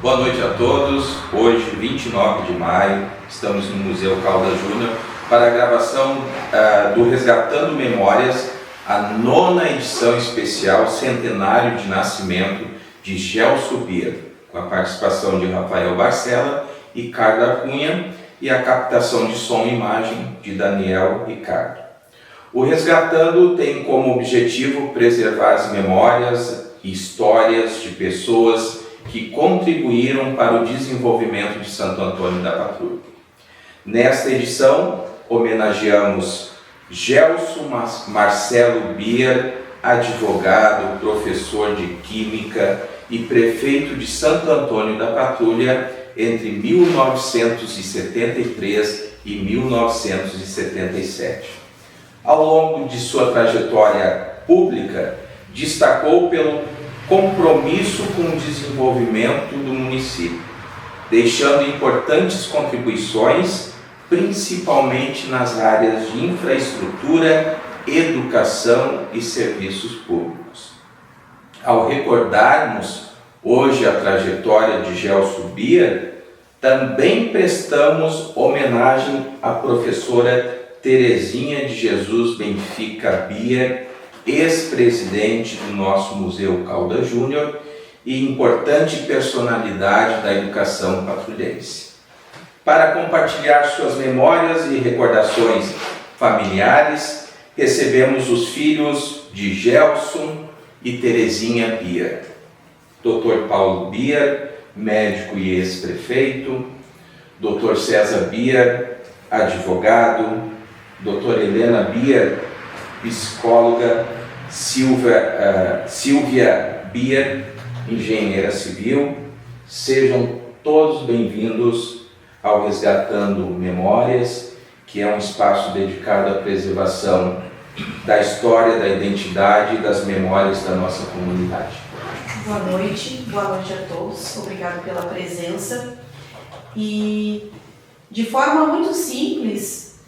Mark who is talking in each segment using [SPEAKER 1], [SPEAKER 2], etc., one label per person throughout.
[SPEAKER 1] Boa noite a todos. Hoje, 29 de maio, estamos no Museu Caldas Júnior para a gravação do Resgatando Memórias, a 9ª edição especial centenário de nascimento de Gelson Bier, com a participação de Rafael Barcela e Carla Cunha e a captação de som e imagem de Daniel Ricardo. O Resgatando tem como objetivo preservar as memórias e histórias de pessoas que contribuíram para o desenvolvimento de Santo Antônio da Patrulha. Nesta edição, homenageamos Gelson Marcelo Bier, advogado, professor de Química e prefeito de Santo Antônio da Patrulha entre 1973 e 1977. Ao longo de sua trajetória pública, destacou pelo compromisso com o desenvolvimento do município, deixando importantes contribuições, principalmente nas áreas de infraestrutura, educação e serviços públicos. Ao recordarmos hoje a trajetória de Gelson Bier, também prestamos homenagem à professora Terezinha de Jesus Benfica Bier, ex-presidente do nosso Museu Caldas Júnior e importante personalidade da educação patrulhense. Para compartilhar suas memórias e recordações familiares, recebemos os filhos de Gelson e Terezinha Bier. Dr. Paulo Bier, médico e ex-prefeito, Dr. César Bier, advogado, Dr. Helena Bier, psicóloga, Silvia Bier, engenheira civil. Sejam todos bem-vindos ao Resgatando Memórias, que é um espaço dedicado à preservação da história, da identidade e das memórias da nossa comunidade.
[SPEAKER 2] Boa noite a todos, obrigado pela presença. E de forma muito simples,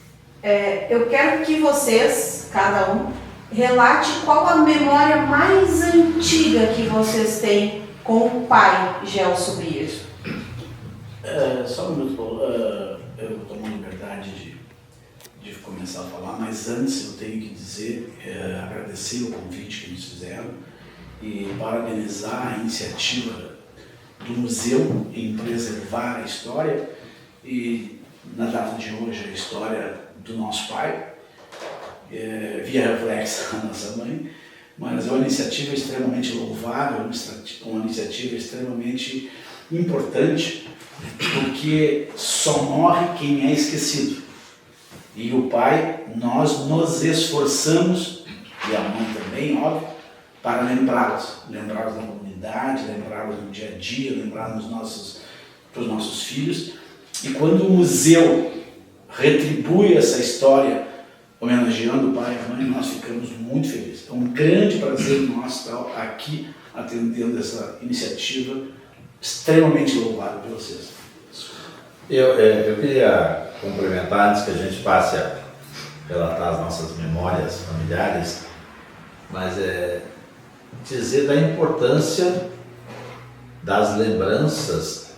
[SPEAKER 2] eu quero que vocês, cada um, relate qual a memória mais antiga que vocês têm com o pai Gelson Bier.
[SPEAKER 3] Só um minuto, Paulo. Eu tomo a liberdade de começar a falar, mas antes eu tenho que dizer, agradecer o convite que nos fizeram e parabenizar a iniciativa do museu em preservar a história e, na data de hoje, a história do nosso pai, via reflexo da nossa mãe, mas é uma iniciativa extremamente louvável, uma iniciativa extremamente importante, porque só morre quem é esquecido. E o pai, nós nos esforçamos, e a mãe também, óbvio, para lembrá-los da comunidade, lembrá-los no dia a dia, lembrá-los para os nossos filhos. E quando o museu retribui essa história homenageando o pai e a mãe, nós ficamos muito felizes. É um grande prazer nosso estar aqui atendendo essa iniciativa extremamente louvável de vocês.
[SPEAKER 4] Eu queria complementar, antes que a gente passe a relatar as nossas memórias familiares, mas dizer da importância das lembranças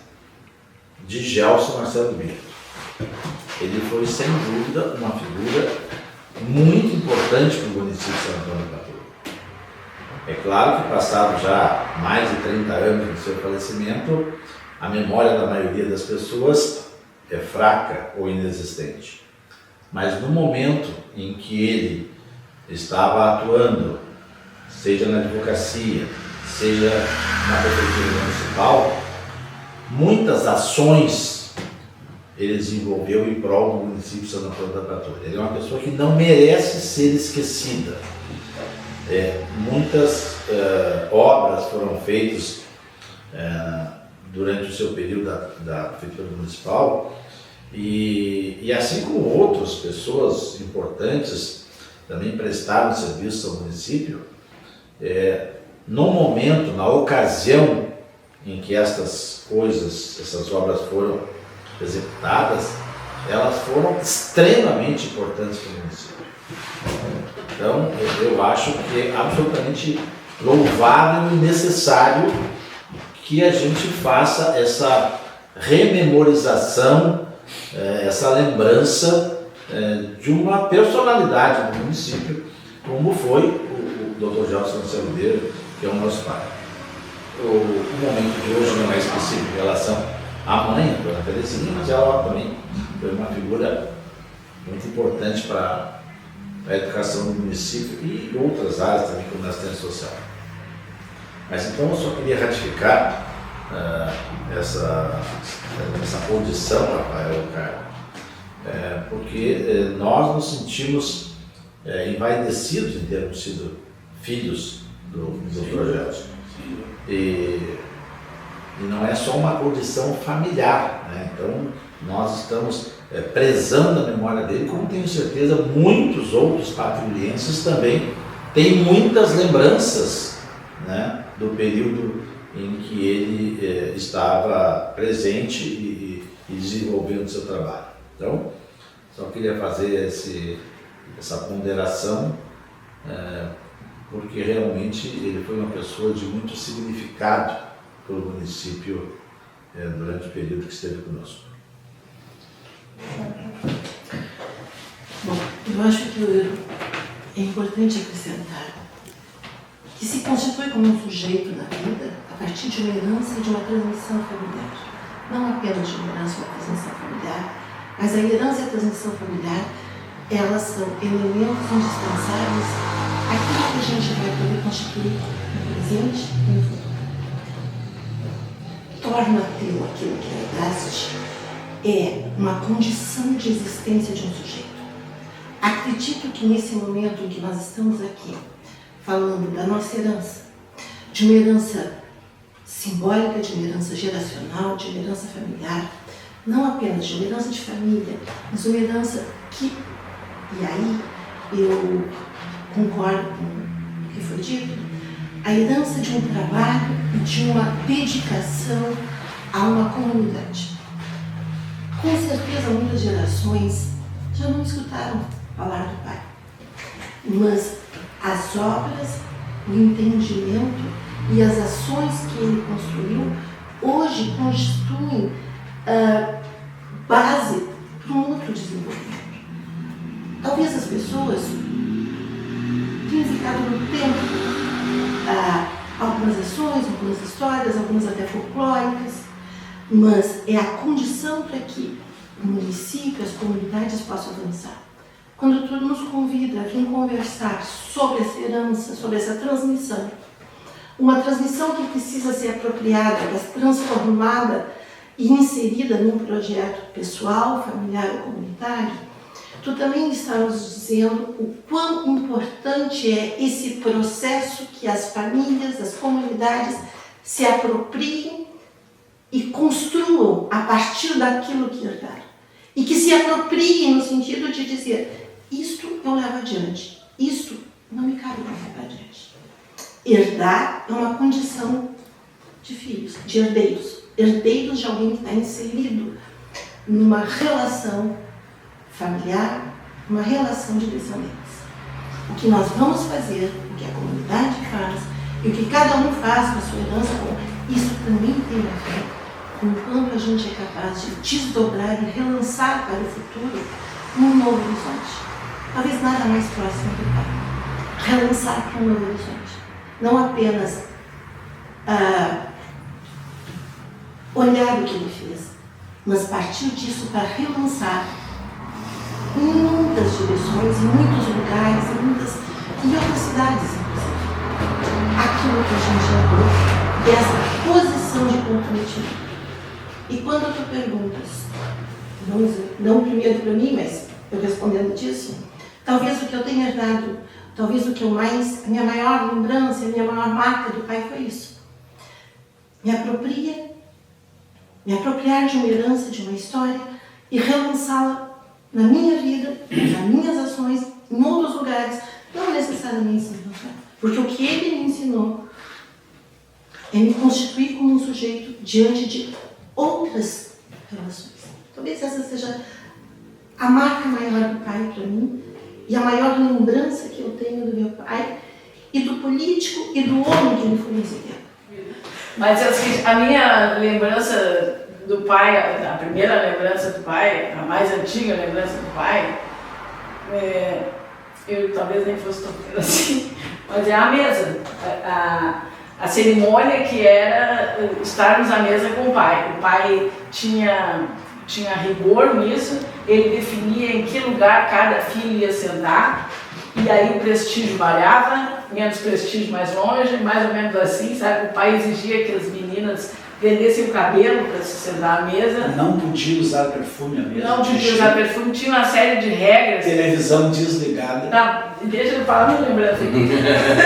[SPEAKER 4] de Gelson Marcelo Bier. Ele foi, sem dúvida, uma figura muito importante para o município de Santo Antônio da Patrulha. É claro que passaram já mais de 30 anos do seu falecimento, a memória da maioria das pessoas é fraca ou inexistente. Mas no momento em que ele estava atuando, seja na advocacia, seja na prefeitura municipal, muitas ações ele desenvolveu em prol do município de Santo Antônio da Patrulha. Ele é uma pessoa que não merece ser esquecida. Muitas obras foram feitas durante o seu período da prefeitura municipal e assim como outras pessoas importantes também prestaram serviço ao município, no momento, na ocasião em que essas obras foram executadas, elas foram extremamente importantes para o município. Então, eu acho que é absolutamente louvável e necessário que a gente faça essa rememorização, essa lembrança de uma personalidade do município, como foi o Dr. Gelson Salgueiro, que é o nosso pai. O momento de hoje não é específico em relação à mãe, a dona Terezinha, mas ela também foi uma figura muito importante para a educação do município e outras áreas também, como na assistência social. Mas então eu só queria ratificar essa condição, Rafael, cara, porque nós nos sentimos envaidecidos em termos sido filhos do Dr. Gelson. E não é só uma condição familiar, né? Então nós estamos prezando a memória dele, como tenho certeza muitos outros patrulhenses também têm muitas lembranças, né, do período em que ele estava presente e desenvolvendo o seu trabalho. Então, só queria fazer essa ponderação, porque realmente ele foi uma pessoa de muito significado para o município durante o período que esteve conosco.
[SPEAKER 5] Bom, eu acho que é importante acrescentar que se constitui como um sujeito na vida a partir de uma herança e de uma transmissão familiar. Não apenas de uma herança e uma transmissão familiar, mas a herança e a transmissão familiar, elas são elementos indispensáveis àquilo que a gente vai poder constituir no presente e no futuro. Torna teu aquilo que herdaste é uma condição de existência de um sujeito. Acredito que nesse momento em que nós estamos aqui, falando da nossa herança, de uma herança simbólica, de uma herança geracional, de uma herança familiar, não apenas de uma herança de família, mas uma herança que, e aí eu concordo com o que foi dito, a herança de um trabalho e de uma dedicação a uma comunidade. Com certeza muitas gerações já não escutaram falar do pai, mas as obras, o entendimento e as ações que ele construiu hoje constituem base para um outro desenvolvimento. Talvez as pessoas tenham ficado no tempo algumas ações, algumas histórias, algumas até folclóricas, mas é a condição para que o município, as comunidades possam avançar. Quando tu nos convida a vir conversar sobre essa herança, sobre essa transmissão, uma transmissão que precisa ser apropriada, transformada e inserida num projeto pessoal, familiar ou comunitário, tu também está nos dizendo o quão importante é esse processo que as famílias, as comunidades se apropriem e construam a partir daquilo que herdaram. E que se apropriem no sentido de dizer, isto eu levo adiante, isto não me cabe para levar adiante. Herdar é uma condição de filhos, de herdeiros. Herdeiros de alguém que está inserido numa relação familiar, uma relação de descendentes. O que nós vamos fazer, o que a comunidade faz, e o que cada um faz com a sua herança, isso também tem a ver com o quanto a gente é capaz de desdobrar e relançar para o futuro um novo horizonte. Talvez nada mais próximo do pai. Relançar para um novo horizonte. Não apenas olhar o que ele fez, mas partir disso para relançar em muitas direções, em muitos lugares, em outras cidades, inclusive. Aquilo que a gente herdou dessa posição de comprometimento. E quando tu perguntas, não primeiro para mim, mas eu respondendo disso, talvez o que eu tenha herdado, talvez o que a minha maior lembrança, a minha maior marca do pai foi isso. Me apropriar de uma herança, de uma história e relançá-la na minha vida, nas minhas ações, em outros lugares, não necessariamente em lugar. Porque o que ele me ensinou é me constituir como um sujeito diante de outras relações. Talvez essa seja a marca maior do pai para mim e a maior lembrança que eu tenho do meu pai e do político e do homem que me foi esse tempo.
[SPEAKER 6] Mas é o seguinte, a minha lembrança do pai, a primeira lembrança do pai, a mais antiga lembrança do pai, eu talvez nem fosse tão assim, mas é a mesa. A cerimônia que era estarmos à mesa com o pai. O pai tinha rigor nisso, ele definia em que lugar cada filho ia sentar, e aí o prestígio variava, menos prestígio mais longe, mais ou menos assim, sabe? O pai exigia que as meninas prendessem o cabelo para se sentar à mesa.
[SPEAKER 3] Não podia usar perfume à mesa.
[SPEAKER 6] Não podia usar perfume, tinha uma série de regras.
[SPEAKER 3] Televisão desligada.
[SPEAKER 6] Não, deixa eu falar, não lembrando aqui.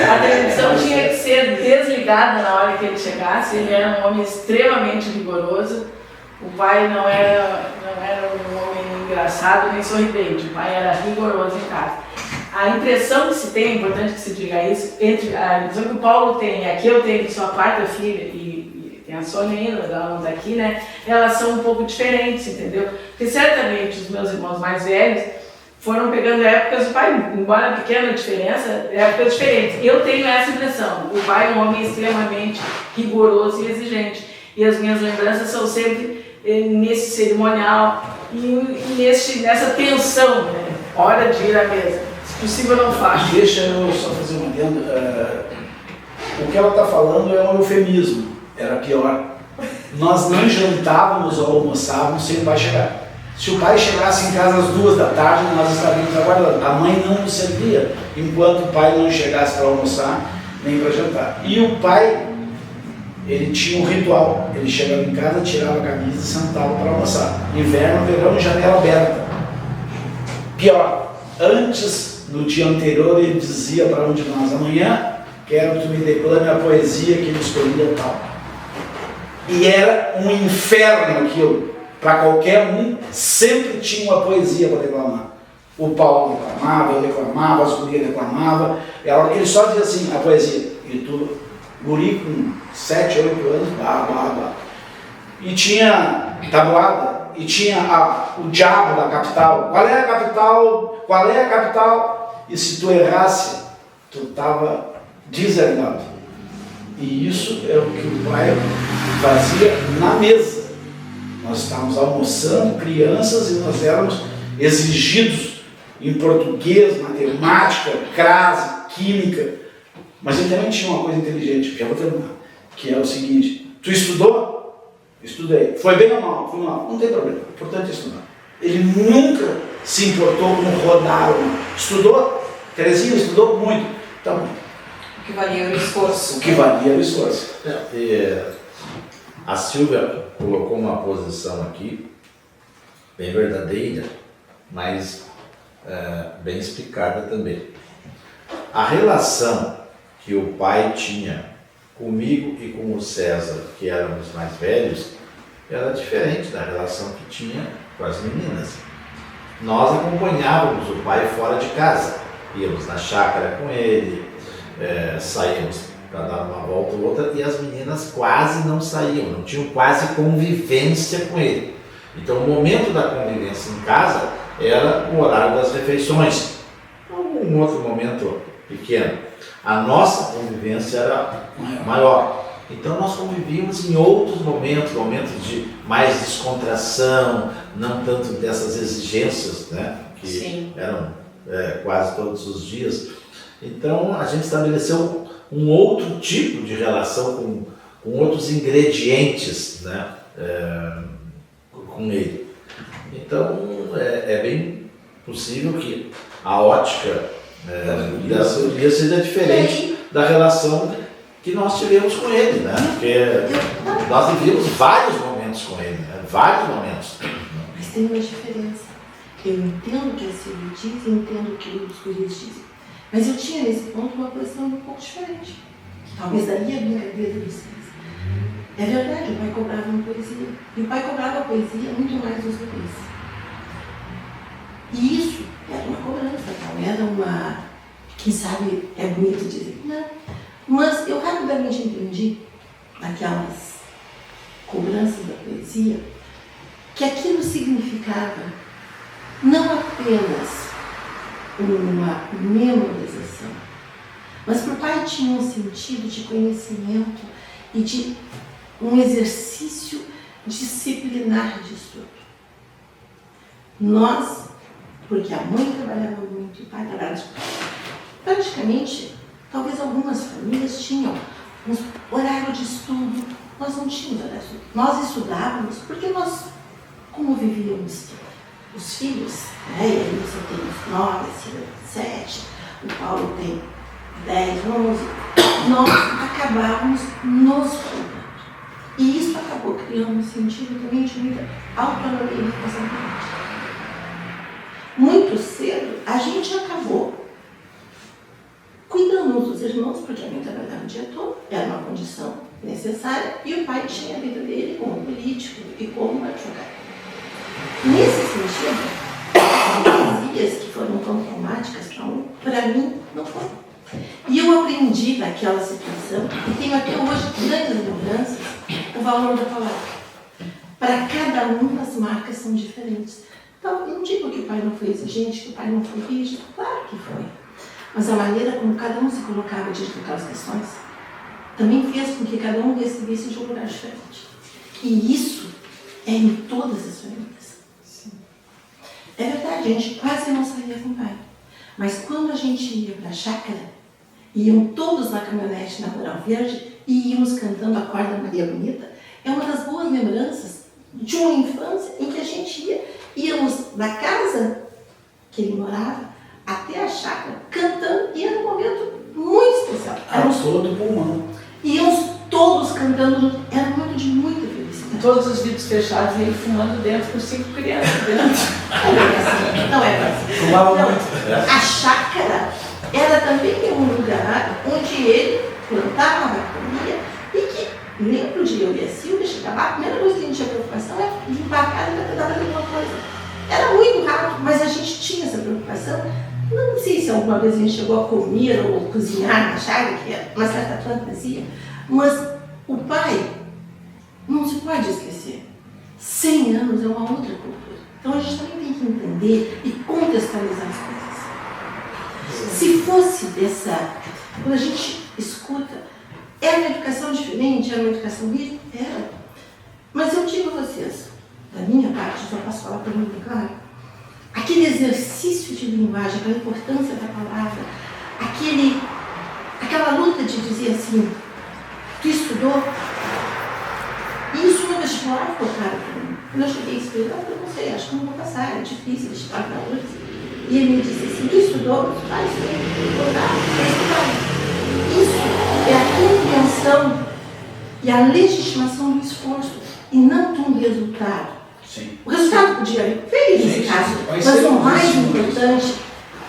[SPEAKER 6] A televisão tinha que ser desligada na hora que ele chegasse, ele era um homem extremamente rigoroso. O pai não era um homem engraçado nem sorridente, o pai era rigoroso em casa. A impressão que se tem, é importante que se diga isso, entre a impressão que o Paulo tem e a que eu tenho de sua quarta filha, e tem a Sônia ainda, ela não está aqui, né? Elas são um pouco diferentes, entendeu? Porque certamente os meus irmãos mais velhos foram pegando épocas do pai, embora pequena diferença, épocas diferentes. Eu tenho essa impressão, o pai é um homem extremamente rigoroso e exigente. E as minhas lembranças são sempre nesse cerimonial e nessa tensão, né? Hora de ir à mesa. Se possível, não faço.
[SPEAKER 3] Deixa eu só fazer uma adendo. O que ela está falando é um eufemismo. Era pior. Nós não jantávamos ou almoçávamos sem o pai chegar. Se o pai chegasse em casa às 2 da tarde, nós estaríamos aguardando. A mãe não nos servia enquanto o pai não chegasse para almoçar nem para jantar. E o pai, ele tinha um ritual. Ele chegava em casa, tirava a camisa e sentava para almoçar. Inverno, verão, janela aberta. Pior, antes, no dia anterior, ele dizia para um de nós: amanhã quero que tu me declame a poesia que ele escolhia tal. E era um inferno aquilo. Para qualquer um, sempre tinha uma poesia para declamar. O Paulo declamava, eu declamava, as gurias declamavam. Ele só dizia assim, a poesia. E tu, guri com 7, 8 anos, blá, blá, blá. E tinha tabuada, e tinha o diabo da capital. Qual é a capital? Qual é a capital? E se tu errasse, tu estava deserdado. E isso é o que o pai fazia na mesa. Nós estávamos almoçando, crianças, e nós éramos exigidos em português, matemática, crase, química. Mas ele também tinha uma coisa inteligente, já vou terminar, que é o seguinte: tu estudou? Estudei. Foi bem ou mal? Foi mal. Não tem problema, o importante é estudar. Ele nunca se importou com rodar. Estudou? Terezinha estudou muito. Então,
[SPEAKER 2] O que valia era o esforço.
[SPEAKER 3] o que valia era o esforço.
[SPEAKER 4] A Silvia colocou uma posição aqui, bem verdadeira, mas bem explicada também. A relação que o pai tinha comigo e com o César, que éramos mais velhos, era diferente da relação que tinha com as meninas. Nós acompanhávamos o pai fora de casa, íamos na chácara com ele, saíamos para dar uma volta ou outra, e as meninas quase não saíam, não tinham quase convivência com ele. Então o momento da convivência em casa era o horário das refeições, um outro momento pequeno. A nossa convivência era maior. Então nós convivíamos em outros momentos, momentos de mais descontração, não tanto dessas exigências, né, que
[SPEAKER 2] Sim.
[SPEAKER 4] eram quase todos os dias. Então a gente estabeleceu um outro tipo de relação com outros ingredientes, né, com ele. Então é bem possível que a ótica da vida seja diferente da relação que nós tivemos com ele, né? Porque nós vivemos vários momentos com ele, né? Vários momentos.
[SPEAKER 5] Mas tem uma diferença. Eu entendo o que a Silvia diz e entendo o que os guris dizem. Mas eu tinha nesse ponto uma posição um pouco diferente. Talvez daí a brincadeira de vocês. É verdade, o pai cobrava uma poesia. E o pai cobrava a poesia muito mais dos guris. E isso era uma cobrança, não era uma... Quem sabe é bonito dizer, não. Mas eu rapidamente entendi, daquelas cobranças da poesia, que aquilo significava não apenas uma memorização, mas para o pai tinha um sentido de conhecimento e de um exercício disciplinar de estudo. Nós, porque a mãe trabalhava muito e o pai trabalhava praticamente, talvez algumas famílias tinham um horário de estudo, nós não tínhamos horário de estudo. Nós estudávamos porque nós, como vivíamos os filhos, né? E aí você tem 9, a Cida 7, o Paulo tem 10, 11, nós acabávamos nos formando. E isso acabou criando um sentido também de muita autonomia e responsabilidade. Muito cedo, a gente acabou cuidando dos irmãos, porque a mãe trabalhava o dia todo, era uma condição necessária, e o pai tinha a vida dele como político e como advogado. Nesse sentido, as dias que foram tão traumáticas para mim, não foram. E eu aprendi naquela situação, e tenho até hoje grandes lembranças, o valor da palavra. Para cada um, as marcas são diferentes. Então, não digo que o pai não foi exigente, que o pai não foi rígido, claro que foi. Mas a maneira como cada um se colocava diante daquelas questões também fez com que cada um recebesse de um lugar diferente. E isso é em todas as famílias. Sim. É verdade, a gente quase não saía com o pai. Mas quando a gente ia para a chácara, iam todos na caminhonete na Rural Verde e íamos cantando Acorda Maria Bonita, é uma das boas lembranças de uma infância em que a gente íamos da casa que ele morava até a chácara cantando, e era um momento muito especial.
[SPEAKER 3] Todo pulmão.
[SPEAKER 5] Íamos todos cantando, era um momento de muita felicidade.
[SPEAKER 6] Todos os vidros fechados e ele fumando dentro com 5 crianças dentro.
[SPEAKER 5] Não é assim.
[SPEAKER 3] Fumava
[SPEAKER 5] Não,
[SPEAKER 3] muito.
[SPEAKER 5] a chácara era também um lugar onde ele plantava a comida e que, lembro de eu e a Silvia chegar lá, a primeira coisa que a gente tinha preocupação era limpar a casa e tentar fazer alguma coisa. Era muito rápido, mas a gente tinha essa preocupação. Não sei se alguma vez a gente chegou a comer ou cozinhar na chácara, que é uma certa fantasia, mas o pai não se pode esquecer. 100 anos é uma outra cultura. Então a gente também tem que entender e contextualizar as coisas. Se fosse quando a gente escuta, era uma educação diferente, era uma educação rígida? Era. Mas eu digo a vocês, da minha parte, só posso falar por mim, claro, aquele exercício de linguagem, aquela importância da palavra, aquela luta de dizer assim, tu estudou? E isso no vestibular ficou claro para mim. Quando eu cheguei a estudar, eu não sei, acho que não vou passar, é difícil vestibular para outros. E ele me disse assim, tu estudou? Isso é a compreensão e a legitimação do esforço e não de um resultado.
[SPEAKER 3] Sim.
[SPEAKER 5] O resultado podia vir feio nesse caso, mas o mais importante,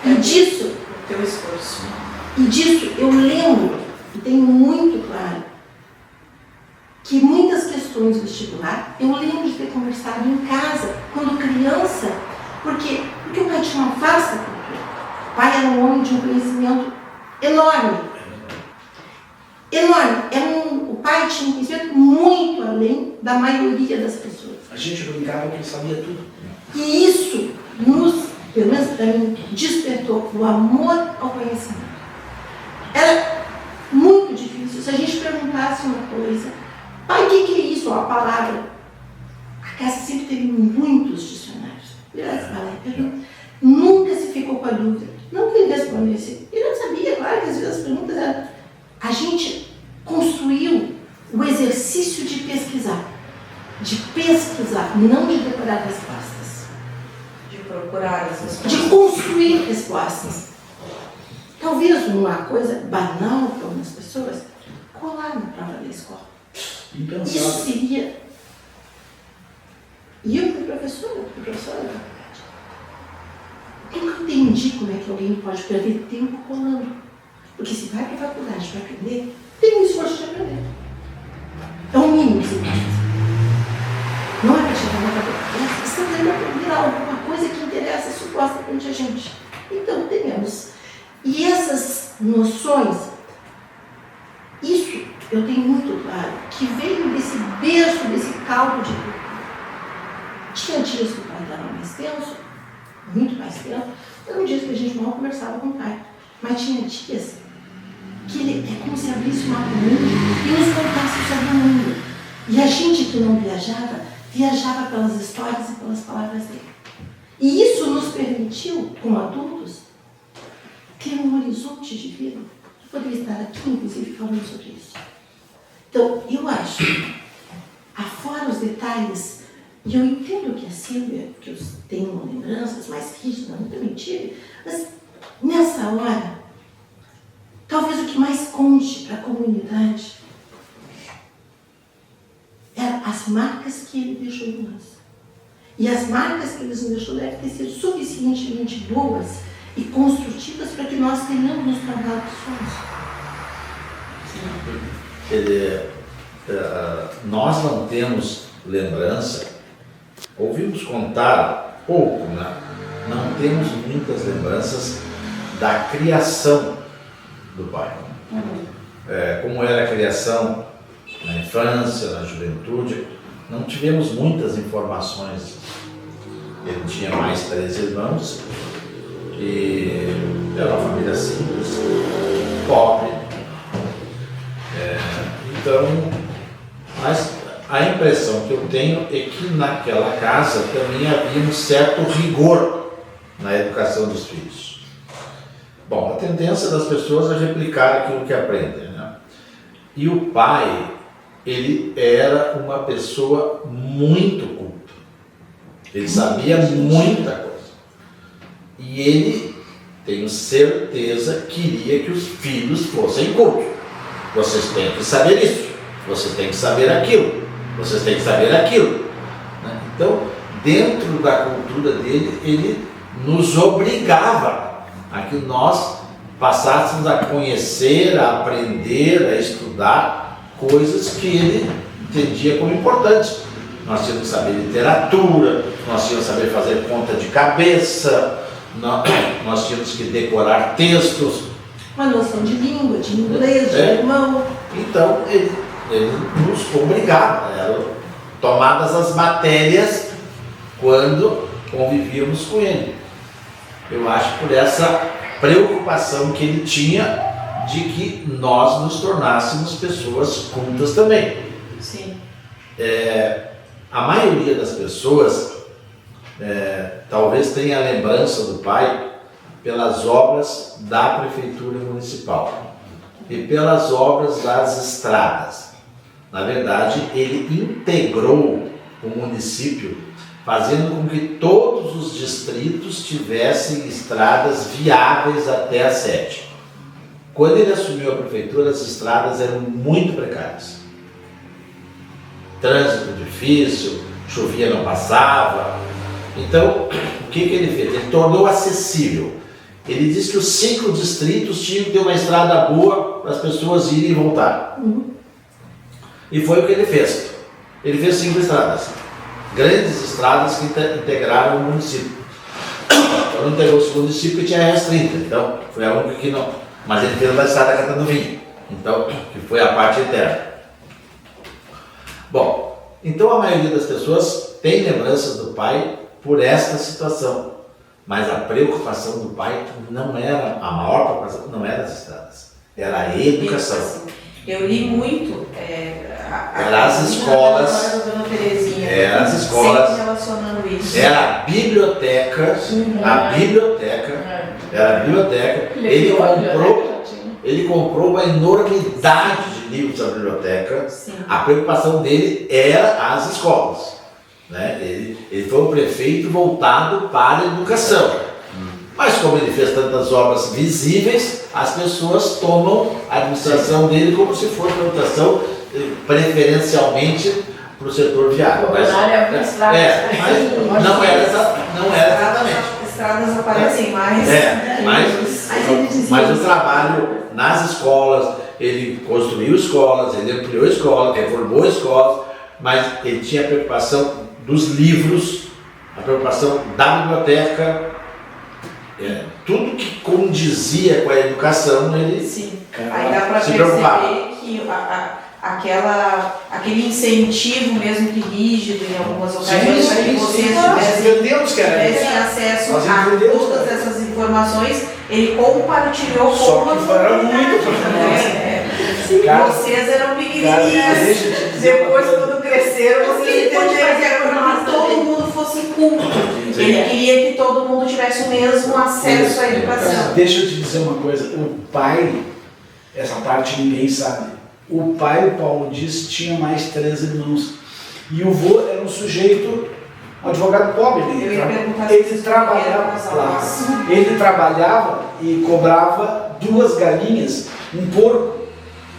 [SPEAKER 5] e disso,
[SPEAKER 6] Teu esforço.
[SPEAKER 5] e disso eu lembro, e tenho muito claro, que muitas questões do vestibular, eu lembro de ter conversado em casa, quando criança, porque o pai tinha uma vasta cultura. O pai era um homem de um conhecimento enorme. Enorme. O pai tinha um conhecimento muito além da maioria das pessoas.
[SPEAKER 3] A gente brincava que ele sabia tudo.
[SPEAKER 5] E isso pelo menos para mim, despertou o amor ao conhecimento. Era muito difícil. Se a gente perguntasse uma coisa, pai, o que é isso? A palavra. A casa sempre teve muitos dicionários. Nunca se ficou com a dúvida. Não que ele respondesse. Ele não sabia, claro que às vezes as perguntas eram. A gente construiu o exercício de pesquisar. De pesquisar, não de decorar respostas.
[SPEAKER 2] De procurar as respostas.
[SPEAKER 5] De construir respostas. Talvez uma coisa banal para algumas pessoas, colar na prova da escola.
[SPEAKER 3] Impensável.
[SPEAKER 5] Isso seria. E eu fui professora da faculdade. Eu nunca entendi como é que alguém pode perder tempo colando. Porque se vai para a faculdade para aprender, tem um esforço de aprender. É o mínimo que se pode fazer. Não é para chegar na faculdade, você deve aprender alguma coisa que interessa supostamente a gente. Então, tenhamos. E essas noções, isso eu tenho muito claro, que veio desse berço, desse caldo de cultura. Tinha dias que o pai estava mais tenso, muito mais tenso. Eram dias que a gente mal conversava com o pai. Mas tinha dias que é como se abrisse um mapa mundo e nos contasse sobre o mundo. E a gente que não viajava, viajava pelas histórias e pelas palavras dele. E isso nos permitiu, como adultos, ter um horizonte de vida. Eu poderia estar aqui, inclusive, falando sobre isso. Então, eu acho, afora os detalhes, e eu entendo que a Sílvia, que eu tenho lembranças mais rígidas, não também tive, mas nessa hora, talvez o que mais conte para a comunidade eram as marcas que ele deixou em nós. E as marcas que ele nos deixou devem ter sido suficientemente boas e construtivas para que nós tenhamos nos tornado pessoas.
[SPEAKER 4] Nós não temos lembrança, ouvimos contar pouco, né? Não temos muitas lembranças da criação do pai. Como era a criação na infância, na juventude, não tivemos muitas informações. Ele tinha mais 3 irmãos e era uma família simples, pobre. Então, mas a impressão que eu tenho é que naquela casa também havia um certo rigor na educação dos filhos. Bom, a tendência das pessoas é replicar aquilo que aprendem, né? E o pai, ele era uma pessoa muito culta. Ele sabia muita coisa. E ele, tenho certeza, queria que os filhos fossem cultos. Vocês têm que saber isso, vocês têm que saber aquilo, vocês têm que saber aquilo. Então, dentro da cultura dele, ele nos obrigava a que nós passássemos a conhecer, a aprender, a estudar coisas que ele entendia como importantes. Nós tínhamos que saber literatura, nós tínhamos que saber fazer conta de cabeça, nós tínhamos que decorar textos.
[SPEAKER 5] Uma noção de língua, de inglês, de alemão.
[SPEAKER 4] Então, ele nos obrigava, eram tomadas as matérias quando convivíamos com ele. Eu acho por essa preocupação que ele tinha de que nós nos tornássemos pessoas cultas também.
[SPEAKER 6] Sim.
[SPEAKER 4] A maioria das pessoas talvez tenha a lembrança do pai pelas obras da prefeitura municipal e pelas obras das estradas. Na verdade, ele integrou o município, fazendo com que todos os distritos tivessem estradas viáveis até a sede. Quando ele assumiu a prefeitura, as estradas eram muito precárias. Trânsito difícil, chovia não passava. Então, o que ele fez? Ele tornou acessível. Ele disse que os 5 distritos tinham que ter uma estrada boa para as pessoas irem e voltar. E foi o que ele fez. Ele fez 5 estradas. Grandes estradas que integraram o município. Quando integrou o município, tinha RS 30. Então, foi a única que não. Mas ele fez uma estrada catando vinho. Então, que foi a parte interna. Bom, então a maioria das pessoas tem lembranças do pai por esta situação. Mas a preocupação do pai não era, a maior preocupação não era as estradas, era a educação.
[SPEAKER 2] Eu li muito.
[SPEAKER 4] Era as escolas. Era as escolas.
[SPEAKER 2] Sempre relacionando isso.
[SPEAKER 4] Era a biblioteca. A biblioteca. Era a biblioteca. Ele comprou uma enormidade de livros da biblioteca.
[SPEAKER 2] Sim.
[SPEAKER 4] A preocupação dele era as escolas. Né? Ele foi um prefeito voltado para a educação. Mas como ele fez tantas obras visíveis, as pessoas tomam a administração dele como se fosse uma administração preferencialmente para o setor viário. Mas não era exatamente.
[SPEAKER 2] Estradas aparecem mais.
[SPEAKER 4] Mas o trabalho nas escolas, ele construiu escolas, ele ampliou escolas, reformou escolas, mas ele tinha a preocupação dos livros, a preocupação da biblioteca, tudo que condizia com a educação, ele
[SPEAKER 2] Sim. Aí dá para
[SPEAKER 4] se
[SPEAKER 2] perceber
[SPEAKER 4] preocupava.
[SPEAKER 2] que aquele incentivo mesmo que rígido em algumas ocasiões para que vocês
[SPEAKER 3] entendemos que era
[SPEAKER 2] tivessem acesso
[SPEAKER 3] Nós
[SPEAKER 2] a
[SPEAKER 3] entendemos,
[SPEAKER 2] todas
[SPEAKER 3] né?
[SPEAKER 2] essas informações, ele compartilhou
[SPEAKER 3] Só
[SPEAKER 2] com
[SPEAKER 3] que era muito. Cara,
[SPEAKER 2] vocês eram
[SPEAKER 3] cara,
[SPEAKER 2] pequenininhas.
[SPEAKER 3] deixa eu te dizer
[SPEAKER 2] Depois,
[SPEAKER 3] uma coisa.
[SPEAKER 2] quando cresceram, vocês
[SPEAKER 5] Ele pode
[SPEAKER 2] entenderam que
[SPEAKER 5] fazer
[SPEAKER 2] era para que
[SPEAKER 5] por
[SPEAKER 2] todo
[SPEAKER 5] nós
[SPEAKER 2] mundo fosse culto. Ele queria que todo mundo tivesse o mesmo acesso à educação.
[SPEAKER 3] Deixa eu te dizer uma coisa, o pai, essa parte ninguém sabe, o pai, o Paulo disse, tinha mais 3 irmãos. E o vô era um sujeito, um advogado pobre, né?
[SPEAKER 2] Eu ia perguntar
[SPEAKER 3] Ele
[SPEAKER 2] se
[SPEAKER 3] trabalhava,
[SPEAKER 2] vocês
[SPEAKER 3] claro,
[SPEAKER 2] conheceram
[SPEAKER 3] ele trabalhava e cobrava 2 galinhas, um porco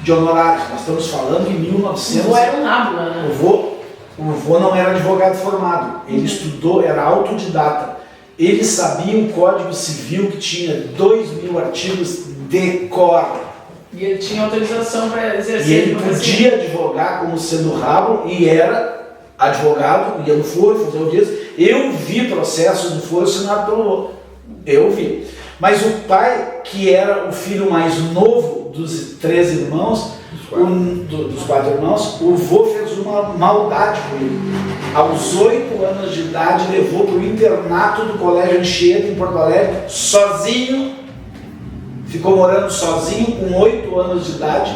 [SPEAKER 3] de honorários. Nós estamos falando em 1900.
[SPEAKER 6] Não era um nábula, né?
[SPEAKER 3] O vô não era advogado formado, ele estudou, era autodidata. Ele sabia o Código Civil, que tinha 2.000 artigos de cor.
[SPEAKER 6] E ele tinha autorização para exercer.
[SPEAKER 3] E ele
[SPEAKER 6] a advocacia.
[SPEAKER 3] podia advogar como sendo rabo e era advogado, ia no foro, fazer audiência. Eu vi processos no foro assinado pelo vô. Eu vi. Mas o pai, que era o filho mais novo dos 3 irmãos, dos 4 irmãos, o vô fez uma maldade com ele. Aos 8 anos de idade, levou para o internato do Colégio Anchieta, em Porto Alegre, sozinho. Ficou morando sozinho com 8 anos de idade.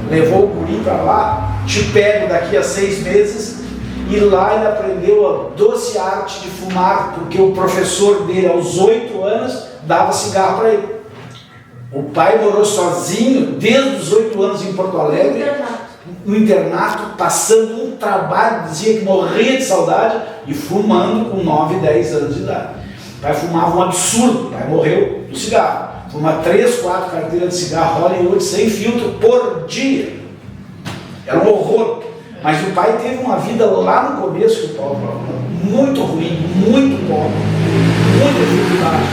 [SPEAKER 3] Levou o guri para lá. Te pego daqui a 6 meses. E lá ele aprendeu a doce arte de fumar, porque o professor dele, aos 8 anos, dava cigarro para ele. O pai morou sozinho desde os 8 anos em Porto Alegre, no internato, passando um trabalho, dizia que morria de saudade, e fumando com 9, 10 anos de idade. O pai fumava um absurdo, o pai morreu do cigarro. Fuma 3, 4 carteiras de cigarro Hollywood sem filtro por dia. Era um horror. Mas o pai teve uma vida lá no começo, que o Paulo falou, muito ruim, muito pobre, muita dificuldade.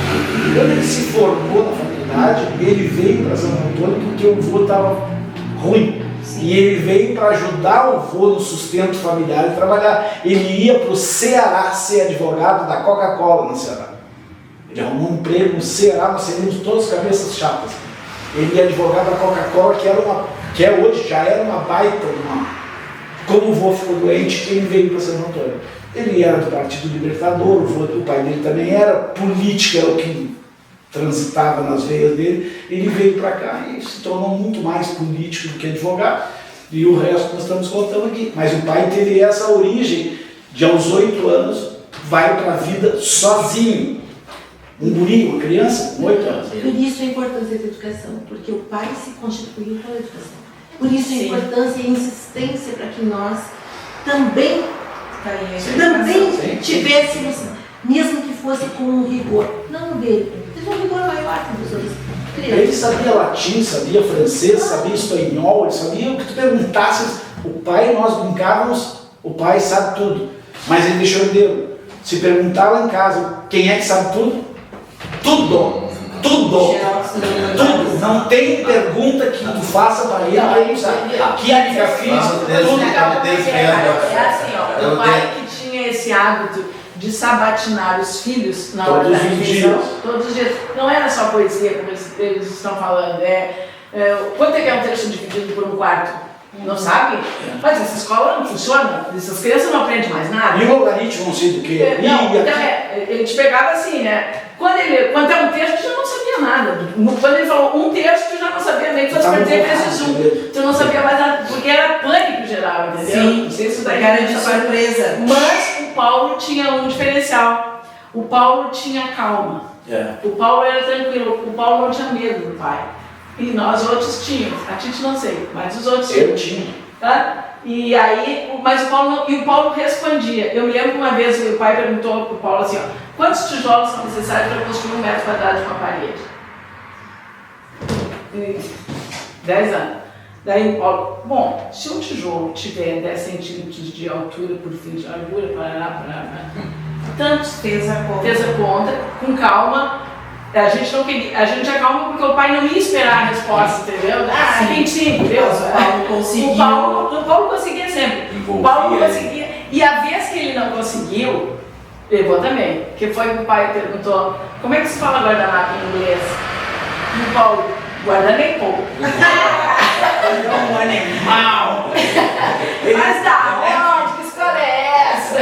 [SPEAKER 3] Quando ele se formou na faculdade, ele veio para São Antônio porque o vô estava ruim. E ele veio para ajudar o vô no sustento familiar e trabalhar. Ele ia para o Ceará ser advogado da Coca-Cola no Ceará. Ele arrumou um emprego no Ceará, nós seríamos todos cabeças chatas. Ele é advogado da Coca-Cola, que é hoje, já era uma baita, como o vô ficou doente, ele veio para São Antônio. Ele era do Partido Libertador, o pai dele também era, política era o que transitava nas veias dele. Ele veio para cá e se tornou muito mais político do que advogado, e o resto nós estamos contando aqui. Mas o pai teve essa origem de, aos 8 anos, vai para a vida sozinho. Um guri, uma criança, com 8 anos.
[SPEAKER 5] Por isso a importância da educação, porque o pai se constituiu pela educação. Por isso a importância e a insistência para que nós também tivéssemos, mesmo que fosse com um rigor, não dele, mas um rigor maior que os outros.
[SPEAKER 3] Ele sabia latim, sabia francês, sabia espanhol, ele sabia o que tu perguntasses. O pai, nós brincávamos, o pai sabe tudo, mas ele deixou herdeiro. Se perguntar lá em casa, quem é que sabe tudo? Tudo! Não tem pergunta que tu faça para ele, ele sabe. Química, física, tudo.
[SPEAKER 6] É assim, ó, o pai que tinha esse hábito de sabatinar os filhos na hora da refeição, todos os dias. Não era só poesia, como eles estão falando. Quanto é que é um texto dividido por um quarto? Não sabe? Mas essa escola não funciona, essas crianças não aprendem mais nada.
[SPEAKER 3] E o logaritmo não sei do que.
[SPEAKER 6] Não, então ele te pegava assim, né? Quando é um texto, tu já não sabia nada. Quando ele falou um texto, tu já não sabia nem que fosse para dizer vezes um. Tu não sabia mais nada, porque era pânico geral, entendeu?
[SPEAKER 2] Sim,
[SPEAKER 6] não sei se isso daí
[SPEAKER 2] era de surpresa.
[SPEAKER 6] Mas o Paulo tinha um diferencial. O Paulo tinha calma. O Paulo era tranquilo. O Paulo não tinha medo do pai. E nós outros tínhamos. A Titi não sei, mas os outros tinham.
[SPEAKER 3] Eu tinha.
[SPEAKER 6] Tá? E aí, mas o Paulo respondia. Eu me lembro que uma vez o pai perguntou para o Paulo assim, ó, quantos tijolos são necessários para construir 1 metro quadrado de uma parede? 10 anos. Daí o Paulo, bom, se um tijolo tiver 10 centímetros de altura por fim de largura, tantos,
[SPEAKER 2] Fez a
[SPEAKER 6] conta, com calma. A gente acalma porque o pai não ia esperar a resposta, entendeu? 25, Deus.
[SPEAKER 2] O Paulo conseguiu.
[SPEAKER 6] O Paulo conseguia sempre. O Paulo conseguia. E a vez que ele não conseguiu, levou também. Que foi que o pai perguntou, como é que se fala guardanapo em inglês? E o Paulo, guardanapo.
[SPEAKER 3] É um animal.
[SPEAKER 6] Mas da onde? Que escola é essa?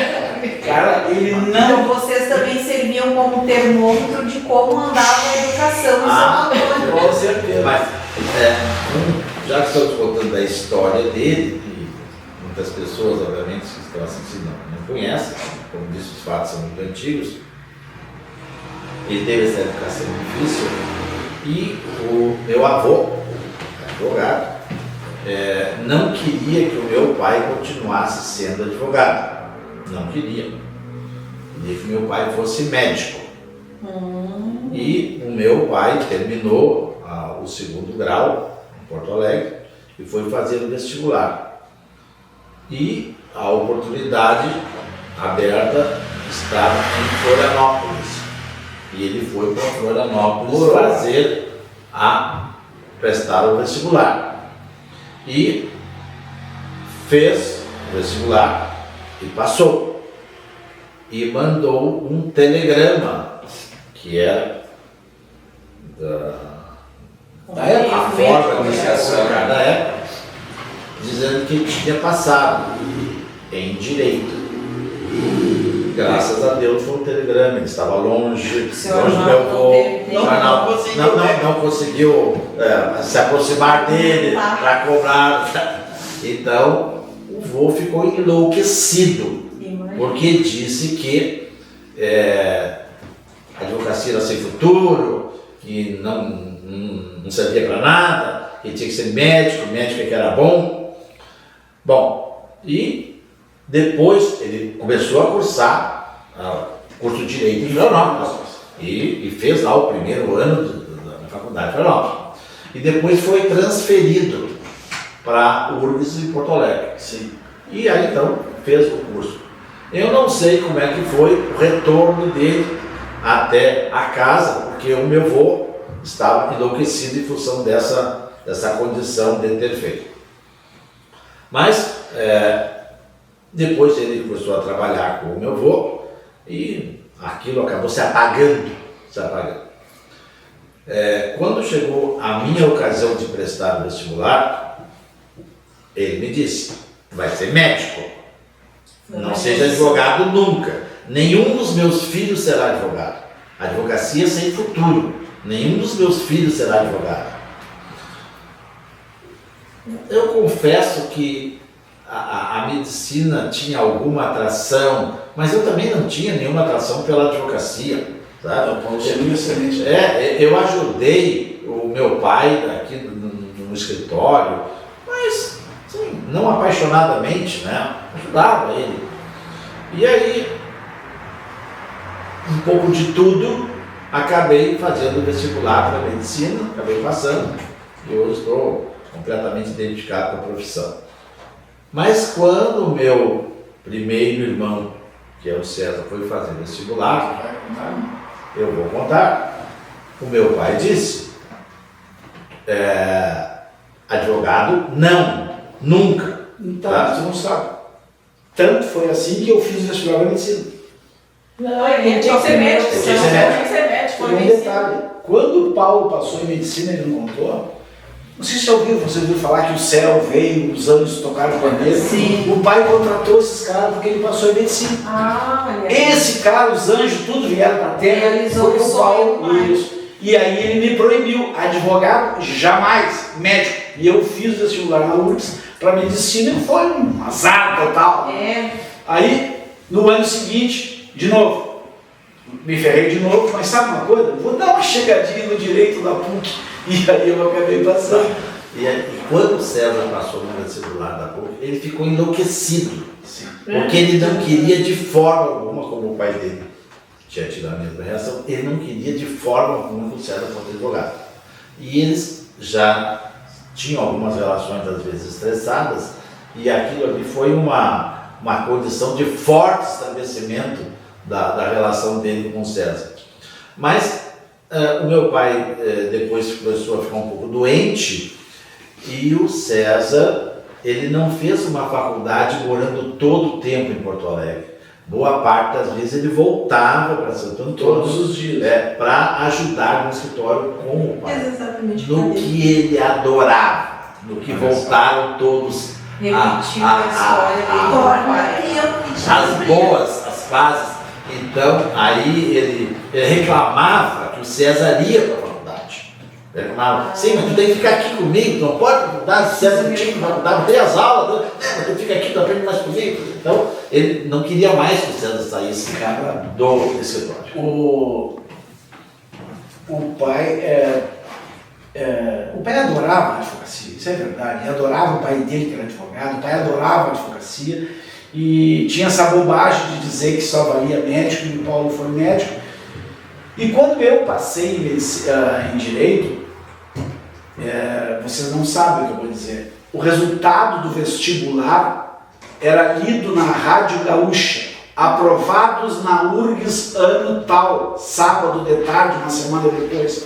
[SPEAKER 3] Cara, ele
[SPEAKER 2] Então
[SPEAKER 3] não...
[SPEAKER 2] vocês também serviam serviam como termômetro de como andava a educação em Santo Antônio.
[SPEAKER 3] Com certeza.
[SPEAKER 4] Mas, já que estamos contando da história dele, e muitas pessoas, obviamente, que estão assistindo não conhecem, como disse, os fatos são muito antigos, ele teve essa educação difícil, e o meu avô, advogado, não queria que o meu pai continuasse sendo advogado. Não queria. Queria que meu pai fosse médico. E o meu pai terminou o 2º grau em Porto Alegre e foi fazer o vestibular. E a oportunidade aberta estava em Florianópolis. E ele foi para Florianópolis prestar o vestibular. E fez o vestibular e passou. E mandou um telegrama, que era da época, a forma de iniciação da época, dizendo que tinha passado em direito. Graças a Deus foi um telegrama, ele estava longe do meu avô, não conseguiu se aproximar dele para cobrar. Então o vô ficou enlouquecido, porque disse que a advocacia era sem futuro, que não servia para nada, que tinha que ser médico é que era bom. Bom, e depois ele começou a cursar curso de Direito em Florianópolis e fez lá o 1º ano da faculdade de Florianópolis. E depois foi transferido para o URGS em Porto Alegre.
[SPEAKER 3] Sim.
[SPEAKER 4] E aí então fez o curso. Eu não sei como é que foi o retorno dele até a casa, porque o meu avô estava enlouquecido em função dessa condição de ter feito. Mas depois ele começou a trabalhar com o meu avô e aquilo acabou se apagando. Quando chegou a minha ocasião de prestar o vestibular, ele me disse: vai ser médico, não seja advogado nunca. Nenhum dos meus filhos será advogado. Advocacia sem futuro. Nenhum dos meus filhos será advogado. Eu confesso que a medicina tinha alguma atração, mas eu também não tinha nenhuma atração pela advocacia, sabe?
[SPEAKER 3] Excelente.
[SPEAKER 4] Eu ajudei o meu pai aqui no escritório, mas sim, não apaixonadamente, né? Ajudava ele. E aí, um pouco de tudo, acabei fazendo o vestibular para medicina, acabei passando, e hoje estou completamente identificado com a profissão. Mas quando o meu primeiro irmão, que é o César, foi fazer vestibular, eu vou contar, o meu pai disse: advogado, não, nunca.
[SPEAKER 3] Então, você não sabe. Tanto foi assim que eu fiz o vestibular para medicina.
[SPEAKER 6] Não, ele tinha que ser médico.
[SPEAKER 3] Tinha que ser médico.
[SPEAKER 6] Foi
[SPEAKER 3] um detalhe, quando o Paulo passou em medicina, ele não contou. Não sei se você ouviu falar que o céu veio, os anjos tocaram com a mesa.
[SPEAKER 2] Sim.
[SPEAKER 3] O pai contratou esses caras porque ele passou em medicina. Esse cara, os anjos, tudo vieram para a terra.
[SPEAKER 2] Realizou
[SPEAKER 3] foi
[SPEAKER 2] o
[SPEAKER 3] o
[SPEAKER 2] sonho.
[SPEAKER 3] Paulo. Isso. E aí ele me proibiu. Advogado, jamais. Médico. E eu fiz o vestibular na URGS para medicina e foi um azar total. Aí, no ano seguinte, de novo, me ferrei de novo, mas sabe uma coisa? Vou dar uma chegadinha no direito da PUC. E aí eu acabei passando.
[SPEAKER 4] E quando o César passou no vestibular da PUC, ele ficou enlouquecido.
[SPEAKER 3] Sim.
[SPEAKER 4] Porque ele não queria de forma alguma, como o pai dele tinha tido a mesma reação, ele não queria de forma alguma que o César fosse advogado. E eles já tinham algumas relações, às vezes, estressadas, e aquilo ali foi uma condição de forte estabelecimento da relação dele com o César. Mas o meu pai depois começou a ficar um pouco doente, e o César, ele não fez uma faculdade morando todo o tempo em Porto Alegre. Boa parte das vezes ele voltava para Santo Antônio
[SPEAKER 3] Todos os dias.
[SPEAKER 4] para ajudar no escritório com o pai.
[SPEAKER 2] Exatamente.
[SPEAKER 4] No que ele adorava, no que voltaram todos
[SPEAKER 2] Repetiu a história dele.
[SPEAKER 4] as boas, as fases Então, aí ele reclamava que o César ia para a faculdade. Ele reclamava, sim, mas tu tem que ficar aqui comigo, tu não pode para a faculdade, o César não tinha que ir para a faculdade, não tem as aulas, mas tu fica aqui, tu aprende mais comigo. Então, ele não queria mais que o César saísse do escritório.
[SPEAKER 3] O pai adorava a advocacia, isso é verdade. Ele adorava o pai dele, que era advogado, o pai adorava a advocacia e tinha essa bobagem de dizer que só valia médico e o Paulo foi médico. E quando eu passei em Direito, vocês não sabem o que eu vou dizer, o resultado do vestibular era lido na Rádio Gaúcha. Aprovados na URGS ano tal, sábado de tarde, uma semana depois.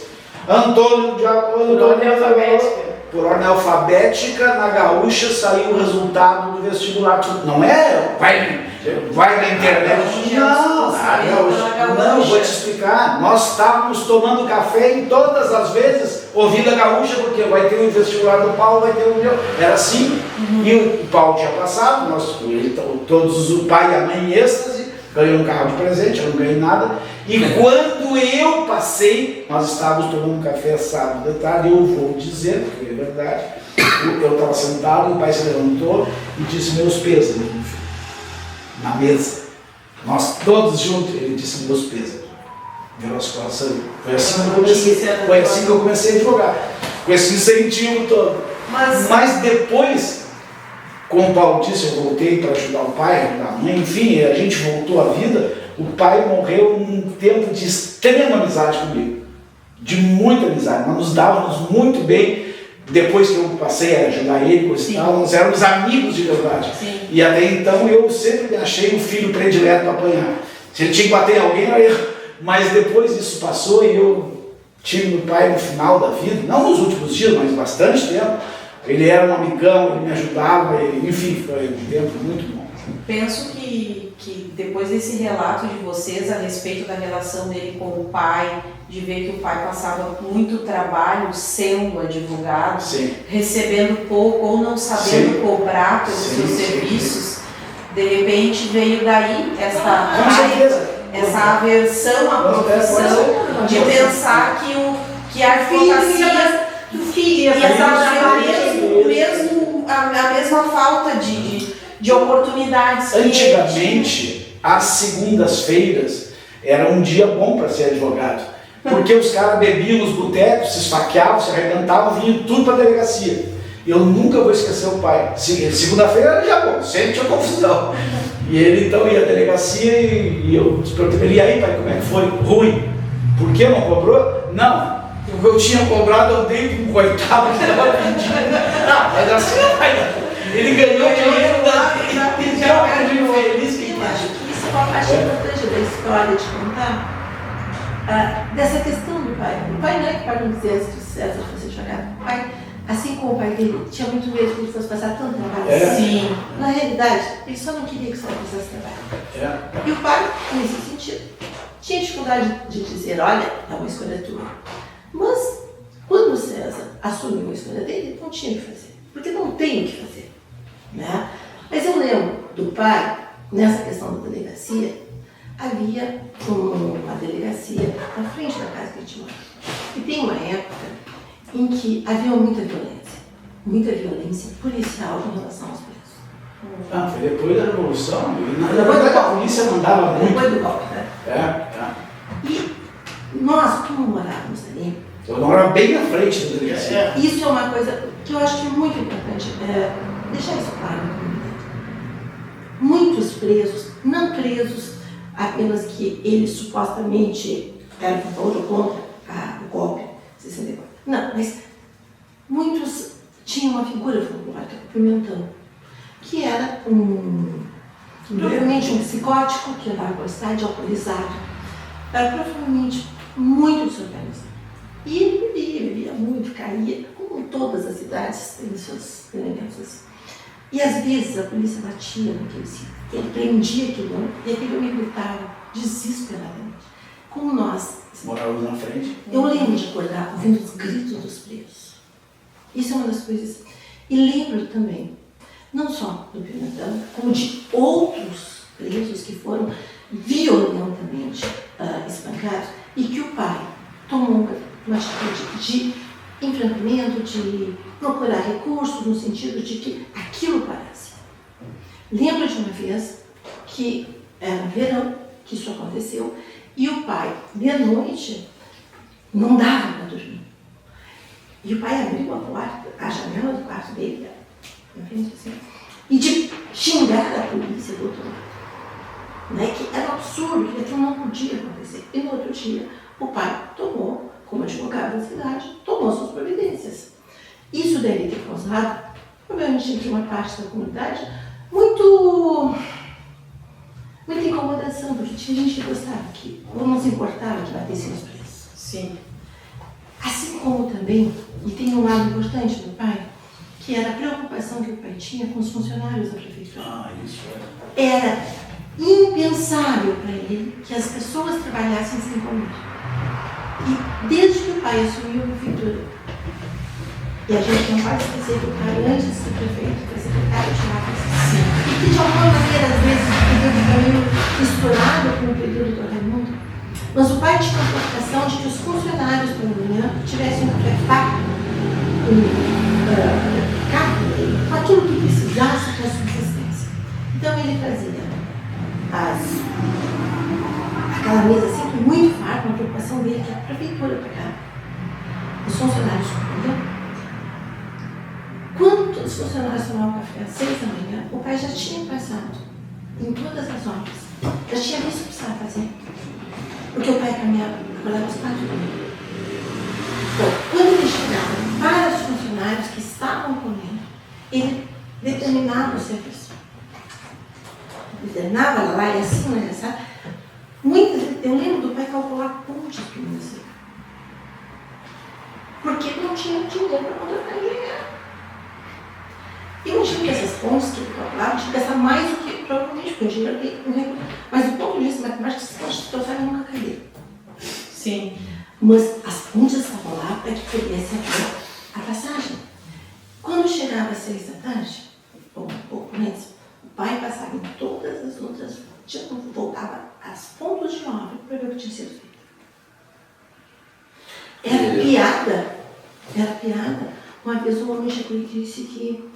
[SPEAKER 3] Antônio de
[SPEAKER 6] Por ordem alfabética.
[SPEAKER 3] Por ordem alfabética, na Gaúcha saiu o resultado do vestibular. Não é? Vai na internet. Não, vou te explicar. Nós estávamos tomando café em todas as vezes, ouvindo a Gaúcha, porque vai ter o vestibular do Paulo, vai ter o meu. Era assim. E o Paulo tinha passado, todos o pai e a mãe em êxtase, ganhou um carro de presente, eu não ganhei nada. E quando eu passei, nós estávamos tomando café sábado de tarde, eu vou dizer, porque é verdade, eu estava sentado, o pai se levantou e disse meus pêsames, meu filho, na mesa. Nós todos juntos, ele disse meus pêsames. Virou as costas, saiu. Foi assim que eu comecei a advogar, com esse incentivo todo. Mas depois, como o Paulo disse, eu voltei para ajudar o pai, ajudar a mãe, enfim, a gente voltou à vida. O pai morreu num tempo de extrema amizade comigo, de muita amizade. Nós nos dávamos muito bem. Depois que eu passei a ajudar ele, coisa e tal, nós éramos amigos de verdade. Sim. E até então eu sempre me achei um filho predileto para apanhar. Se ele tinha que bater em alguém, era erro. Mas depois isso passou e eu tive meu pai no final da vida, não nos últimos dias, mas bastante tempo. Ele era um amigão, ele me ajudava, enfim, foi um tempo muito bom.
[SPEAKER 2] Penso que depois desse relato de vocês a respeito da relação dele com o pai, de ver que o pai passava muito trabalho sendo advogado, sim, recebendo pouco ou não sabendo, sim, cobrar pelos seus serviços, de repente veio daí essa aversão à profissão, de pensar que a advocacia, a mesma falta de oportunidades.
[SPEAKER 3] Antigamente, às segundas-feiras, era um dia bom para ser advogado, porque os caras bebiam nos botecos, se esfaqueavam, se arrebentavam, vinham tudo para a delegacia. Eu nunca vou esquecer o pai. Segunda-feira era dia bom, sempre tinha confusão. E ele então ia à delegacia e eu perguntei, e aí pai, como é que foi? Ruim. Por que não cobrou? Não. O que eu tinha cobrado eu dei para um coitado que estava pedindo. Ah, mas assim não vai dar. Ele ganhou dinheiro da feliz que
[SPEAKER 5] eu acho que isso é uma parte importante da história de contar, dessa questão do pai. O pai não é que para não dizer que o César fosse advogado. O pai, assim como o pai dele, tinha muito medo que ele fosse passar tanto trabalho. Sim. Na realidade, ele só não queria que o César passasse trabalho. E o pai, nesse sentido, tinha dificuldade de dizer, olha, é uma escolha tua. Mas, quando o César assumiu a escolha dele, não tinha o que fazer. Porque não tem o que fazer. Né? Mas eu lembro do pai, nessa questão da delegacia, havia uma delegacia na frente da casa que ele tinha. E tem uma época em que havia muita violência policial em relação aos presos.
[SPEAKER 3] Foi depois da Revolução, na verdade a polícia mandava muito.
[SPEAKER 5] Depois do golpe, né? E nós, como morávamos ali,
[SPEAKER 3] eu morava bem na frente da delegacia.
[SPEAKER 5] Isso é uma coisa que eu acho que é muito importante deixar isso claro na comunidade. Muitos presos, não presos apenas que eles supostamente eram a favor ou contra o golpe 64. Não, mas muitos tinham uma figura popular, que era o Pimentão, que era provavelmente um psicótico que andava pela cidade alcoolizado, era provavelmente muito desorganizado. E ele bebia muito, caía, como todas as cidades têm seus elementos assim. E às vezes a polícia batia naquele sítio, ele prendia aquele homem e aquele homem gritava desesperadamente. Como nós
[SPEAKER 3] morávamos na frente,
[SPEAKER 5] eu lembro de acordar ouvindo os gritos dos presos. Isso é uma das coisas. E lembro também, não só do Pimentão, como de outros presos que foram violentamente espancados e que o pai tomou uma atitude de enfrentamento, de procurar recursos no sentido de que aquilo parasse. Lembro de uma vez que era no verão que isso aconteceu e o pai, de noite, não dava para dormir. E o pai abriu a janela do quarto dele, na frente assim, e de xingar a polícia do outro lado. Né? Que era um absurdo, que aquilo não podia acontecer. E no outro dia, o pai tomou, como advogado da cidade, tomou suas providências. Isso deve ter causado, provavelmente entre uma parte da comunidade, muita incomodação, porque tinha gente que gostava que, ou não se importava de bater nos preços.
[SPEAKER 6] Sim.
[SPEAKER 5] Assim como também, e tem um lado importante do pai, que era a preocupação que o pai tinha com os funcionários da prefeitura.
[SPEAKER 3] Isso
[SPEAKER 5] Era impensável para ele que as pessoas trabalhassem sem comer. E desde que o pai assumiu a prefeitura, e a gente não pode esquecer que o pai, antes de ser prefeito, foi secretário de Águas, e que de alguma maneira, às vezes, o período também misturado com o período do Raimundo, mas o pai tinha a preocupação de que os funcionários pela manhã tivessem um café farto, com aquilo que precisasse para a subsistência. Então ele fazia aquela mesa sempre muito farta, uma preocupação dele que a prefeitura pagava. Os funcionários comiam. Quando todos os funcionários tomavam café às 6 da manhã, o pai já tinha passado em todas as obras. Já tinha visto o que precisava fazer. Porque o pai caminhava, acordava às 4 da manhã. Então, quando ele chegava para os funcionários que estavam comendo, ele determinava o serviço. Determinava lá e assim, né, sabe? Eu lembro do pai calcular pontos para o município. Porque não tinha dinheiro para contratar engenheiro. E não tinha que essas pontes que ele calculava, tinha que gastar mais do que provavelmente, porque o dinheiro ali. Mas do ponto de vista matemático, você pode trocar numa cadeira.
[SPEAKER 6] Sim.
[SPEAKER 5] Mas as pontes estavam lá para que pudesse haver a passagem. Quando chegava às 6 da tarde, ou um pouco antes, o pai passava em todas as outras, voltava às pontos de obra para ver o que tinha sido feito. Era piada. Uma vez um homem chegou e disse que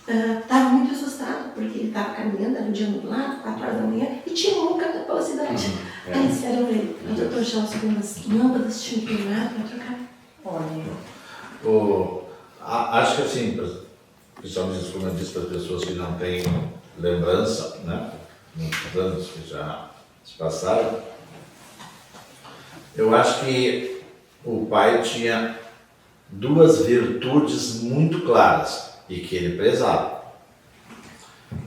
[SPEAKER 5] estava muito assustado, porque ele estava caminhando, era um dia nublado, 4 horas da manhã, e tinha um carro pela cidade. Aí disseram para ele, o doutor Gelson, umas lâmpadas tinham queimado para trocar.
[SPEAKER 6] Olha.
[SPEAKER 4] Acho que assim, principalmente como eu disse para as pessoas que não têm lembrança, né? Muitos anos que já se passaram, eu acho que o pai tinha duas virtudes muito claras e que ele prezava: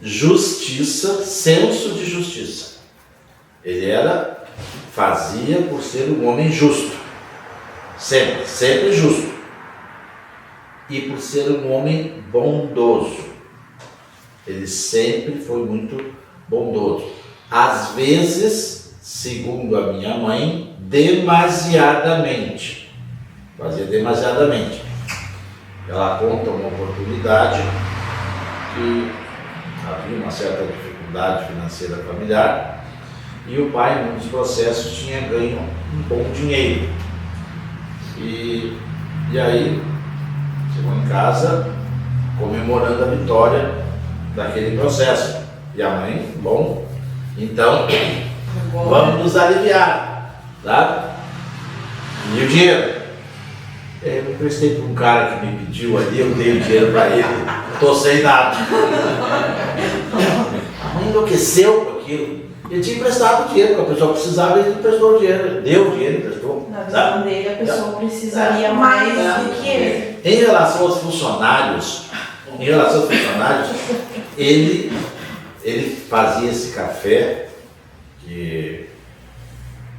[SPEAKER 4] justiça, senso de justiça. Ele fazia por ser um homem justo, sempre justo, e por ser um homem bondoso. Ele sempre foi muito bondoso. Às vezes, segundo a minha mãe, demasiadamente. Fazia demasiadamente. Ela conta uma oportunidade que havia uma certa dificuldade financeira familiar e o pai, em um dos processos, tinha ganho um bom dinheiro. E aí, chegou em casa comemorando a vitória daquele processo. E a mãe, bom, então vamos nos aliviar, tá? E o dinheiro? Eu emprestei para um cara que me pediu ali, eu dei o dinheiro para ele, estou sem nada. A mãe enlouqueceu com aquilo. Ele tinha emprestado o dinheiro, porque a pessoa precisava, ele emprestou o dinheiro, deu o dinheiro, emprestou.
[SPEAKER 2] Na visão dele, a pessoa precisaria mais do que ele.
[SPEAKER 4] Em relação aos funcionários, ele fazia esse café, que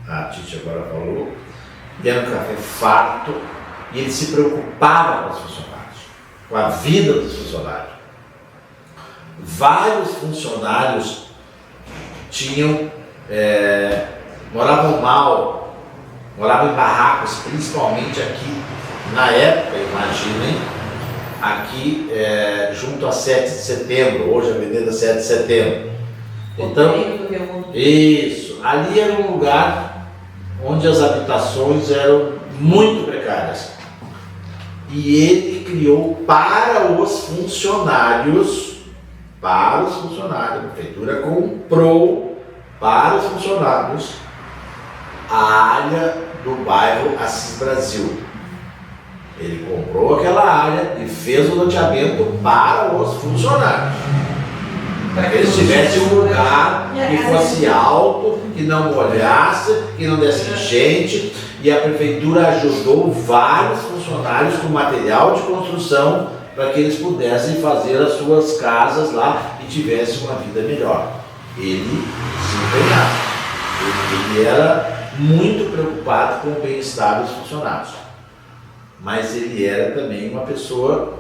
[SPEAKER 4] a Titi agora falou, e era um café farto, e ele se preocupava com os funcionários, com a vida dos funcionários. Vários funcionários moravam mal, moravam em barracos, principalmente aqui, na época, imaginem, aqui junto a 7 de setembro, hoje a Avenida 7 de setembro. Então, isso, ali era um lugar onde as habitações eram muito precárias. E ele criou para os funcionários, a prefeitura comprou para os funcionários a área do bairro Assis Brasil. Ele comprou aquela área e fez o loteamento para os funcionários. Para que eles tivessem um lugar que fosse alto, que não molhasse, que não desse enchente. E a prefeitura ajudou vários funcionários com material de construção para que eles pudessem fazer as suas casas lá e tivessem uma vida melhor. Ele se empenhava. Ele era muito preocupado com o bem-estar dos funcionários. Mas ele era também uma pessoa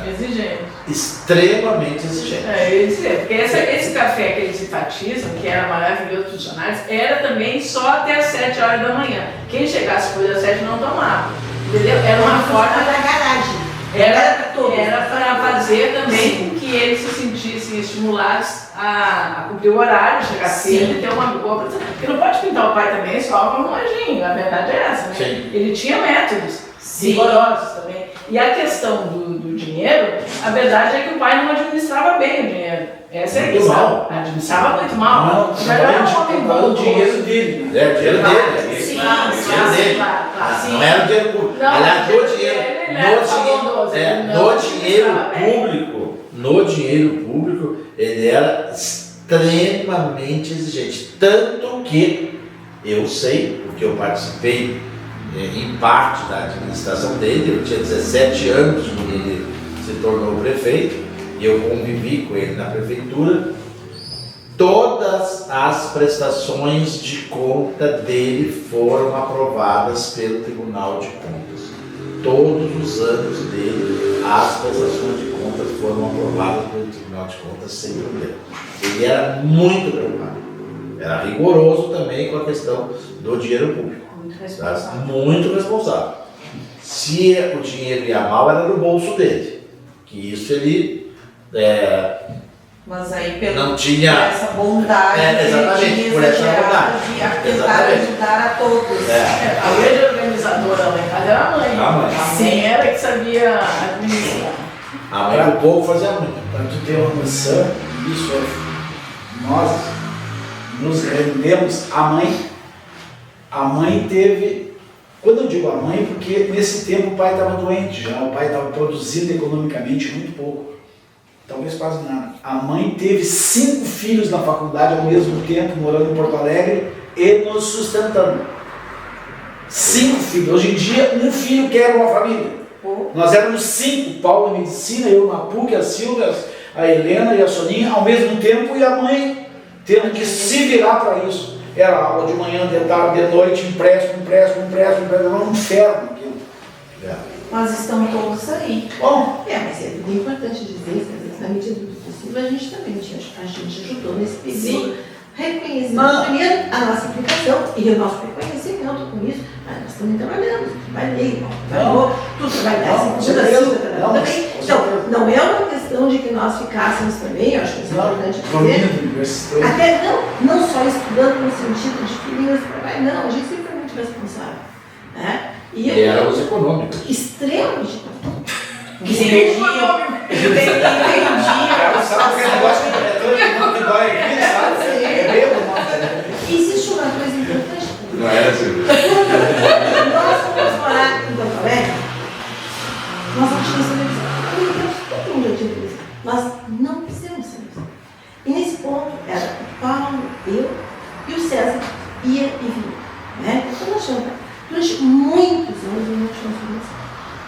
[SPEAKER 6] Exigente.
[SPEAKER 4] extremamente exigente.
[SPEAKER 6] Eu ia dizer, porque esse café que eles enfatizam, que era maravilhoso para os funcionários, era também só até as 7 horas da manhã. Quem chegasse depois das 7 não tomava. Entendeu? Era uma forma
[SPEAKER 5] da garagem.
[SPEAKER 6] Era para fazer também com que eles se sentissem estimulados a cumprir o horário, chegar cedo e ter uma boa produção. Porque não pode pintar o pai também só como um anjinho, a verdade é essa, né?
[SPEAKER 4] Sim.
[SPEAKER 6] Ele tinha métodos rigorosos também. E a questão do dinheiro, a verdade é que o pai não administrava bem o dinheiro. Essa é a questão. Administrava muito mal. Já era um homem bom.
[SPEAKER 3] O dinheiro dele.
[SPEAKER 4] É o dinheiro dele.
[SPEAKER 6] Sim,
[SPEAKER 4] dinheiro dele.
[SPEAKER 6] claro.
[SPEAKER 4] Não era o dinheiro público.
[SPEAKER 6] Não,
[SPEAKER 4] Aliás,
[SPEAKER 6] ele
[SPEAKER 4] no dinheiro público, ele era extremamente exigente. Tanto que eu sei, porque eu participei em parte da administração dele, eu tinha 17 anos quando ele se tornou prefeito, e eu convivi com ele na prefeitura. Todas as prestações de conta dele foram aprovadas pelo Tribunal de Contas. Todos os anos dele, as prestações de contas foram aprovadas pelo Tribunal de Contas sem problema. Ele era muito preocupado. Era rigoroso também com a questão do dinheiro público.
[SPEAKER 2] Muito responsável.
[SPEAKER 4] Muito responsável. Se o dinheiro ia mal, era no bolso dele. Que isso ele
[SPEAKER 2] Mas aí pelo
[SPEAKER 4] não tinha.
[SPEAKER 2] essa bondade,
[SPEAKER 4] exatamente,
[SPEAKER 2] ele tinha
[SPEAKER 4] por essa
[SPEAKER 2] exagerado
[SPEAKER 4] bondade.
[SPEAKER 2] de tentar ajudar a todos.
[SPEAKER 6] A grande organizadora lá em casa era a mãe.
[SPEAKER 4] A mãe.
[SPEAKER 6] A mãe era que sabia administrar.
[SPEAKER 4] A mãe do povo fazia muito.
[SPEAKER 3] Para tu ter uma noção, isso é. Nós nos rendemos. A mãe teve. Quando eu digo a mãe, porque nesse tempo o pai estava doente já, o pai estava produzindo economicamente muito pouco. Talvez quase nada. A mãe teve 5 filhos na faculdade ao mesmo tempo, morando em Porto Alegre e nos sustentando. 5 filhos. Hoje em dia, um filho quer uma família. Nós éramos 5, Paulo em medicina, eu na PUC, a Silvia, a Helena e a Soninha, ao mesmo tempo, e a mãe tendo que se virar para isso. Era aula de manhã, de tarde, de noite, empréstimo, era um inferno aquilo.
[SPEAKER 2] Mas estão todos aí.
[SPEAKER 3] Bom,
[SPEAKER 5] Mas é muito importante dizer que, na medida do possível, a gente também ajudou nesse período.
[SPEAKER 2] Sim.
[SPEAKER 5] Reconhecimento, primeiro, a nossa implicação e o nosso reconhecimento com isso. Nós também trabalhamos, trabalhei, trabalhou, tu trabalhasse, também. Então, não é uma questão de que nós ficássemos também, eu acho que isso é importante dizer. Até não só estudando no sentido de que vinhas para trabalho, não, a gente sempre foi muito responsável. Né?
[SPEAKER 4] E eram os econômicos.
[SPEAKER 5] Extremamente econômicos.
[SPEAKER 2] Entendiam.
[SPEAKER 3] Sabe aquele negócio que dói aqui, sabe? É bem.
[SPEAKER 5] Existe uma coisa importante.
[SPEAKER 1] Não era assim.
[SPEAKER 5] Nós fomos morar em Porto Alegre, nós não tínhamos televisão. Todo mundo tinha televisão. Nós não fizemos televisão. E nesse ponto era o Paulo, eu e o César ia e vinha. Né? Então nós tínhamos, durante muitos anos nós não tínhamos televisão.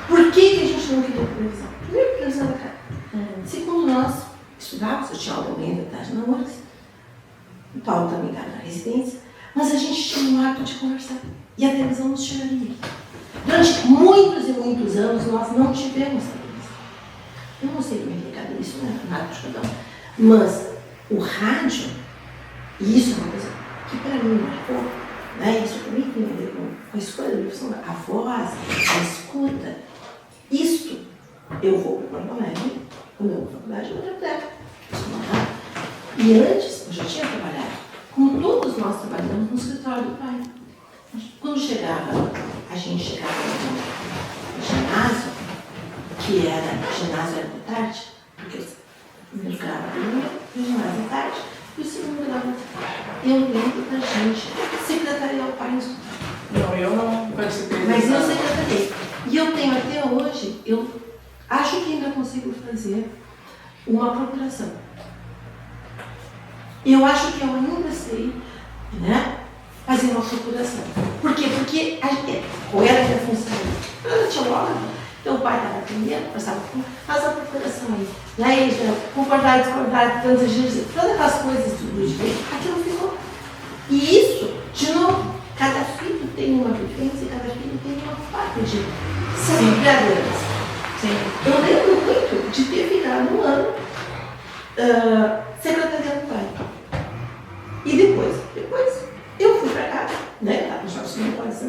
[SPEAKER 5] Por que a gente não queria televisão? Primeiro, porque televisão era cara. Segundo, nós estudávamos, eu tinha aula da manhã, da tarde, na URGS. O Paulo também estava na residência. Mas a gente tinha um hábito de conversar. E a televisão nos tiraria. Durante muitos e muitos anos, nós não tivemos televisão. Eu não sei como é ligado isso, né? Nada de cada um. Mas o rádio, e isso é uma coisa que para mim marcou, né? Isso também tem a ver com a escolha da profissão, a voz, a escuta. Isto, eu vou para Porto Alegre, quando eu vou para a faculdade, eu vou para a e antes, eu já tinha trabalhado como todos nós trabalhamos no escritório do pai. Quando a gente chegava no ginásio, que era ginásio era de tarde, porque o primeiro grau era de manhã, o ginásio de tarde, e o segundo grau de tarde. Eu lembro da gente secretariar o pai no escritório.
[SPEAKER 6] Não, eu não participei.
[SPEAKER 5] Mas eu secretariei. E eu tenho até hoje, eu acho que ainda consigo fazer uma procuração. Eu acho que eu ainda sei, né, fazer uma procuração. Por quê? Porque ou era a minha função, eu tinha hora, então o pai estava atendendo, passava, faz a procuração aí. Daí, concordar, discordar, transigir, todas aquelas coisas do direito, aquilo ficou. E isso, de novo, cada filho tem uma vivência e cada filho tem uma forma de ser criadores. Eu lembro muito de ter ficado um ano secretaria do pai. E depois eu fui para casa, né? Estava no Jorge Simões,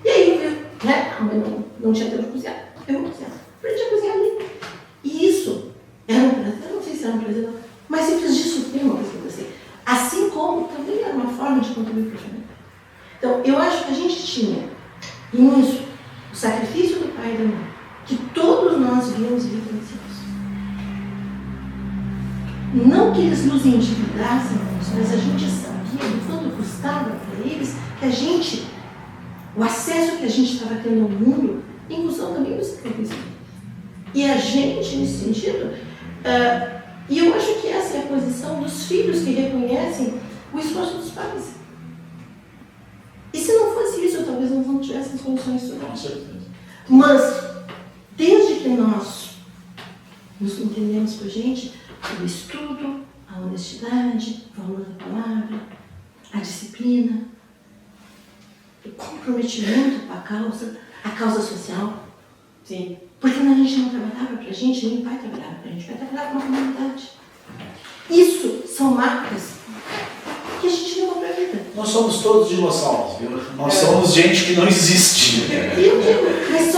[SPEAKER 5] e aí eu vi, né? A mãe não tinha tempo de cozinhar. Eu vou cozinhar. Aprendi a cozinhar ali. E isso era um prazer, eu não sei se era um prazer, não, mas simples disso tem uma coisa que eu sei. Assim como também era uma forma de contribuir para a família. Então, eu acho que a gente tinha, nisso, o sacrifício do pai e da mãe, que todos nós víamos e vivenciamos. Não que eles nos endividassem, mas a gente sabia do quanto custava para eles que o acesso que a gente estava tendo ao mundo, em função também do sacrifício. E a gente, nesse sentido, e eu acho que essa é a posição dos filhos que reconhecem o esforço dos pais. E se não fosse isso, talvez nós não tivéssemos condições de estudar.
[SPEAKER 3] Com certeza.
[SPEAKER 5] Mas, desde que nós nos entendemos com a gente, o estudo, a honestidade, o valor da palavra, a disciplina, o comprometimento com a causa social.
[SPEAKER 2] Sim.
[SPEAKER 5] Porque a gente não trabalhava para a gente, nem o pai trabalhava para a gente, o pai trabalhava com a comunidade. Isso são marcas que a gente levou para a vida.
[SPEAKER 3] Nós somos todos dinossauros, viu? Nós somos gente que não existe.
[SPEAKER 5] E eu digo, mas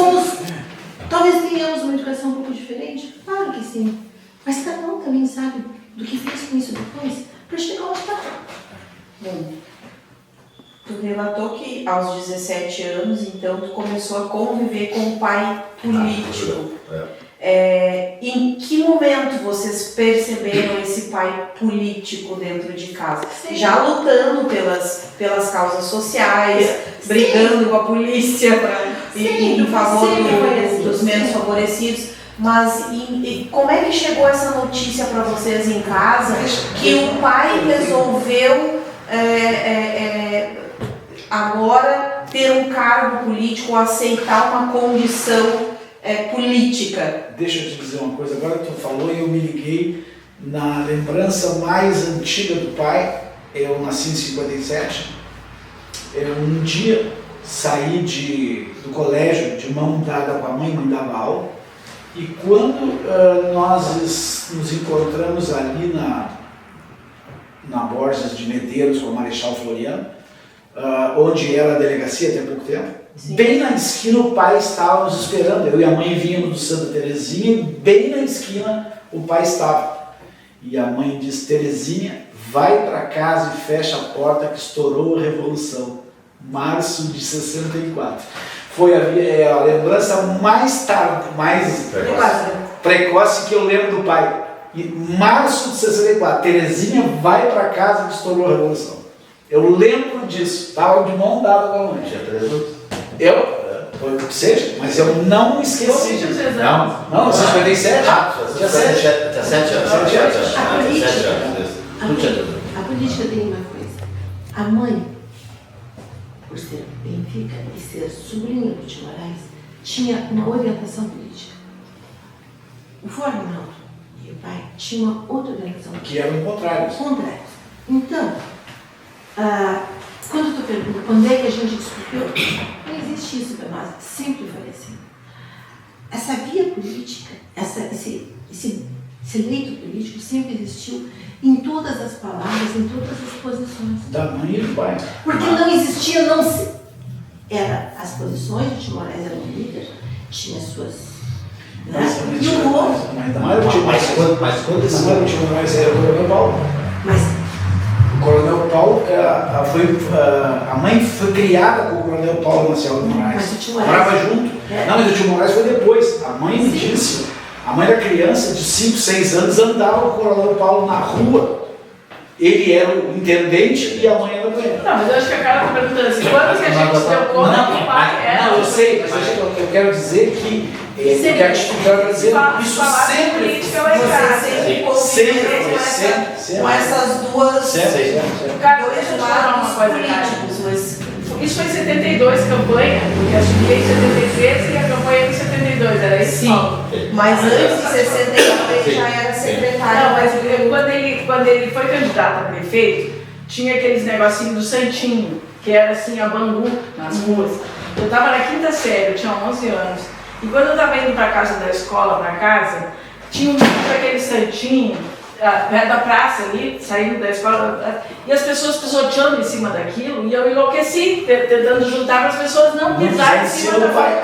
[SPEAKER 5] talvez tenhamos uma educação um pouco diferente, claro que sim. Mas cada um também sabe do que fez com isso depois para chegar onde está.
[SPEAKER 2] Bom, tu relatou que aos 17 anos, então, tu começou a conviver com o pai político. Em que momento vocês perceberam esse pai político dentro de casa?
[SPEAKER 5] Sim.
[SPEAKER 2] Já lutando pelas causas sociais, brigando com a polícia em favor dos menos favorecidos. Mas como é que chegou essa notícia para vocês em casa que o pai resolveu agora ter um cargo político, aceitar uma condição política? Deixa
[SPEAKER 3] eu te dizer uma coisa, agora tu falou e eu me liguei na lembrança mais antiga do pai. Eu nasci em 57. Um dia saí do colégio de mão dada com a mãe dava aula. E quando nós nos encontramos ali na Borges de Medeiros com a Marechal Floriano, onde era a delegacia até pouco tempo, sim, bem na esquina o pai estava nos esperando. Eu e a mãe vínhamos do Santa Terezinha e bem na esquina o pai estava. E a mãe disse: Terezinha, vai para casa e fecha a porta que estourou a Revolução. Março de 64. Foi a lembrança mais precoce que eu lembro do pai. E março de 64, Terezinha vai para casa que estourou a Revolução. Eu lembro disso, estava de mão dada com a mãe.
[SPEAKER 4] Tinha 3 anos.
[SPEAKER 3] Pode que seja, mas eu não esqueci. Não, 57?
[SPEAKER 4] Tinha 7 anos.
[SPEAKER 5] A política tem uma coisa. A mãe, por ser Benfica e ser sobrinha do Tio Moraes, tinha uma orientação política. O Fornaldo e o pai tinham uma outra orientação política.
[SPEAKER 3] Que eram contrários.
[SPEAKER 5] Então, quando tu pergunta quando é que a gente discutiu, não existe isso para nós, sempre foi assim. Essa via política, esse leito político sempre existiu em todas as palavras, em todas as posições.
[SPEAKER 3] Da mãe e do pai.
[SPEAKER 5] Porque não existia, as posições de Tio Moraes eram líderes, tinha suas. E o outro.
[SPEAKER 3] Mas quando esse Tio Moraes era o Coronel Paulo.
[SPEAKER 5] Mas
[SPEAKER 3] o Coronel Paulo, a mãe foi criada com o Coronel Paulo Marcelo de Moraes.
[SPEAKER 5] Mas o tio Moraes-
[SPEAKER 3] Morava junto.
[SPEAKER 5] É.
[SPEAKER 3] Não, mas o tio Moraes foi depois. A mãe me
[SPEAKER 5] Sim.
[SPEAKER 3] disse, a mãe da criança de 5, 6 anos andava com o Coronel Paulo na rua. Ele era o intendente e a mãe era a mulher.
[SPEAKER 6] Não, mas eu acho que a cara tá perguntando assim, quando que a gente se deu conta que o pai era...
[SPEAKER 3] Não, eu sei, mas eu quero dizer que
[SPEAKER 6] Sempre.
[SPEAKER 3] que a atitude ela vai dizer, isso
[SPEAKER 6] Falar de
[SPEAKER 3] sempre,
[SPEAKER 6] política lá em
[SPEAKER 2] Você
[SPEAKER 6] casa.
[SPEAKER 2] sempre
[SPEAKER 3] sempre,
[SPEAKER 2] conviveu
[SPEAKER 3] sempre,
[SPEAKER 2] com essas duas...
[SPEAKER 3] sempre.
[SPEAKER 6] Cara,
[SPEAKER 2] Dois
[SPEAKER 6] deixa eu te falar
[SPEAKER 2] lados
[SPEAKER 6] uma coisa, cara.
[SPEAKER 2] políticos, mas
[SPEAKER 6] Isso foi em 72, campanha, porque eu cheguei em 73 e a campanha em 72, era isso?
[SPEAKER 2] Sim.
[SPEAKER 6] Paulo?
[SPEAKER 2] Mas antes de 69 ele
[SPEAKER 4] Sim.
[SPEAKER 2] já era
[SPEAKER 6] Não,
[SPEAKER 2] secretário.
[SPEAKER 6] mas quando ele foi candidato a prefeito, tinha aqueles negocinhos do santinho, que era assim, a Bangu, nas ruas. Eu estava na quinta série, eu tinha 11 anos. E quando eu estava indo para casa da escola, para casa, tinha um aquele santinho, perto da praça ali, saindo da escola, e as pessoas pisoteando em cima daquilo, e eu enlouqueci, tentando juntar para as pessoas não pisarem em cima do pai.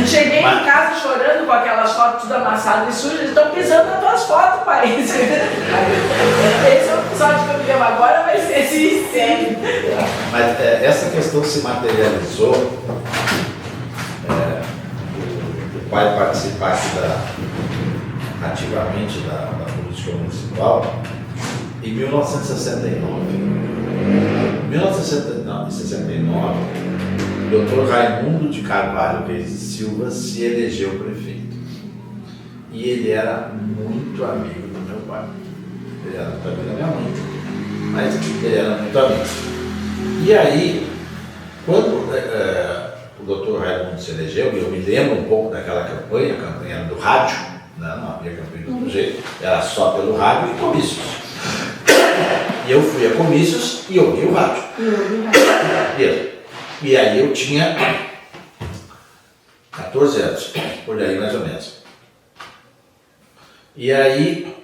[SPEAKER 6] Cheguei em casa chorando com aquelas fotos tudo amassadas e sujas, eles estão pisando nas tuas fotos, pai. Esse é o episódio que eu vivo agora, vai ser assim, sim.
[SPEAKER 4] Mas essa questão se materializou, o pai participar ativamente da política municipal em 1969. Em 1969, o Dr. Raimundo de Carvalho Reis e Silva se elegeu prefeito. E ele era muito amigo do meu pai. Ele era muito amigo da minha mãe, mas ele era muito amigo. E aí, quando o Dr. Raimundo se elegeu, e eu me lembro um pouco daquela campanha, a campanha era do rádio, né? Não havia campanha de outro jeito, era só pelo rádio e comícios. E eu fui a comícios e ouvi o rádio. E aí eu tinha 14 anos, por aí mais ou menos. E aí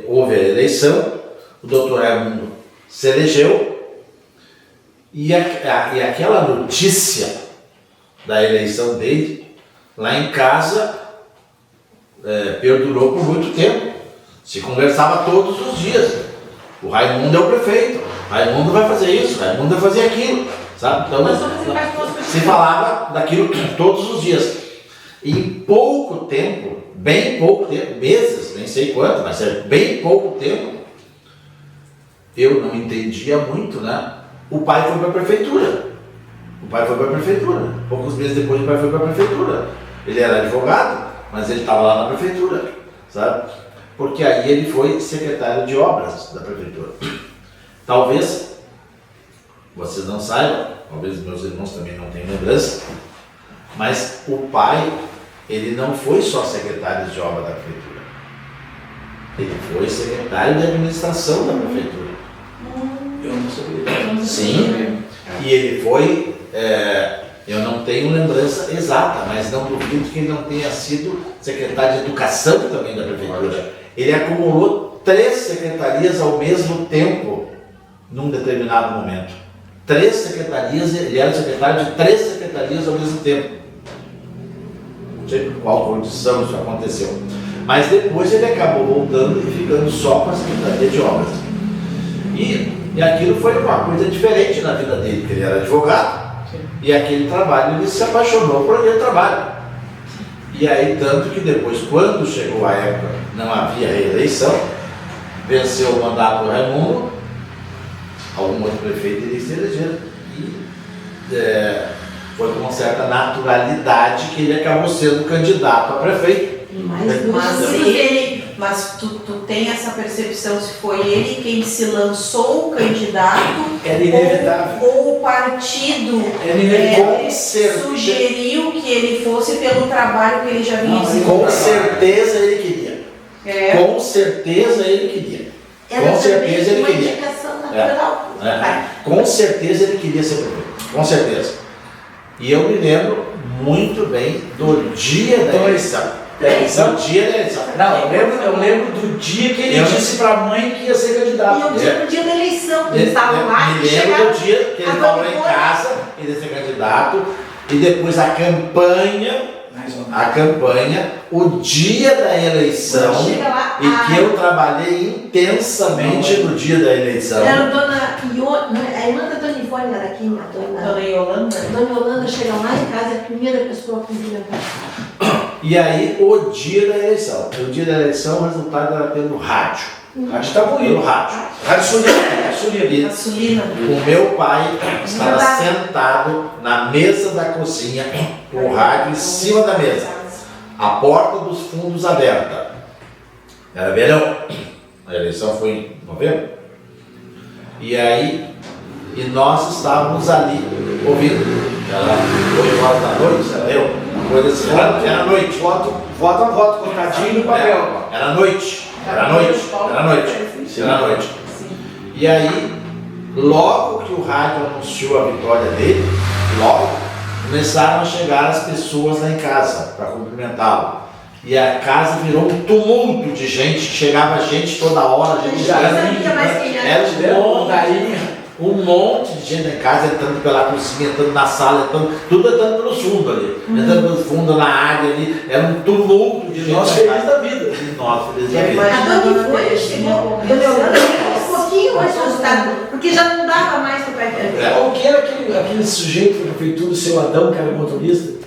[SPEAKER 4] houve a eleição, o doutor Raimundo se elegeu e aquela notícia da eleição dele, lá em casa, perdurou por muito tempo. Se conversava todos os dias. O Raimundo é o prefeito, Raimundo vai fazer isso, Raimundo vai fazer aquilo, sabe? Então, se falava daquilo todos os dias. E em pouco tempo, bem pouco tempo, meses, nem sei quanto, mas é bem pouco tempo, eu não entendia muito, né? O pai foi para a prefeitura. Poucos meses depois o pai foi para a prefeitura. Ele era advogado, mas ele estava lá na prefeitura, sabe? Porque aí ele foi secretário de obras da prefeitura. Talvez vocês não saibam, talvez meus irmãos também não tenham lembrança, mas o pai, ele não foi só secretário de obra da prefeitura. Ele foi secretário de administração da prefeitura.
[SPEAKER 3] Eu não sabia.
[SPEAKER 4] Sim, e ele foi, eu não tenho lembrança exata, mas não duvido que ele não tenha sido secretário de educação também da prefeitura. Ele acumulou 3 secretarias ao mesmo tempo, num determinado momento. 3 secretarias, ele era secretário de 3 secretarias ao mesmo tempo. Não sei por qual condição isso aconteceu. Mas depois ele acabou voltando e ficando só com a Secretaria de Obras. E aquilo foi uma coisa diferente na vida dele, porque ele era advogado. E aquele trabalho, ele se apaixonou por aquele trabalho. E aí, tanto que depois, quando chegou a época, não havia reeleição, venceu o mandato do Raimundo, algum outro prefeito iria se eleger. E foi com uma certa naturalidade que ele acabou sendo candidato a prefeito.
[SPEAKER 2] Mas tu tem essa percepção se foi ele quem se lançou candidato
[SPEAKER 3] Era inevitável.
[SPEAKER 2] ou o partido sugeriu que ele fosse pelo trabalho que ele já vinha desenvolvendo?
[SPEAKER 4] Com certeza ele queria. Com certeza ele queria.
[SPEAKER 5] Era
[SPEAKER 4] Com certeza ele
[SPEAKER 5] também uma
[SPEAKER 4] queria.
[SPEAKER 5] indicação natural.
[SPEAKER 4] Com certeza ele queria ser prefeito. Com certeza. E eu me lembro muito bem do dia da eleição.
[SPEAKER 3] Eleição?
[SPEAKER 4] Do dia da eleição.
[SPEAKER 3] Não, eu lembro do dia que ele disse para a mãe que ia ser
[SPEAKER 5] E
[SPEAKER 3] candidato.
[SPEAKER 5] no dia da eleição, eles estavam lá
[SPEAKER 4] Me
[SPEAKER 5] e
[SPEAKER 4] lembro
[SPEAKER 5] chegaram.
[SPEAKER 4] do dia que ele falou em casa, ele ia ser candidato, e depois a campanha,
[SPEAKER 3] Mais ou
[SPEAKER 4] a campanha, o dia da eleição,
[SPEAKER 5] Chega lá,
[SPEAKER 4] e que eu trabalhei intensamente no dia da eleição.
[SPEAKER 5] era a dona Ione, a irmã da dona Ivone era quem? A dona
[SPEAKER 2] Yolanda.
[SPEAKER 5] Dona Yolanda chega lá em casa, é a primeira pessoa a cumprimentar.
[SPEAKER 4] E aí, o dia da eleição. O dia da eleição, o resultado era pelo rádio.
[SPEAKER 3] A gente tá bonito.
[SPEAKER 4] Pelo rádio.
[SPEAKER 3] Rádio Sulina.
[SPEAKER 2] A Sulina.
[SPEAKER 4] O meu pai estava sentado na mesa da cozinha, com o rádio em cima da mesa, a porta dos fundos aberta. Era verão, a eleição foi em novembro. E aí, e nós estávamos ali ouvindo. Era 8 horas da noite, era eu, coisa assim, era noite.
[SPEAKER 3] Voto a voto, contadinho no papel.
[SPEAKER 4] Era noite. E aí, logo que o rádio anunciou a vitória dele, logo começaram a chegar as pessoas lá em casa para cumprimentá-lo. E a casa virou um tumulto de gente, chegava gente toda hora, gente
[SPEAKER 5] Já sabia mais quem era.
[SPEAKER 4] Um monte de gente em casa, entrando pela cozinha, entrando na sala, tudo entrando pelos fundos ali. Entrando pelos fundos, na área ali, era um tumulto de gente.
[SPEAKER 3] Nós felizes da vida.
[SPEAKER 4] E nós felizes da vida.
[SPEAKER 5] A dona Ivone chegou, Dona Yolanda ficou um pouquinho mais assustada, porque já não dava mais para o pai dela.
[SPEAKER 3] Qual que era aquele sujeito da prefeitura, o seu Adão, que era motorista?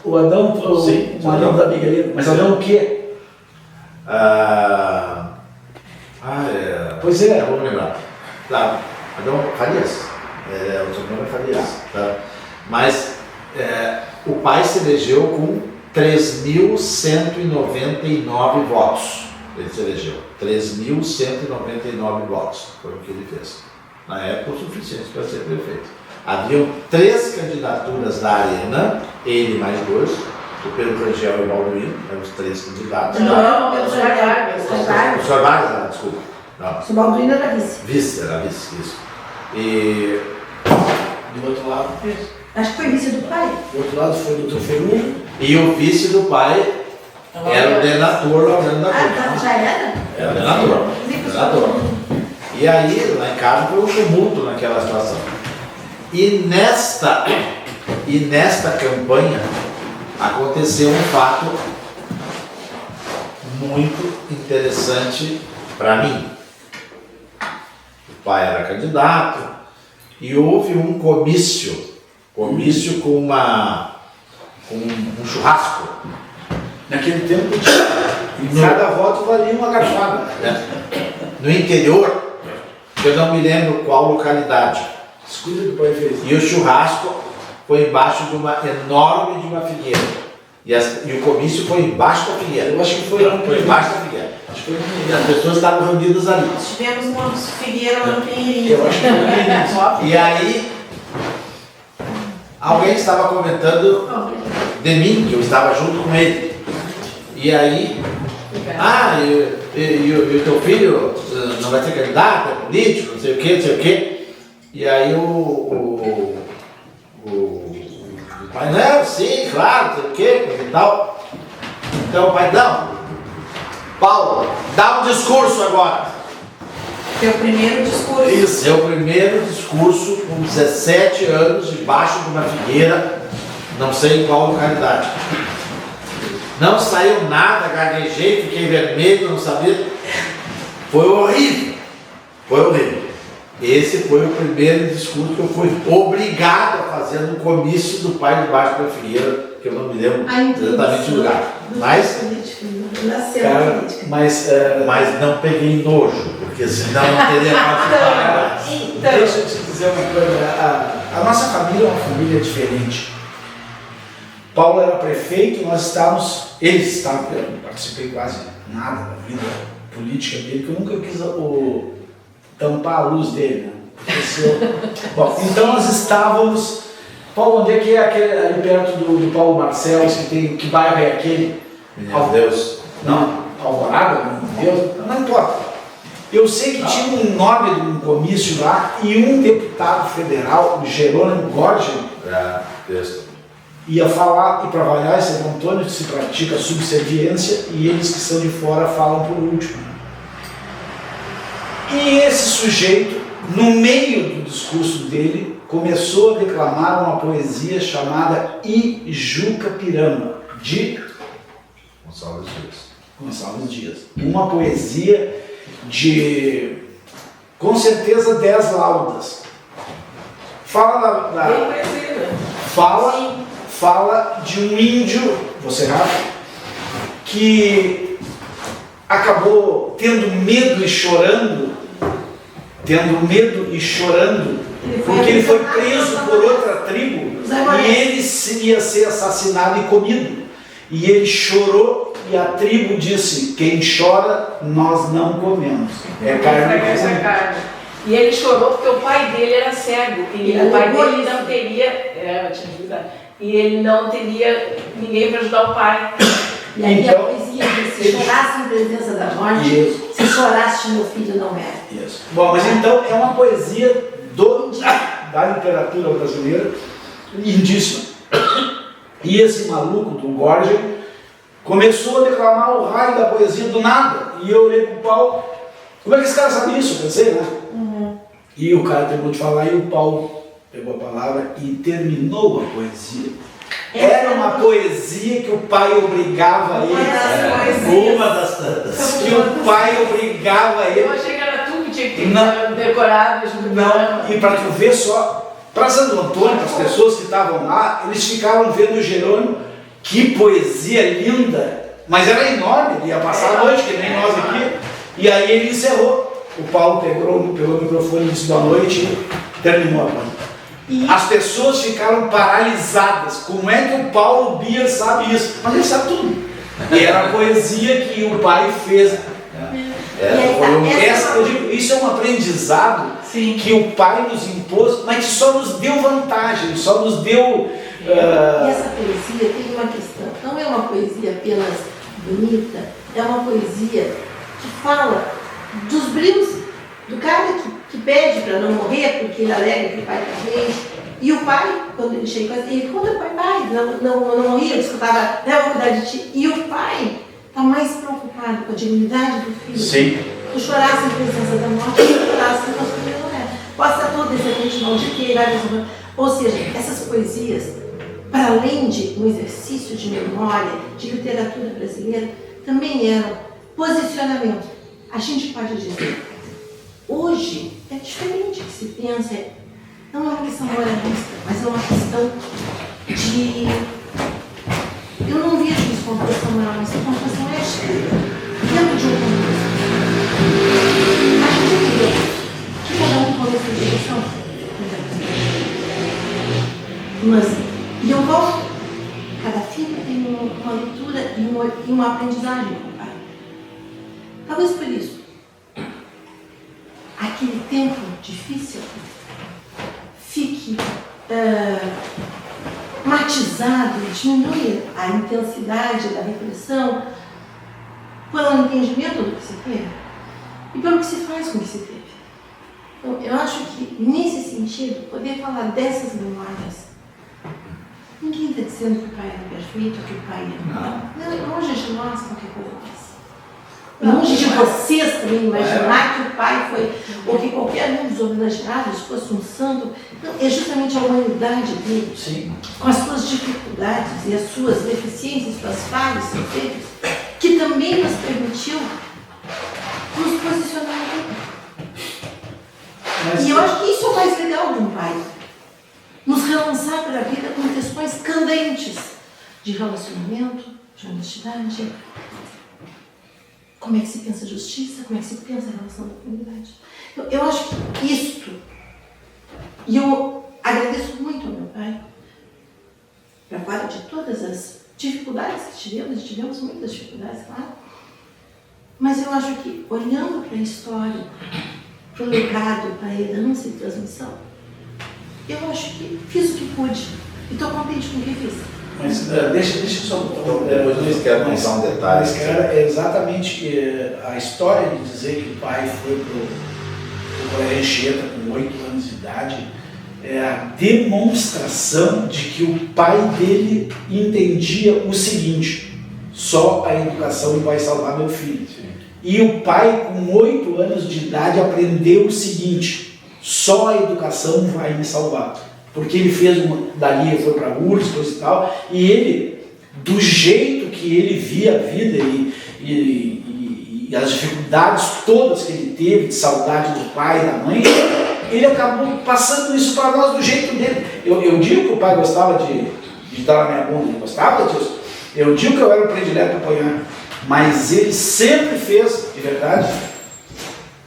[SPEAKER 3] O Adão,
[SPEAKER 4] Sim,
[SPEAKER 3] o Adão da amiga ali. Mas Adão o quê? Pois é.
[SPEAKER 4] Vamos lembrar. Tá. Adão Farias. O sobrenome é Farias. Tá? Mas o pai se elegeu com 3.199 votos. Ele se elegeu. 3.199 votos. Foi o que ele fez. Na época, o suficiente para ser prefeito. Haviam 3 candidaturas da Arena, ele mais 2, o Pedro Rangel e o Balduino, eram os 3 candidatos.
[SPEAKER 6] Não, o Sr. Vargas.
[SPEAKER 4] O Sr. Vargas, desculpa. Não.
[SPEAKER 5] O Balduino era vice.
[SPEAKER 4] Vice, era vice, isso. E
[SPEAKER 3] Do outro lado.
[SPEAKER 5] Acho que foi vice do pai.
[SPEAKER 3] Do outro lado foi o Dr. Ferrugem.
[SPEAKER 4] E o vice do pai era o Denator Laurano da Cruz.
[SPEAKER 5] Já era?
[SPEAKER 4] Era o Denator. E aí, lá em casa, foi um tumulto naquela situação. E nesta campanha aconteceu um fato muito interessante para mim. O pai era candidato e houve um comício com um churrasco.
[SPEAKER 3] Naquele tempo, cada voto valia uma garfada.
[SPEAKER 4] No interior, eu não me lembro qual localidade.
[SPEAKER 3] Escuta o que o pai fez.
[SPEAKER 4] E o churrasco foi embaixo de uma enorme figueira. E o comício foi embaixo da figueira.
[SPEAKER 3] Eu acho que foi
[SPEAKER 4] embaixo da figueira.
[SPEAKER 3] Acho que foi
[SPEAKER 4] E as pessoas estavam reunidas ali.
[SPEAKER 2] Tivemos uma figueira lá no Pinheirinho.
[SPEAKER 3] Eu acho que foi
[SPEAKER 4] E aí, alguém estava comentando de mim, que eu estava junto com ele. E aí, e o teu filho não vai ser candidato, é político, não sei o quê. E aí o pai, não, sim, claro, não sei o quê, e tal. Então o pai, não, Paulo, dá um discurso agora.
[SPEAKER 2] Teu primeiro discurso.
[SPEAKER 4] Isso, é o primeiro discurso com 17 anos, debaixo de uma figueira, não sei em qual localidade. Não saiu nada, gaguejei, fiquei vermelho, não sabia. Foi horrível. Esse foi o primeiro discurso que eu fui obrigado a fazer no comício do pai debaixo da figueira, que eu não me lembro exatamente o lugar. Mas não peguei nojo, porque senão não teria participado.
[SPEAKER 3] Deixa eu te dizer uma coisa. A nossa família é uma família diferente. Paulo era prefeito, eles estavam, eu não participei quase nada da vida política dele, que eu nunca quis tampar a luz dele, né? Bom, então nós estávamos. Paulo, onde é que é aquele ali perto do Paulo Marcelos, que bairro é aquele?
[SPEAKER 4] Meu Deus.
[SPEAKER 3] Não, Alvorada, meu Deus, não importa. Eu sei que tinha um nome de um comício lá e um deputado federal, o Jerônimo Gorgen, ia falar, e para variar, esse é o Antônio, que se pratica subserviência, e eles que são de fora falam por último. E esse sujeito, no meio do discurso dele, começou a declamar uma poesia chamada Ijucapirama. de
[SPEAKER 4] Gonçalves Dias.
[SPEAKER 3] Gonçalves Dias. Uma poesia de, com certeza, 10 laudas. Fala
[SPEAKER 6] Bem conhecida.
[SPEAKER 3] fala de um índio, você Rafa, que acabou tendo medo e chorando, porque ele foi preso por outra tribo e ele ia ser assassinado e comido. E ele chorou e a tribo disse: quem chora, nós não comemos. É carne ruim.
[SPEAKER 6] E ele chorou porque o pai dele era cego. E o pai dele não teria. E ele não teria ninguém para ajudar o pai.
[SPEAKER 5] E aí
[SPEAKER 3] Então,
[SPEAKER 5] a poesia diz: se chorasse em presença da morte, se choraste, meu filho não era.
[SPEAKER 3] Isso. Bom, mas então é uma poesia da literatura brasileira, lindíssima. E esse maluco do Gorgia começou a declamar o raio da poesia do nada. E eu olhei pro Paulo: como é que esse cara sabe isso? Eu pensei, né? E o cara terminou de falar e o Paulo pegou a palavra e terminou a poesia. Era uma poesia que o pai obrigava ele.
[SPEAKER 4] Uma das tantas.
[SPEAKER 3] Que o pai obrigava ele.
[SPEAKER 6] Eu achei que era tu que tinha que ter decorado.
[SPEAKER 3] Não, e para tu ver só, para Santo Antônio, para as pessoas que estavam lá, eles ficavam vendo o Jerônimo, que poesia linda, mas era enorme, ele ia passar a noite, que nem nós aqui, e aí ele encerrou. O Paulo pegou o microfone e disse boa noite e terminou a banda. As pessoas ficaram paralisadas. Como é que o Paulo Bier sabe isso? Mas ele sabe tudo. E era a poesia que o pai fez. Eu digo, isso é um aprendizado que o pai nos impôs, mas que só nos deu vantagem, só nos deu...
[SPEAKER 5] E essa poesia tem uma questão. Não é uma poesia apenas bonita, é uma poesia que fala dos brilhos do cara que pede para não morrer, porque ele alega que o pai está doente. E o pai, quando ele chega, ele conta para o pai, não morria, ele escutava, eu vou cuidar de ti. E o pai está mais preocupado com a dignidade do filho.
[SPEAKER 3] Sim.
[SPEAKER 5] Tu chorasse em presença da morte, tu chorasse em presença da mulher. Possa todo descendente maldito e irá. Ou seja, essas poesias, para além de um exercício de memória, de literatura brasileira, também eram posicionamento. A gente pode dizer, hoje é diferente que se pensa, não é uma questão moralista, mas é uma questão de... Eu não vejo isso como questão moral, mas como questão ética, dentro de um contexto. A gente vê que cada um toma essa direção. Mas, e eu volto, cada filho tem uma leitura e uma aprendizagem com o pai. Talvez por isso, aquele tempo difícil fique matizado, diminui a intensidade da repressão pelo entendimento do que se teve e pelo que se faz com o que se teve. Então, eu acho que, nesse sentido, poder falar dessas memórias, ninguém está dizendo que o pai era perfeito, que o pai era não. Longe de nós qualquer coisa dessa. Longe de vocês também imaginar que o pai foi, ou que qualquer um dos homenageados fosse um santo. Não, é justamente a humanidade dele, com as suas dificuldades e as suas deficiências, suas falhas, seus defeitos, que também nos permitiu nos posicionar ali. E eu acho que isso é o mais legal de um pai. Nos relançar para a vida com questões candentes de relacionamento, de honestidade. Como é que se pensa a justiça? Como é que se pensa a relação da comunidade? Eu acho que isto, e eu agradeço muito ao meu pai, para fora de todas as dificuldades que tivemos muitas dificuldades, claro, mas eu acho que, olhando para a história, para o legado, para a herança e transmissão, eu acho que fiz o que pude e estou contente com o que fiz.
[SPEAKER 3] Mas deixa eu só...
[SPEAKER 4] Depois eu quero contar um detalhe.
[SPEAKER 3] Mas, cara, é exatamente a história de dizer que o pai foi pro Colégio Anchieta com 8 anos de idade é a demonstração de que o pai dele entendia o seguinte: só a educação vai salvar meu filho. E o pai, com 8 anos de idade, aprendeu o seguinte: só a educação vai me salvar. Porque ele fez dali, foi para URSS, coisa e tal, e ele do jeito que ele via a vida e as dificuldades todas que ele teve, de saudade do pai e da mãe, ele acabou passando isso para nós do jeito dele. Eu digo que o pai gostava de dar na minha bunda, ele gostava disso. Eu digo que eu era o predileto para apanhar, mas ele sempre fez, de verdade,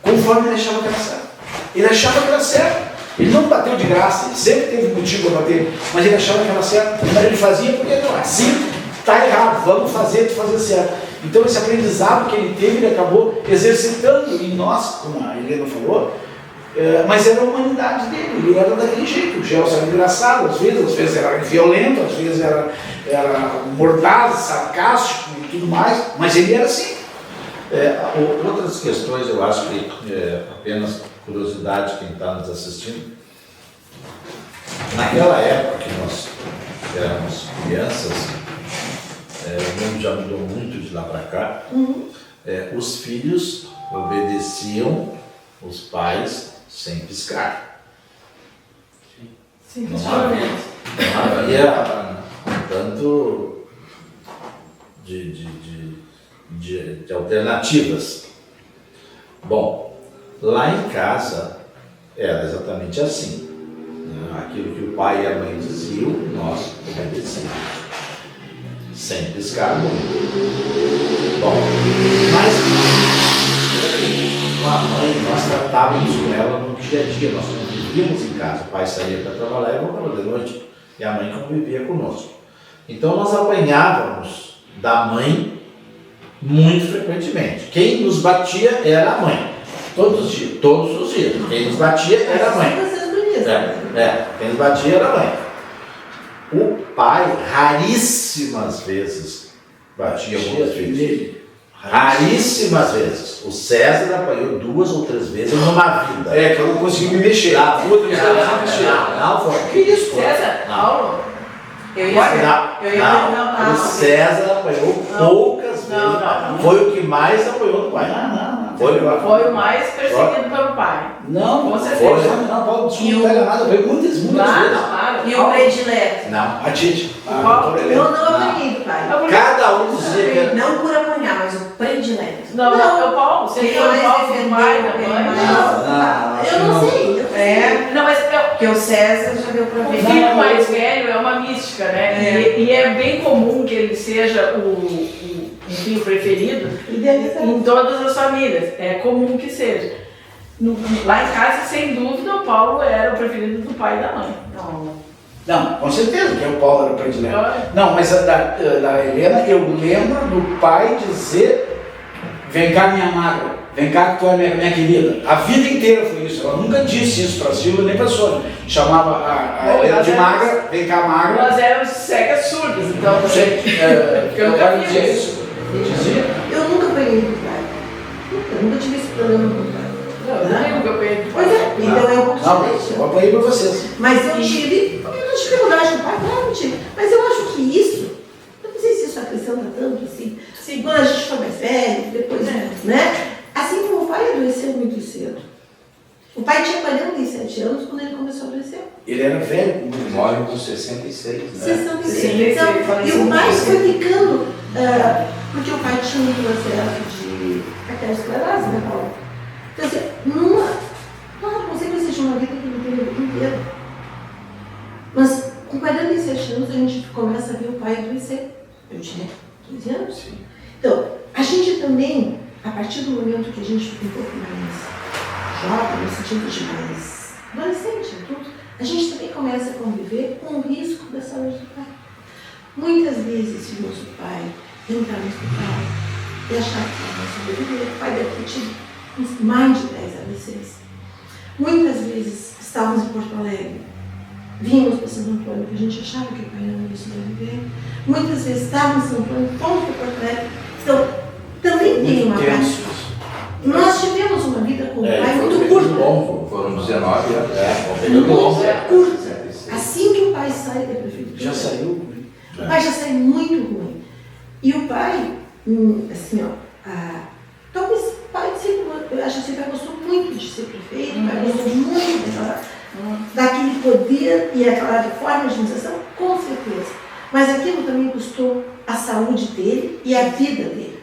[SPEAKER 3] conforme ele achava que era certo. Ele achava que era certo. Ele não bateu de graça, ele sempre teve motivo para bater, mas ele achava que era certo. Mas ele fazia porque não, assim está errado, vamos fazer certo. Então esse aprendizado que ele teve, ele acabou exercitando em nós, como a Helena falou, mas era a humanidade dele, ele era daquele jeito. O Gelson era engraçado, às vezes era violento, às vezes era mordaz, sarcástico e tudo mais, mas ele era assim.
[SPEAKER 4] Outras questões, eu acho que apenas curiosidade quem está nos assistindo. Naquela época que nós éramos crianças, o mundo já mudou muito de lá para cá, os filhos obedeciam os pais sem piscar.
[SPEAKER 6] Sim,
[SPEAKER 4] Não havia tanto de alternativas. Bom, lá em casa era exatamente assim. Aquilo que o pai e a mãe diziam, nós obedecíamos. Sem piscar muito. Bom, mas com a mãe nós tratávamos com ela no dia a dia, nós convivíamos em casa. O pai saía para trabalhar e voltava de noite. E a mãe convivia conosco. Então nós apanhávamos da mãe muito frequentemente. Quem nos batia era a mãe. Todos os dias. Todos os dias. Quem nos batia era a mãe. Quem nos batia era a mãe. O pai, raríssimas vezes, batia algumas vezes. Raríssimas vezes. O César apanhou 2 ou 3 vezes numa vida.
[SPEAKER 3] Que eu não consegui me mexer.
[SPEAKER 4] Não foi.
[SPEAKER 3] Que isso,
[SPEAKER 6] César, Paulo?
[SPEAKER 2] Eu ia perguntar.
[SPEAKER 4] O César apanhou poucas vezes.
[SPEAKER 6] Não.
[SPEAKER 4] Foi o que mais apanhou do pai.
[SPEAKER 6] Foi o mais perseguido pelo pai.
[SPEAKER 3] Não,
[SPEAKER 6] com certeza.
[SPEAKER 3] Não, Paulo, não pega nada, veio muitas vezes.
[SPEAKER 6] Claro.
[SPEAKER 2] E o predileto?
[SPEAKER 4] Não.
[SPEAKER 3] A Tite.
[SPEAKER 2] Eu não apanhei do pai.
[SPEAKER 4] Cada um dizia que
[SPEAKER 2] Não por apanhar, mas o predileto.
[SPEAKER 6] Não, é o Paulo. Você
[SPEAKER 2] Quem
[SPEAKER 6] foi o
[SPEAKER 2] mais
[SPEAKER 6] Paulo do
[SPEAKER 2] defendeu,
[SPEAKER 6] pai, da
[SPEAKER 2] quem
[SPEAKER 6] mãe.
[SPEAKER 2] mais- Eu não sei.
[SPEAKER 6] Não, mas
[SPEAKER 2] Porque o César já deu pra
[SPEAKER 6] o
[SPEAKER 2] ver.
[SPEAKER 6] filho mais velho é uma mística, né? E é bem comum que ele seja o filho preferido em todas as famílias. É comum que seja. Lá em casa, sem dúvida, o Paulo era o preferido do pai e da mãe.
[SPEAKER 3] Não, com certeza que o Paulo era o predileto.
[SPEAKER 6] Olha.
[SPEAKER 3] Não, mas da Helena, eu lembro do pai dizer: vem cá, minha magra, vem cá que tu é minha querida. A vida inteira foi isso. Ela nunca disse isso para a Silvia nem para a Sônia. Chamava a Helena de magra, vem cá, magra.
[SPEAKER 6] Nós éramos cegas surdas, então.
[SPEAKER 3] Eu nunca dizia isso. Dizia.
[SPEAKER 5] Eu nunca apanhei do pai. Nunca tive esse problema com o pai.
[SPEAKER 6] Não, eu não lembro que eu peguei.
[SPEAKER 5] Pois é, então é um pouco
[SPEAKER 3] Não,
[SPEAKER 5] diferente.
[SPEAKER 3] eu apanhei para vocês.
[SPEAKER 5] Mas eu tive, porque eu não tive dificuldade com o pai, claro, não tive. Mas eu acho que isso, eu não sei se isso acrescenta tanto assim.
[SPEAKER 6] Sim.
[SPEAKER 5] Quando a gente for mais velho, depois, né? Assim como o pai adoeceu muito cedo. O pai tinha 47 anos quando ele começou a adoecer.
[SPEAKER 3] Ele era velho.
[SPEAKER 1] Ele morre com 66, né?
[SPEAKER 5] 66. Então, e o pai foi ficando, porque o pai tinha um processo de arteriosclerose, né, Paulo? Então, assim, claro, você precisa de uma vida que não tem a vida inteira. Mas com 47 anos a gente começa a ver o pai adoecer. Eu tinha 15 anos.
[SPEAKER 1] Sim.
[SPEAKER 5] Então, a gente também, a partir do momento que a gente fica um pouco mais jovem, no sentido de mais adolescente, tudo, a gente também começa a conviver com o risco da saúde do pai. Muitas vezes vimos o pai entrar no hospital e achar que estava sobreviver. O pai daqui tinha mais de 10 AVCs. Muitas vezes estávamos em Porto Alegre, vínhamos para Santo Antônio, que a gente achava que o pai não ia sobreviver. Muitas vezes estávamos em Santo Antônio, fomos para Porto Alegre. Então, também tem uma parte. Nós tivemos uma vida com o pai muito curta.
[SPEAKER 1] Foram 19 anos.
[SPEAKER 5] Muito curta. Assim que o pai sai da prefeitura.
[SPEAKER 3] Já saiu?
[SPEAKER 5] O pai já sai muito ruim. E o pai, assim, talvez o pai sempre, eu acho que o pai gostou muito de ser prefeito, o pai gostou muito daquele poder e aquela forma de administração, com certeza. Mas aquilo também custou a saúde dele e a vida dele.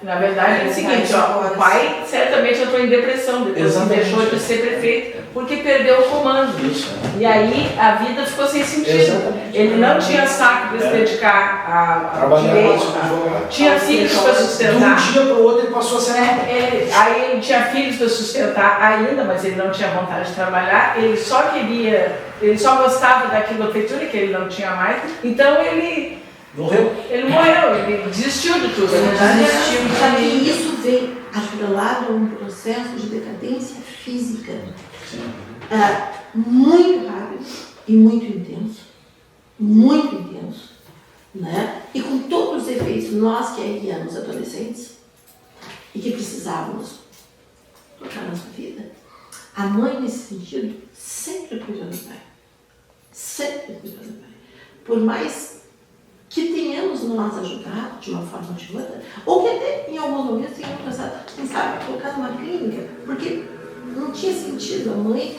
[SPEAKER 6] Na verdade é o seguinte, ó, o pai certamente entrou em depressão depois que
[SPEAKER 3] Exatamente.
[SPEAKER 6] deixou de ser prefeito, porque perdeu o comando.
[SPEAKER 3] Isso.
[SPEAKER 6] E aí a vida ficou sem sentido.
[SPEAKER 3] Exatamente.
[SPEAKER 6] Ele não tinha saco para se dedicar a
[SPEAKER 3] Trabalhar
[SPEAKER 6] direito,
[SPEAKER 3] mais como advogado.
[SPEAKER 6] tinha filhos para
[SPEAKER 3] De um
[SPEAKER 6] sustentar.
[SPEAKER 3] dia para o outro ele passou a ser
[SPEAKER 6] Aí ele tinha filhos para sustentar ainda, mas ele não tinha vontade de trabalhar, ele só gostava daquilo da prefeitura, que ele não tinha mais, então ele
[SPEAKER 3] morreu.
[SPEAKER 6] morreu, ele desistiu de tudo.
[SPEAKER 5] Ele
[SPEAKER 6] Na verdade,
[SPEAKER 5] desistiu. Só que isso vem atrelado a um processo de decadência física muito rápido e muito intenso, né? E com todos os efeitos, nós que aí éramos adolescentes e que precisávamos tocar nossa vida, a mãe nesse sentido sempre cuidou do pai, por mais que tenhamos nós ajudado de uma forma ou de outra, ou que até em alguns momentos tenhamos pensado, quem sabe, colocar numa clínica, porque não tinha sentido a mãe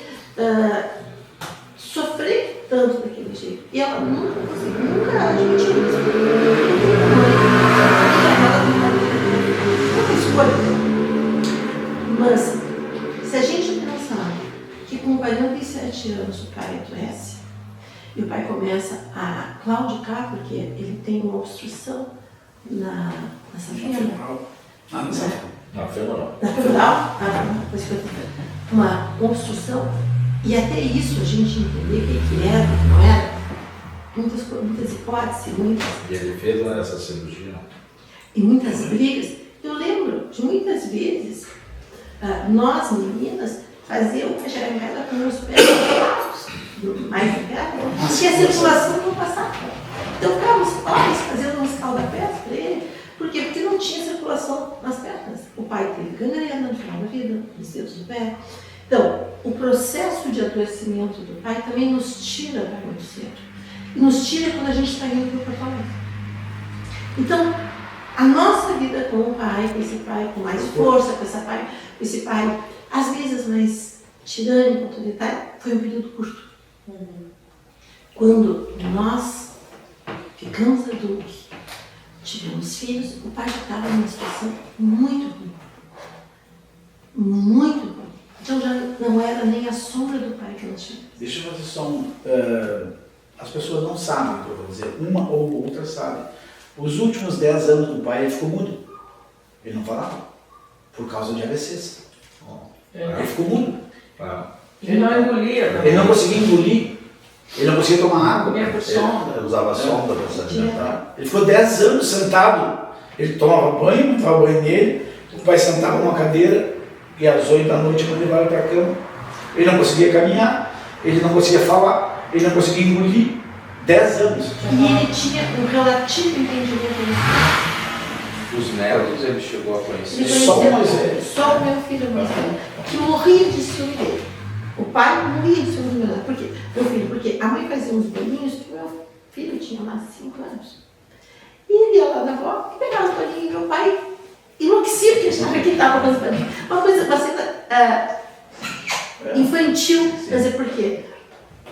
[SPEAKER 5] sofrer tanto daquele jeito. E ela nunca admitiu isso. Uma escolha. Mas, se a gente pensar que com 47 anos o pai adoece, e o pai começa a claudicar porque ele tem uma obstrução nessa vena.
[SPEAKER 4] Na femoral.
[SPEAKER 5] Na femoral, uma obstrução. E até isso a gente entender o que era, o que não era. Muitas hipóteses,
[SPEAKER 4] E ele fez essa cirurgia?
[SPEAKER 5] e muitas brigas. Eu lembro de muitas vezes, nós meninas fazíamos a jarangada com os pés apertados, mais apertados, porque a circulação não passava. Então ficávamos horas fazendo uns calda-pés para ele. Por quê? Porque não tinha circulação nas pernas. O pai teve gangrena no final da vida, nos dedos do pé. Então, o processo de adoecimento do pai também nos tira muito cedo. E nos tira quando a gente está indo para o Porto Alegre. Então, a nossa vida com o pai, com esse pai com mais força, com esse pai às vezes mais tirânico, autoritário, foi um período curto. Quando nós ficamos adultos, tivemos filhos, o pai já estava numa situação muito ruim. Muito ruim. Então já não era nem a sombra do pai que nós tínhamos.
[SPEAKER 3] Deixa eu fazer só as pessoas não sabem o que eu vou dizer, uma ou outra sabe. Os últimos 10 anos do pai ele ficou mudo. Ele não falava. Por causa de AVCs. Ele ficou mudo.
[SPEAKER 6] ele não engolia.
[SPEAKER 3] Ele não conseguia engolir. Ele não conseguia tomar água.
[SPEAKER 6] Comia por sombra.
[SPEAKER 4] Ele usava sonda para se alimentar.
[SPEAKER 3] Ele ficou 10 anos sentado. Ele tomava banho, tomava banho nele. O pai sentava numa cadeira e às 8 da noite quando ele levava para a cama. Ele não conseguia caminhar, ele não conseguia falar, ele não conseguia engolir. 10 anos.
[SPEAKER 5] E ele tinha um relativo entendimento disso.
[SPEAKER 1] Os netos ele chegou a conhecer.
[SPEAKER 5] Ele
[SPEAKER 3] Só
[SPEAKER 5] conheceu
[SPEAKER 3] o mais velho.
[SPEAKER 5] Só o meu filho mais velho, que morria de ciúme dele. O pai morria de ciúme do meu neto. Por quê? Meu filho, porque a mãe fazia uns bolinhos que o meu filho tinha lá 5 anos. E ele ia lá na avó e pegava os bolinhos e meu pai enlouquecia porque achava que estava com os bolinhos. Uma coisa bastante infantil, quer dizer, por quê?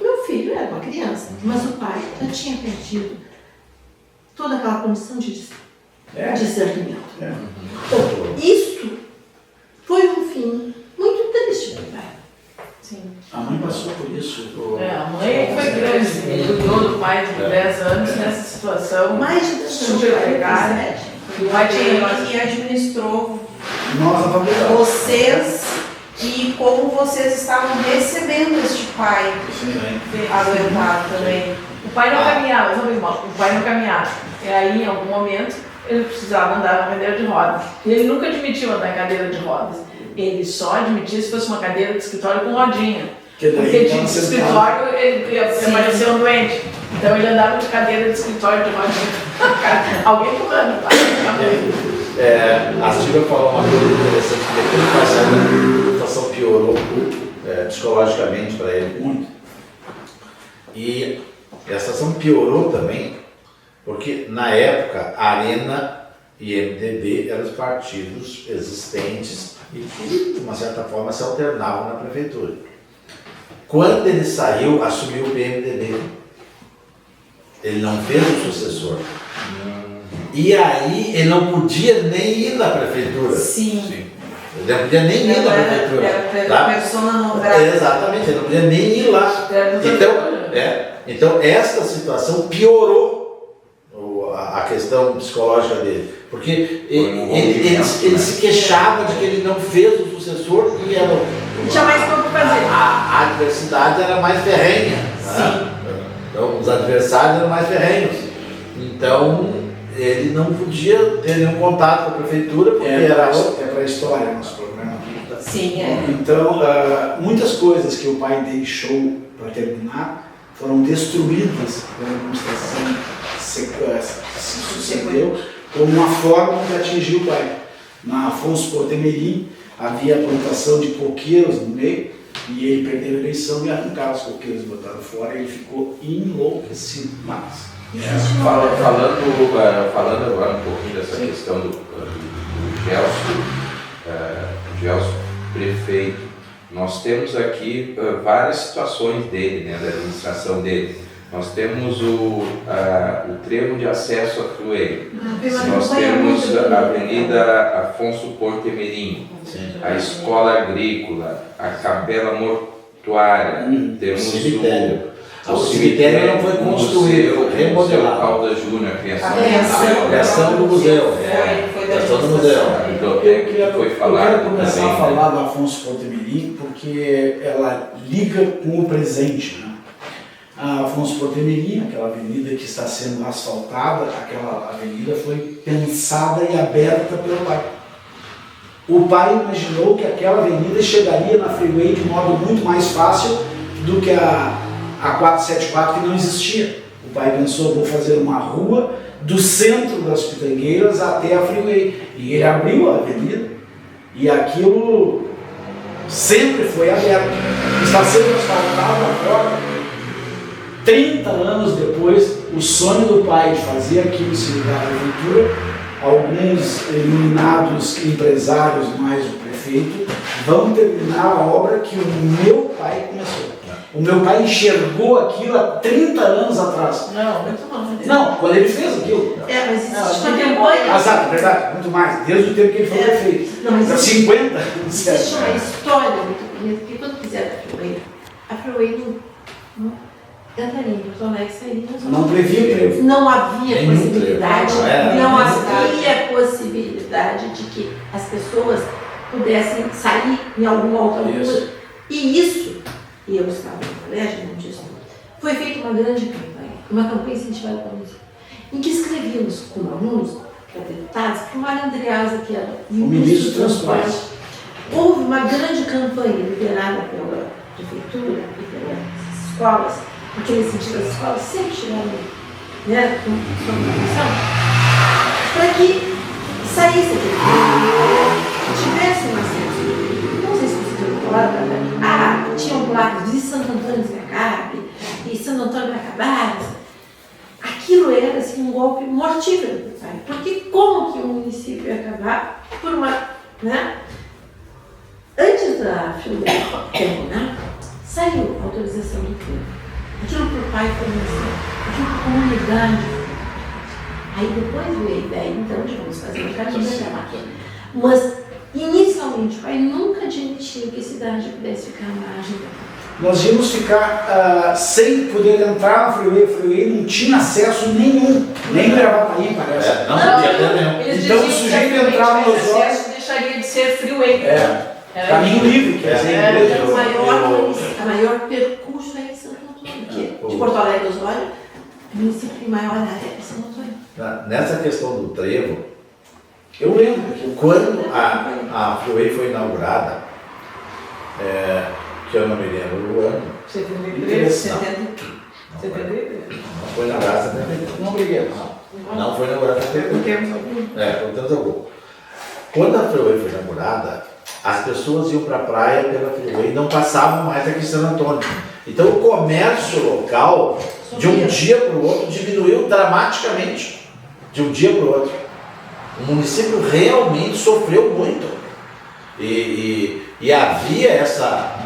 [SPEAKER 5] Meu filho era uma criança, mas o pai já tinha perdido toda aquela condição de discernimento. Então, isso foi um fim muito triste para o pai.
[SPEAKER 6] Sim.
[SPEAKER 3] A mãe passou por isso.
[SPEAKER 6] A mãe foi grande, cuidou do pai de 10 anos nessa situação.
[SPEAKER 5] Mais de 10 anos,
[SPEAKER 6] Super precária.
[SPEAKER 2] O pai que administrou
[SPEAKER 3] Nós na família.
[SPEAKER 2] vocês e como vocês estavam recebendo este pai adoentado também.
[SPEAKER 6] O pai não caminhava, sabe, irmão? O pai não caminhava. E aí, em algum momento, ele precisava andar na cadeira de rodas. E ele nunca admitiu andar em cadeira de rodas. Ele só admitia se fosse uma cadeira de escritório com rodinha. Porque de escritório ele apareceu um doente. Então ele andava de cadeira de escritório de rodinha. Alguém empurrando o pai.
[SPEAKER 4] A Silvia falou uma coisa interessante, que depois que passou, a situação piorou psicologicamente para ele muito. E a situação piorou também, porque na época a Arena e MDB eram os partidos existentes e que, de uma certa forma, se alternavam na prefeitura. Quando ele saiu, assumiu o PMDB. Ele não fez o sucessor. E aí ele não podia nem ir na prefeitura.
[SPEAKER 2] Sim.
[SPEAKER 4] Ele não podia nem ir na prefeitura.
[SPEAKER 2] Era
[SPEAKER 4] tá?
[SPEAKER 2] persona não grata.
[SPEAKER 4] Exatamente, ele não podia nem ir lá. Então esta situação piorou a questão psicológica dele. Porque ele se queixava de que ele não fez o sucessor e era,
[SPEAKER 6] Não tinha mais como fazer.
[SPEAKER 4] a adversidade era mais ferrenha. Né? Então, os adversários eram mais ferrenhos. Então, ele não podia ter nenhum contato com a prefeitura, porque era
[SPEAKER 3] para a história nosso programa.
[SPEAKER 2] Sim, é.
[SPEAKER 3] Então, muitas coisas que o pai deixou para terminar foram destruídas pela administração se sucedeu como uma forma de atingir o pai. Na Afonso Portemerim havia a plantação de coqueiros no meio e ele perdeu a eleição e arrancaram os coqueiros e botaram fora e ele ficou enlouquecido.
[SPEAKER 1] Falando agora um pouquinho dessa questão do Gelson, prefeito, nós temos aqui várias situações dele, né, da administração dele. Nós temos o trevo de acesso a Fluei, nós temos a Avenida Afonso Portemerim, a Escola Agrícola, a Capela Mortuária, temos
[SPEAKER 4] o cemitério não foi construído, foi remodelado.
[SPEAKER 1] O Caldas Júnior,
[SPEAKER 4] a criação do museu. Criação do museu.
[SPEAKER 3] Eu quero começar a falar do Afonso Portemerim porque ela liga com o presente, né? A Afonso Portemerim, aquela avenida que está sendo asfaltada, aquela avenida foi pensada e aberta pelo pai. O pai imaginou que aquela avenida chegaria na Freeway de modo muito mais fácil do que a 474, que não existia. O pai pensou, vou fazer uma rua do centro das Pitangueiras até a Freeway. E ele abriu a avenida e aquilo sempre foi aberto. Está sendo asfaltado agora. 30 anos depois, o sonho do pai de fazer aquilo se ligar à prefeitura, alguns iluminados empresários, mais o prefeito, vão terminar a obra que o meu pai começou. O meu pai enxergou aquilo há 30 anos atrás.
[SPEAKER 6] Não, muito mais.
[SPEAKER 3] Não, quando ele fez aquilo.
[SPEAKER 2] Mas existe uma campanha.
[SPEAKER 3] Exato, verdade, muito mais, desde o tempo que ele foi prefeito.
[SPEAKER 2] Não, mas
[SPEAKER 3] há 50 anos.
[SPEAKER 2] Existe uma história muito bonita, porque quando fizeram a Freeway não entraria em Porto Alegre, sairia.
[SPEAKER 3] Não previa trevo.
[SPEAKER 2] Não havia possibilidade, não havia
[SPEAKER 3] verdade.
[SPEAKER 2] possibilidade de que as pessoas pudessem sair em alguma outra rua. E isso, e eu estava no colégio, não disse, foi feita uma grande campanha incentivada pela música, em que escrevíamos como alunos, para deputados, para o Mário Andreasa, que era
[SPEAKER 3] o ministro do Transporte.
[SPEAKER 2] Houve uma grande campanha liderada pela prefeitura e pelas escolas, porque nesse sentido as escolas sempre tiveram, né, com formação, para que saísse aquele tivesse um acesso. Não sei se vocês ouviram falar, tinham placas de Santo Antônio se acabe, e Santo Antônio vai acabar. Aquilo era assim, um golpe mortífero, sabe? Porque como que o município ia acabar por uma, né? Antes da filha terminar, saiu a autorização do filho. Aquilo para o pai foi aquilo para a comunidade. Aí depois veio a ideia, então, de vamos fazer um caminho da máquina. Mas, inicialmente, o pai nunca admitiu que a cidade pudesse ficar à margem da.
[SPEAKER 3] Nós íamos ficar sem poder entrar na Freeway. A Freeway não tinha acesso nenhum, nem Gravataí, parece.
[SPEAKER 4] Não podia ter nenhum.
[SPEAKER 6] Eles
[SPEAKER 3] Então, o
[SPEAKER 6] diziam
[SPEAKER 3] sujeito
[SPEAKER 6] que a
[SPEAKER 3] entrava
[SPEAKER 6] frente
[SPEAKER 3] nos
[SPEAKER 6] de
[SPEAKER 3] olhos.
[SPEAKER 6] acesso deixaria de ser freeway.
[SPEAKER 3] Caminho livre, quer dizer,
[SPEAKER 2] A maior percurso é em Santo Antônio, que de Porto Alegre aos Olhos, o município de maior área é Santo Antônio.
[SPEAKER 4] Nessa questão do trevo,
[SPEAKER 3] eu lembro que
[SPEAKER 4] quando a Freeway foi inaugurada, que eu não me lembro o ano,
[SPEAKER 6] 73, 70.
[SPEAKER 4] não foi inaugurada,
[SPEAKER 3] não briguei.
[SPEAKER 4] não foi inaugurada, portanto algum. Quando a Freeway foi inaugurada, as pessoas iam para a praia pela Freeway e não passavam mais aqui em Santo Antônio. Então o comércio local, de um dia para o outro, diminuiu dramaticamente. De um dia para o outro. O município realmente sofreu muito. E havia essa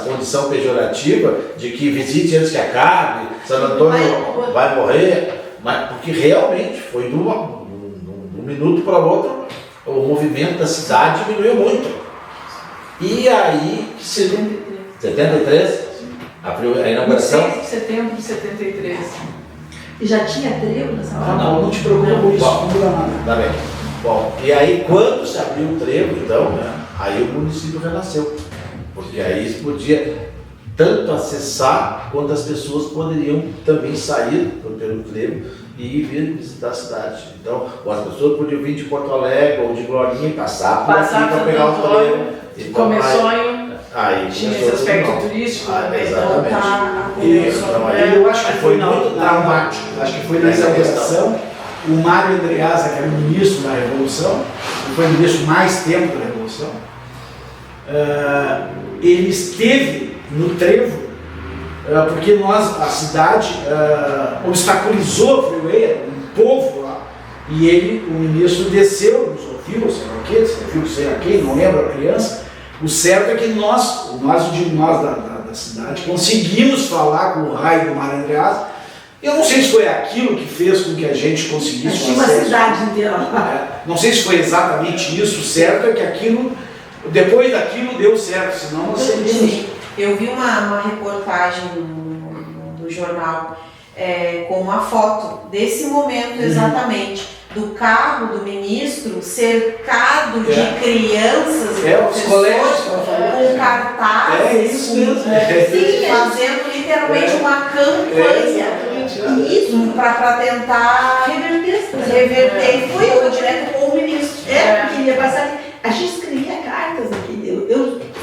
[SPEAKER 4] condição pejorativa de que visite antes que acabe, Santo Antônio vai morrer. Mas porque realmente foi de um minuto para o outro, o movimento da cidade diminuiu muito. E aí, 73, a inauguração.
[SPEAKER 6] 6 de setembro de 73.
[SPEAKER 5] E já tinha trevo nessa hora?
[SPEAKER 3] Não te preocupa com isso, não muda nada.
[SPEAKER 4] Tá bem. Bom, e aí quando se abriu o trevo, então, né, aí o município renasceu. Porque aí se podia tanto acessar, quanto as pessoas poderiam também sair pelo trevo e vir visitar a cidade. Então, ou as pessoas podiam vir de Porto Alegre ou de Glorinha e passar por aqui para pegar o trevo. Então,
[SPEAKER 6] Começou em...
[SPEAKER 4] aí
[SPEAKER 6] Tinha
[SPEAKER 4] começou
[SPEAKER 6] esse aspecto
[SPEAKER 4] tudo.
[SPEAKER 6] turístico
[SPEAKER 4] Ah,
[SPEAKER 6] também.
[SPEAKER 4] exatamente.
[SPEAKER 3] Então, aí eu acho que foi muito traumático. Acho que foi nessa questão. O Mário Andreasa, que era o ministro da Revolução, que foi o ministro mais tempo da Revolução, ele esteve no trevo porque a cidade obstaculizou a freeway, um povo lá, e ele, o ministro, desceu, não sou filho, sei lá o quê, sei lá quem, não lembro a criança. O certo é que nós da cidade, conseguimos falar com o raio do Mário Andreasa. Eu não sei se foi aquilo que fez com que a gente conseguisse
[SPEAKER 5] Tinha uma cidade inteira lá.
[SPEAKER 3] Não sei se foi exatamente isso. O certo é que aquilo, depois daquilo deu certo, senão nós seríamos...
[SPEAKER 2] Eu vi uma reportagem no jornal com uma foto desse momento exatamente, do carro do ministro cercado de crianças e
[SPEAKER 3] os colégios
[SPEAKER 2] com cartazes,
[SPEAKER 3] isso mesmo.
[SPEAKER 2] fazendo literalmente uma campanha. Isso para tentar reverter. E foi eu direto com o ministro.
[SPEAKER 5] Porque ia passar. A gente escrevia cartas aqui.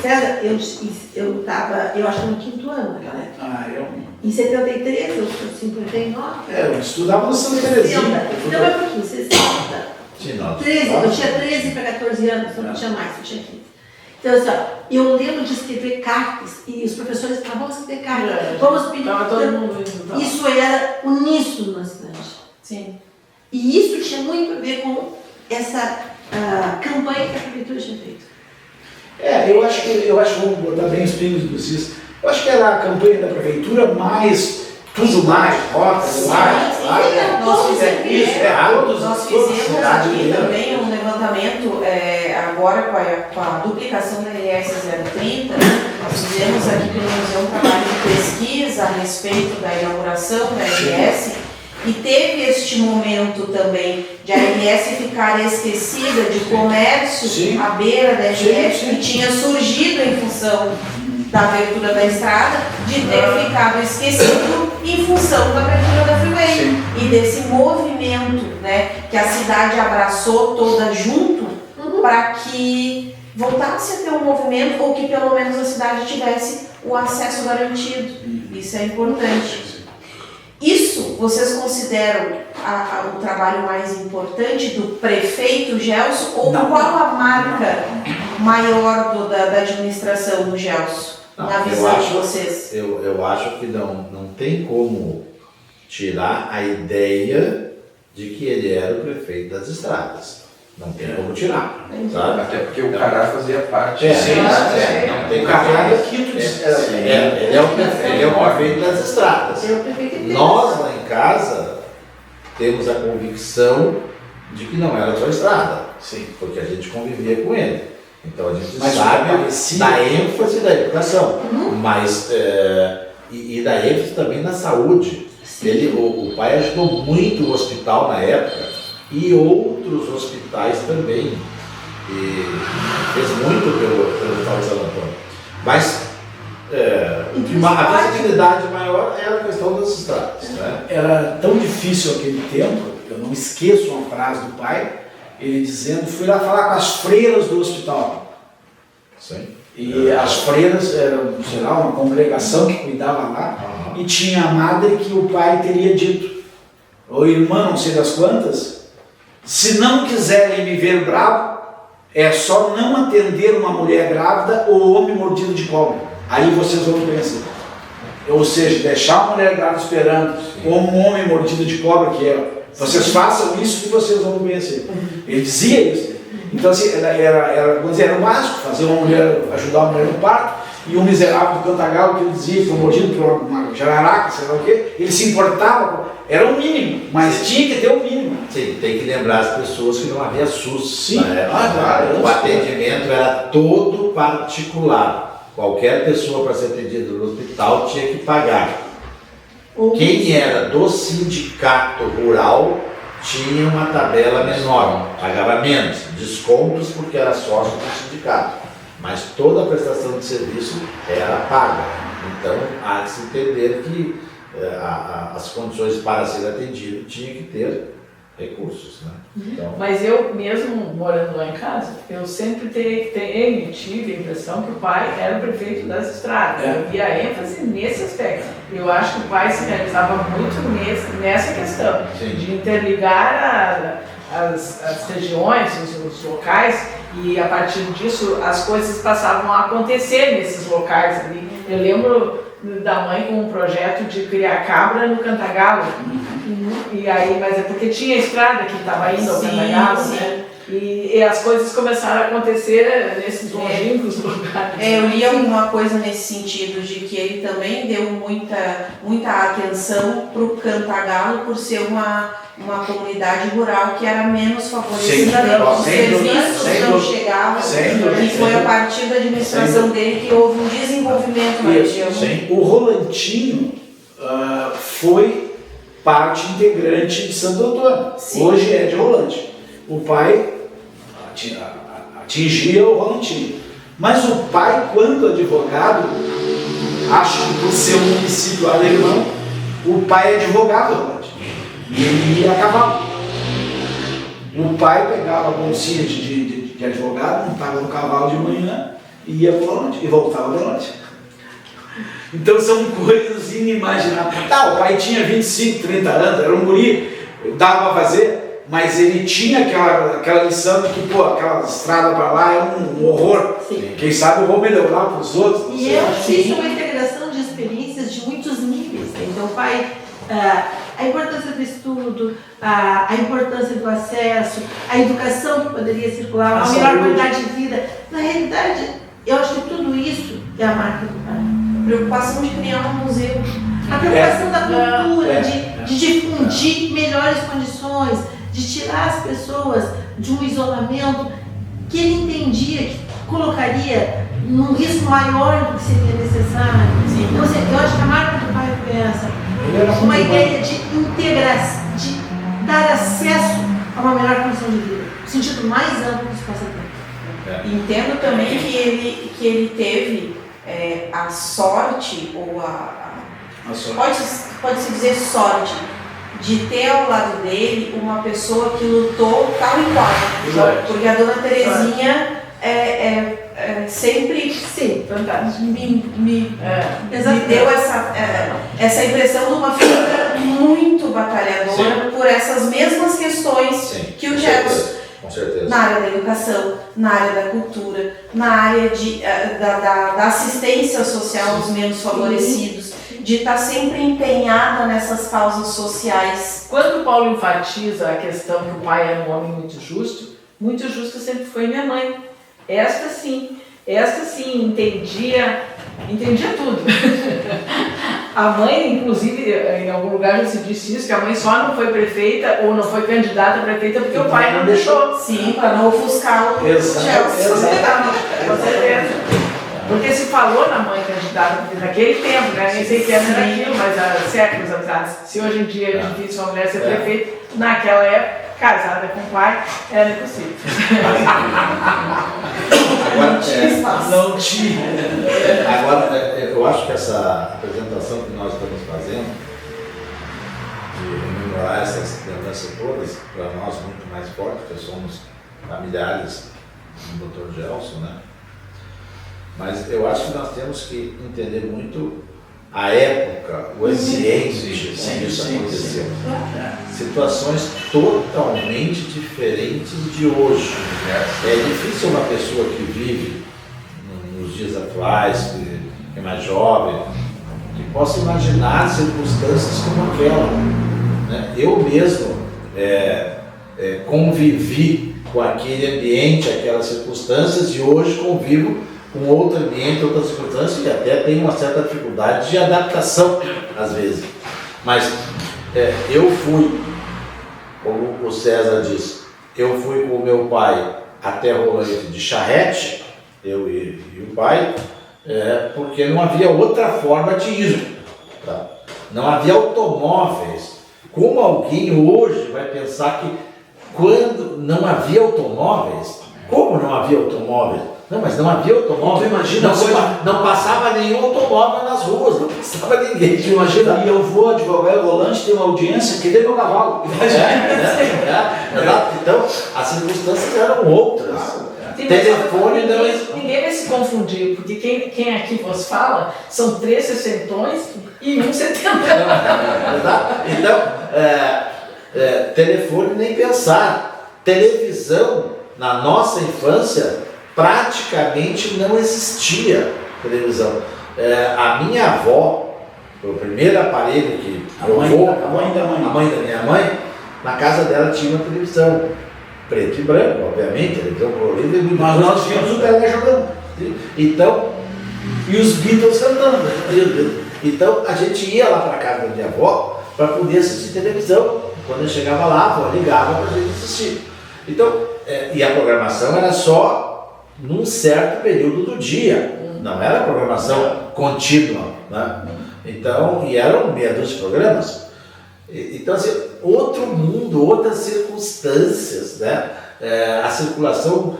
[SPEAKER 5] César, eu acho que no 5º ano naquela época. Em 73, eu sou 59.
[SPEAKER 3] Eu estudava no Santa Terezinha.
[SPEAKER 5] Não é pouquinho, 60.
[SPEAKER 4] Sim,
[SPEAKER 5] 13, eu tinha 13 para 14 anos, eu não tinha mais, eu tinha 15. Então, assim, eu lembro de escrever cartas e os professores falavam, vamos escrever cartas, vamos pedir.
[SPEAKER 6] Todo mundo indo.
[SPEAKER 5] Isso era uníssono na cidade.
[SPEAKER 2] Sim.
[SPEAKER 5] E isso tinha muito a ver com essa campanha que a prefeitura tinha feito.
[SPEAKER 3] Eu acho que vamos botar bem os pingos de vocês. Eu acho que era a campanha da prefeitura mais tudo mais, rotas,
[SPEAKER 2] Nós fizemos
[SPEAKER 3] cidade
[SPEAKER 2] aqui
[SPEAKER 3] inteira.
[SPEAKER 2] também um levantamento, agora com a duplicação da RS 030, nós fizemos aqui pelo museu um trabalho de pesquisa a respeito da inauguração da RS e teve este momento também de a RS ficar esquecida de comércio à beira da RS que tinha surgido em função da abertura da estrada, de ter ficado esquecido em função da abertura da freeway e desse movimento, né, que a cidade abraçou toda junto para que voltasse a ter um movimento ou que pelo menos a cidade tivesse o acesso garantido. Isso é importante. Isso vocês consideram o trabalho mais importante do prefeito Gelson ou qual a marca maior da administração do Gelson? Na visão de vocês?
[SPEAKER 4] Eu acho que não tem como tirar a ideia de que ele era o prefeito das estradas. Não tem como tirar, sabe?
[SPEAKER 1] Até porque o Cará fazia parte.
[SPEAKER 4] Não tem
[SPEAKER 3] O Cará é
[SPEAKER 4] ele é o prefeito das estradas. Nós lá em casa temos a convicção de que não era só estrada, porque a gente convivia com ele. Então a gente sabe da ênfase da educação, mas e da ênfase também na saúde. O pai ajudou muito o hospital na época e outros hospitais também. E fez muito pelo Hospital de Santo Antônio. Mas a visibilidade maior era a questão das estradas. Né?
[SPEAKER 3] Era tão difícil aquele tempo, eu não esqueço uma frase do pai, ele dizendo, fui lá falar com as freiras do hospital.
[SPEAKER 4] Sim.
[SPEAKER 3] E as freiras eram, sei lá, uma congregação que cuidava lá, e tinha a madre que o pai teria dito, ou irmã não sei das quantas, se não quiserem me ver bravo, é só não atender uma mulher grávida ou homem mordido de cobra. Aí vocês vão conhecer. Ou seja, deixar uma mulher grávida esperando, ou um homem mordido de cobra, que é, vocês façam isso que vocês vão conhecer. Ele dizia isso. Então, assim, era o básico, fazer uma mulher, ajudar uma mulher no parto. e um miserável do Cantagalo que ele dizia que foi mordido por uma jararaca, sei lá o quê, ele se importava, era o mínimo, mas tinha que ter o mínimo.
[SPEAKER 4] Sim, tem que lembrar as pessoas que não havia SUS.
[SPEAKER 3] Sim, claro.
[SPEAKER 4] O atendimento era todo particular. Qualquer pessoa para ser atendida no hospital tinha que pagar. Quem era do sindicato rural tinha uma tabela menor, pagava menos, descontos porque era sócio do sindicato. Mas toda a prestação de serviço era paga. Então, há de se entender que as condições para ser atendido tinha que ter recursos, né? Então,
[SPEAKER 6] Mas eu, mesmo morando lá em casa, eu sempre tive a impressão que o pai era o prefeito das estradas. Eu via ênfase nesse aspecto. Eu acho que o pai se realizava muito nessa questão, de interligar as regiões, os locais, e a partir disso as coisas passavam a acontecer nesses locais ali. Eu lembro da mãe com um projeto de criar cabra no Cantagalo. E aí, mas é porque tinha estrada que estava indo ao Cantagalo, né? E as coisas começaram a acontecer nesses longínquos lugares.
[SPEAKER 2] Eu li alguma coisa nesse sentido, de que ele também deu muita atenção para o Cantagalo por ser uma comunidade rural que era menos favorecida, os serviços não chegavam, e foi a partir da administração dele que houve um desenvolvimento na região.
[SPEAKER 3] O Rolantinho foi parte integrante de Santo Antônio.
[SPEAKER 2] Sim.
[SPEAKER 3] Hoje é de Rolante. O pai atingia o Rolantinho. Mas o pai, quando advogado, acho que por ser um município alemão, o pai é advogado do Rolante. E ele ia a cavalo. O pai pegava a bolsinha de advogado, montava no cavalo de manhã, e ia para Rolante, e voltava para Rolante. Então são coisas inimagináveis. O pai tinha 25, 30 anos, era um guri, dava para fazer, mas ele tinha aquela lição de que, aquela estrada para lá é um horror.
[SPEAKER 5] Sim.
[SPEAKER 3] Quem sabe eu vou melhorar para os outros.
[SPEAKER 5] E eu acho que isso é uma integração de experiências de muitos níveis. Né? Então, o pai, a importância do estudo, a importância do acesso, a educação que poderia circular, a melhor qualidade de vida. Na realidade, eu acho que tudo isso é a marca do pai.
[SPEAKER 2] A preocupação de criar um museu.
[SPEAKER 5] A preocupação da cultura, de difundir melhores condições, de tirar as pessoas de um isolamento que ele entendia que colocaria num risco maior do que seria necessário. Então, assim, eu acho que a marca do pai foi essa. Uma ideia de integrar, de dar acesso a uma melhor condição de vida, no sentido mais amplo que se possa ter.
[SPEAKER 2] Entendo também que ele teve a sorte, ou pode-se dizer sorte, de ter ao lado dele uma pessoa que lutou tal e qual. Porque a dona Terezinha sempre me deu essa impressão de uma figura muito batalhadora por essas mesmas questões que o Jefferson.
[SPEAKER 4] com certeza.
[SPEAKER 2] Na área da educação, na área da cultura, na área da assistência social aos menos favorecidos, de estar sempre empenhada nessas causas sociais.
[SPEAKER 6] Quando o Paulo enfatiza a questão que o pai era um homem muito justo sempre foi minha mãe. Esta sim, entendia tudo. A mãe, inclusive, em algum lugar já se disse isso, que a mãe só não foi prefeita ou não foi candidata a prefeita porque o pai não deixou.
[SPEAKER 2] Sim, para não ofuscar o
[SPEAKER 3] Exatamente.
[SPEAKER 6] Com certeza. Porque se falou na mãe candidata, porque naquele tempo, né? Nem sei que era aquilo, mas há séculos atrás. Se hoje em dia é difícil uma mulher ser prefeita, naquela época, casada com o pai, era impossível.
[SPEAKER 3] Não tinha.
[SPEAKER 4] Agora, eu acho que essa apresentação que nós estamos fazendo, de rememorar essas lembranças todas, para nós muito mais forte, porque somos familiares do Dr. Gelson, né? Mas eu acho que nós temos que entender muito a época, o ambiente onde isso aconteceu. Situações totalmente diferentes de hoje. É difícil uma pessoa que vive nos dias atuais, que é mais jovem, que possa imaginar circunstâncias como aquela. Né? Eu mesmo convivi com aquele ambiente, aquelas circunstâncias, e hoje convivo um outro ambiente, outras circunstâncias, e até tem uma certa dificuldade de adaptação, às vezes. Mas eu fui, como o César disse, eu fui com o meu pai até Rolante de charrete, eu e o pai, porque não havia outra forma de ir. Tá? Não havia automóveis. Como alguém hoje vai pensar que quando não havia automóveis, como não havia automóveis? Não, mas não havia automóvel.
[SPEAKER 3] Imagina,
[SPEAKER 4] não passava nenhum automóvel nas ruas, não passava ninguém.
[SPEAKER 3] Tu imagina, e eu vou advogar o volante, tem uma audiência, que dê meu cavalo.
[SPEAKER 4] Então, as circunstâncias eram outras. Telefone não existe.
[SPEAKER 6] Ninguém vai se confundir, porque quem aqui vos fala são 3 sessentões e um 70.
[SPEAKER 4] Então, telefone nem pensar. Televisão, na nossa infância, praticamente não existia televisão. A minha avó, o primeiro aparelho que
[SPEAKER 3] A mãe da
[SPEAKER 4] minha mãe, na casa dela tinha uma televisão. Preto e branco, obviamente, televisão colorida.
[SPEAKER 3] Mas nós tínhamos o Pelé jogando.
[SPEAKER 4] Então,
[SPEAKER 3] E os Beatles cantando.
[SPEAKER 4] Então a gente ia lá para casa da minha avó para poder assistir televisão. Quando eu chegava lá, a avó ligava para a gente assistir. Então, e a programação era só num certo período do dia, não era programação contínua, né? Então, e eram meia dúzia de programas. Então, assim, outro mundo, outras circunstâncias, né? A circulação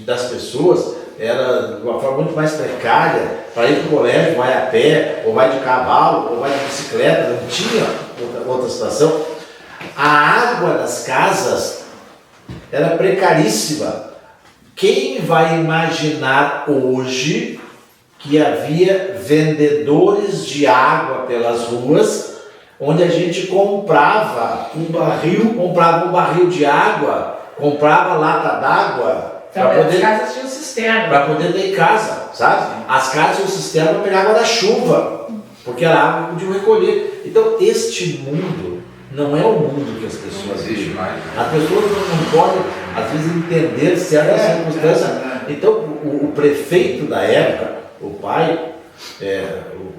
[SPEAKER 4] das pessoas era de uma forma muito mais precária. Para ir para o colégio, vai a pé, ou vai de cavalo, ou vai de bicicleta, não tinha outra situação. A água das casas era precaríssima. Quem vai imaginar hoje que havia vendedores de água pelas ruas, onde a gente comprava um barril de água, comprava lata d'água para poder,
[SPEAKER 6] casas tinham cisterna.
[SPEAKER 4] para poder ter em casa, sabe? As casas tinham cisterna para pegar água da chuva, porque era água que podiam recolher. Então, este mundo não é o mundo que as pessoas vivem. As pessoas não podem, às vezes, entender certas circunstâncias. Então, o prefeito da época, o pai,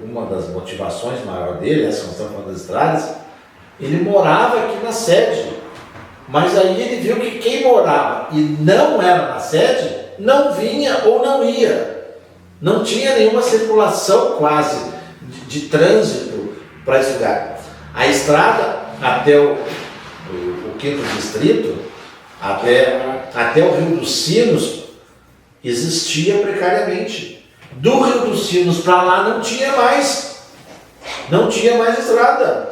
[SPEAKER 4] uma das motivações maior dele, essa questão das estradas, ele morava aqui na sede. Mas aí ele viu que quem morava e não era na sede, não vinha ou não ia. Não tinha nenhuma circulação quase de trânsito para esse lugar. A estrada até o 5º distrito, até o Rio dos Sinos, existia precariamente. Do Rio dos Sinos para lá não tinha mais estrada.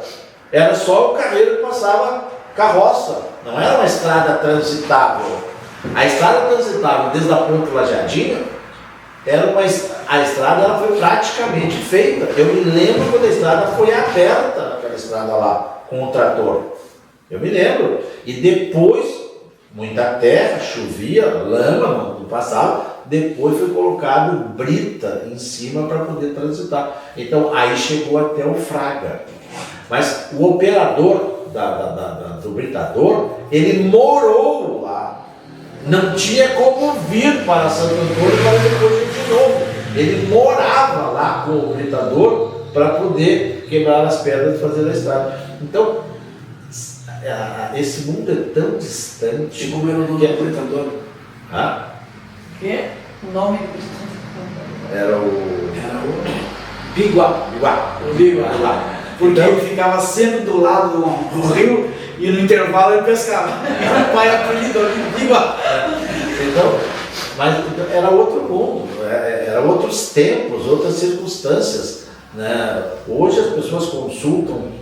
[SPEAKER 4] Era só o carreiro que passava carroça, não era uma estrada transitável. A estrada transitável desde a Ponte Lajeadinho, a estrada ela foi praticamente feita. Eu me lembro quando a estrada foi aberta, aquela estrada lá, com o trator. Eu me lembro. E depois, muita terra, chovia, lama não passava, depois foi colocado brita em cima para poder transitar. Então aí chegou até o Fraga. Mas o operador do britador, ele morou lá. Não tinha como vir para Santo Antônio para depois ir de novo. Ele morava lá com o britador para poder quebrar as pedras e fazer a estrada. Então, esse mundo é tão distante.
[SPEAKER 3] Como era o nome do britador?
[SPEAKER 6] Que? O nome do britador?
[SPEAKER 4] Era o
[SPEAKER 3] Biguá. Porque ele ficava sempre do lado do rio e no intervalo ele pescava. O pai apelidou ali Biguá.
[SPEAKER 4] Então, mas era outro mundo, eram outros tempos, outras circunstâncias, né? Hoje as pessoas consultam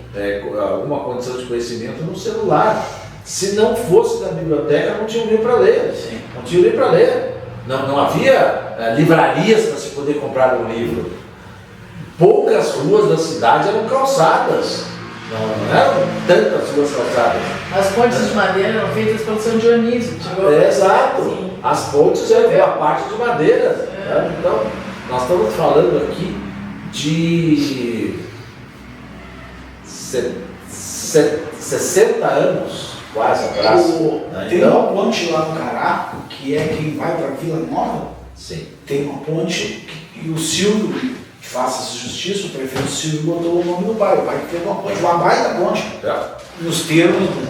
[SPEAKER 4] alguma condição de conhecimento no celular. Se não fosse da biblioteca, não tinha um livro para ler.
[SPEAKER 3] Sim.
[SPEAKER 4] Não tinha um livro para ler. Não havia livrarias para se poder comprar um livro. Poucas ruas da cidade eram calçadas. Não eram tantas ruas calçadas.
[SPEAKER 6] As pontes de madeira eram feitas pelo São Dionísio.
[SPEAKER 4] Exato.
[SPEAKER 6] Sim.
[SPEAKER 4] As pontes eram uma parte de madeira. Né? Então, nós estamos falando aqui de 60 anos, quase atrás.
[SPEAKER 3] Tem uma ponte lá no Cará, que é quem vai para Vila Nova.
[SPEAKER 4] Sim.
[SPEAKER 3] Tem uma ponte e o Silvio, que faça essa justiça, o prefeito Silvio botou o nome do pai. O pai que fez uma ponte, uma baita ponte, nos termos, né?